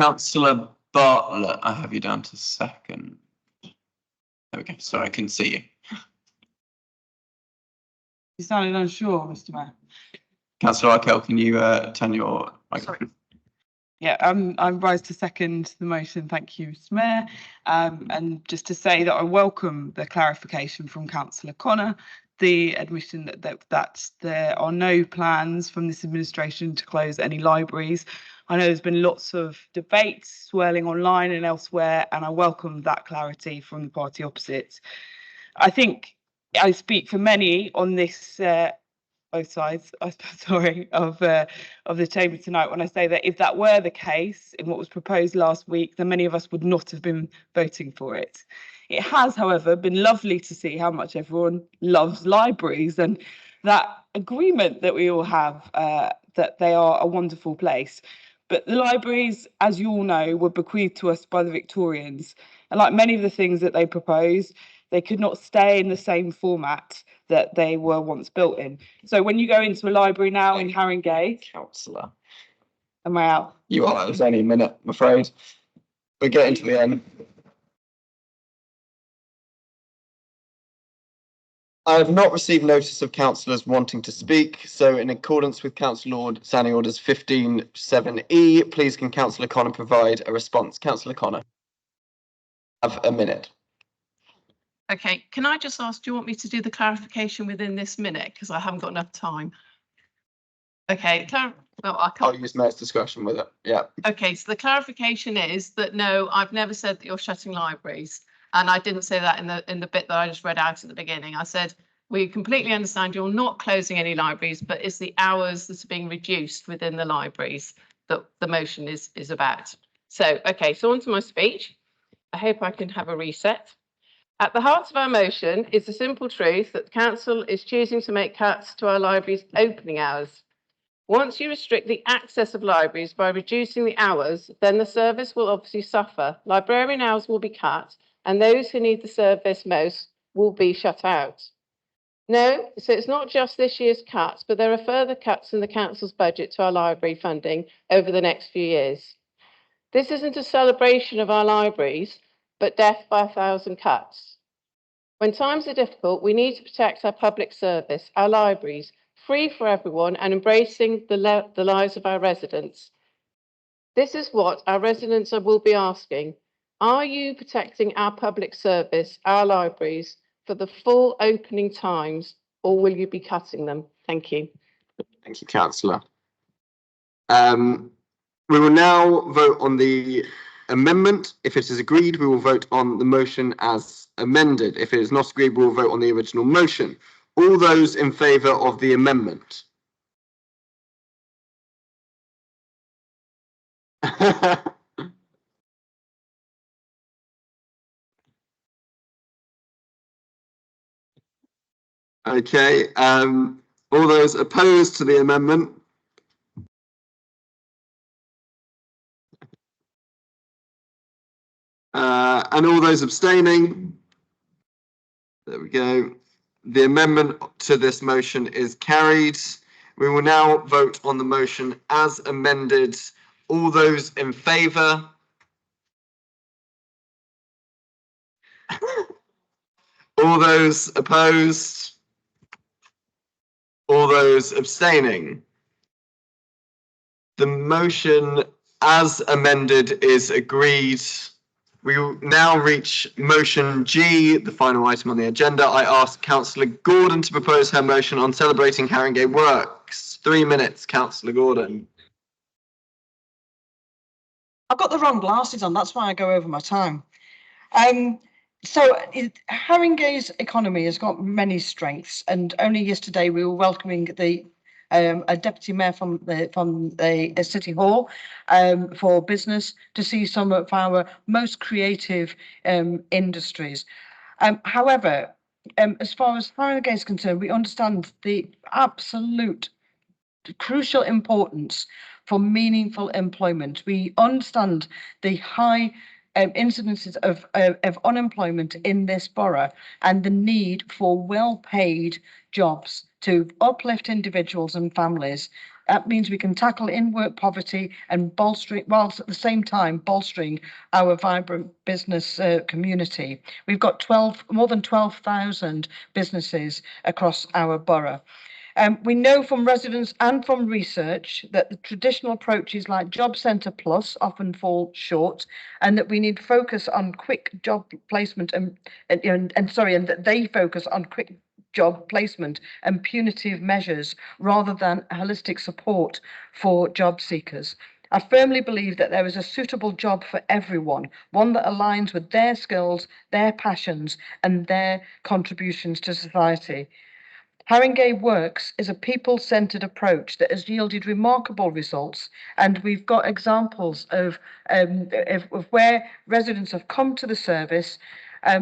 Councillor Bartlett, I have you down to second. There we go. Sorry, I couldn't see you. You sounded unsure, Mr. Mayor. Councillor Arkell, can you turn your microphone? Yeah, I'm rise to second the motion. Thank you, Mr. Mayor. And just to say that I welcome the clarification from Councillor Connor, the admission that there are no plans from this administration to close any libraries. I know there's been lots of debates swirling online and elsewhere, and I welcome that clarity from the party opposite. I think I speak for many on this, both sides, I suppose, sorry, of the chamber tonight when I say that if that were the case in what was proposed last week, then many of us would not have been voting for it. It has, however, been lovely to see how much everyone loves libraries and that agreement that we all have that they are a wonderful place. But the libraries, as you all know, were bequeathed to us by the Victorians. And like many of the things that they proposed, they could not stay in the same format that they were once built in. So when you go into a library now in Haringey... Councillor. Am I out? You are. It was only a minute, I'm afraid. We're getting to the end. I have not received notice of councillors wanting to speak, so in accordance with Council Standing Orders 15.7e, please can Councillor Connor provide a response. Councillor Connor, have a minute. Okay, can I just ask, do you want me to do the clarification within this minute? Because I haven't got enough time. Okay, well, I can't. I'll use Mayor's discretion with it, yeah. Okay, so the clarification is that no, I've never said that you're shutting libraries. And I didn't say that in the bit that I just read out at the beginning. I said, we completely understand you're not closing any libraries, but it's the hours that are being reduced within the libraries that the motion is about. So, okay, so on to my speech. I hope I can have a reset. At the heart of our motion is the simple truth that the council is choosing to make cuts to our libraries' opening hours. Once you restrict the access of libraries by reducing the hours, then the service will obviously suffer. Librarian hours will be cut, and those who need the service most will be shut out. No, so it's not just this year's cuts, but there are further cuts in the council's budget to our library funding over the next few years. This isn't a celebration of our libraries, but death by 1,000 cuts. When times are difficult, we need to protect our public service, our libraries, free for everyone and embracing the lives of our residents. This is what our residents will be asking. Are you protecting our public service, our libraries, for the full opening times, or will you be cutting them? Thank you. Thank you, Councillor. We will now vote on the amendment. If it is agreed, we will vote on the motion as amended. If it is not agreed, we will vote on the original motion. All those in favour of the amendment? Okay, all those opposed to the amendment? And all those abstaining? There we go. The amendment to this motion is carried. We will now vote on the motion as amended. All those in favour? All those opposed? All those abstaining? The motion as amended is agreed. We will now reach motion G, the final item on the agenda. I ask Councillor Gordon to propose her motion on celebrating Haringey Works. 3 minutes, Councillor Gordon. I've got the wrong glasses on, that's why I go over my time. Haringey's economy has got many strengths, and only yesterday we were welcoming a deputy mayor from the City Hall for business to see some of our most creative industries. However, as far as Haringey is concerned, we understand the absolute crucial importance for meaningful employment. We understand the high incidences of unemployment in this borough and the need for well-paid jobs to uplift individuals and families. That means we can tackle in-work poverty and bolstering, whilst at the same time bolstering our vibrant business community. We've got more than 12,000 businesses across our borough. We know from residents and from research that the traditional approaches like Job Centre Plus often fall short, and that we need focus on quick job placement and that they focus on quick job placement and punitive measures rather than holistic support for job seekers. I firmly believe that there is a suitable job for everyone, one that aligns with their skills, their passions, and their contributions to society. Haringey Works is a people-centred approach that has yielded remarkable results, and we've got examples of where residents have come to the service,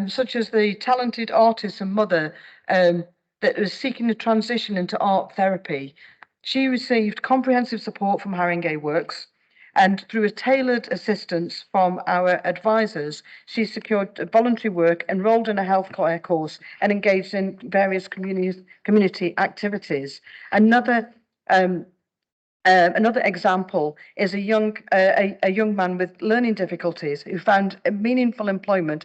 such as the talented artist and mother that was seeking a transition into art therapy. She received comprehensive support from Haringey Works, and through a tailored assistance from our advisors, she secured voluntary work, enrolled in a healthcare course, and engaged in various community activities. Another example is a young man with learning difficulties who found a meaningful employment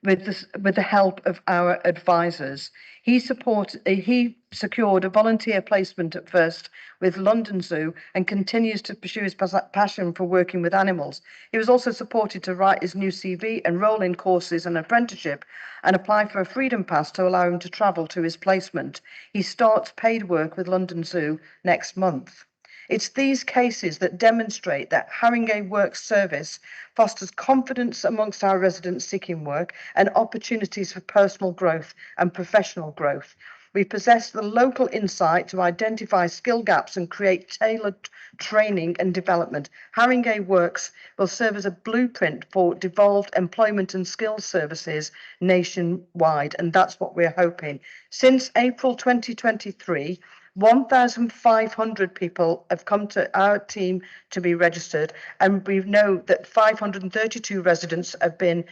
with the help of our advisors. He secured a volunteer placement at first with London Zoo and continues to pursue his passion for working with animals. He was also supported to write his new CV, enroll in courses and apprenticeship, and apply for a freedom pass to allow him to travel to his placement. He starts paid work with London Zoo next month. It's these cases that demonstrate that Haringey Works service fosters confidence amongst our residents seeking work and opportunities for personal growth and professional growth. We possess the local insight to identify skill gaps and create tailored training and development. Haringey Works will serve as a blueprint for devolved employment and skills services nationwide, and that's what we're hoping. Since April 2023, 1,500 people have come to our team to be registered, and we know that 532 residents have been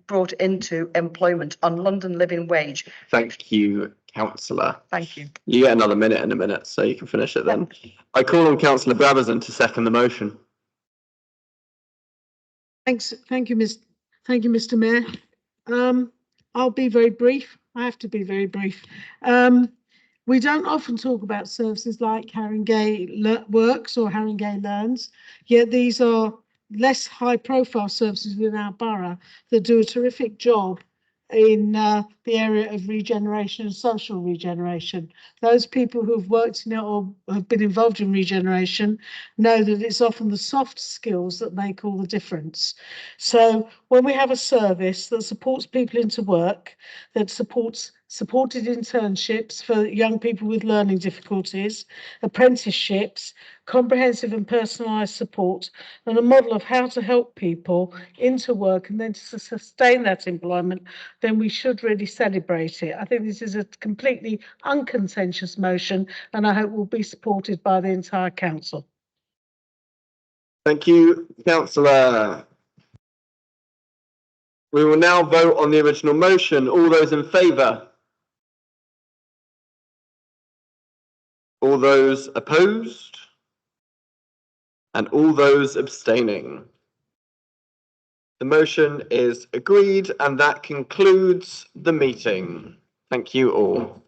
brought into employment on London Living Wage. Thank you, Councillor. Thank you. You get another minute in a minute, so you can finish it then. I call on Councillor Brabazon to second the motion. Thank you, Mr. Mayor. I'll be very brief. I have to be very brief. We don't often talk about services like Haringey Works or Haringey Learns, yet these are less high profile services within our borough that do a terrific job in the area of regeneration and social regeneration. Those people who've worked in it or have been involved in regeneration know that it's often the soft skills that make all the difference. So when we have a service that supports people into work, that supported internships for young people with learning difficulties, apprenticeships, comprehensive and personalised support, and a model of how to help people into work and then to sustain that employment, then we should really celebrate it. I think this is a completely uncontentious motion, and I hope will be supported by the entire council. Thank you, Councillor. We will now vote on the original motion. All those in favour? All those opposed? And all those abstaining? The motion is agreed, and that concludes the meeting. Thank you all.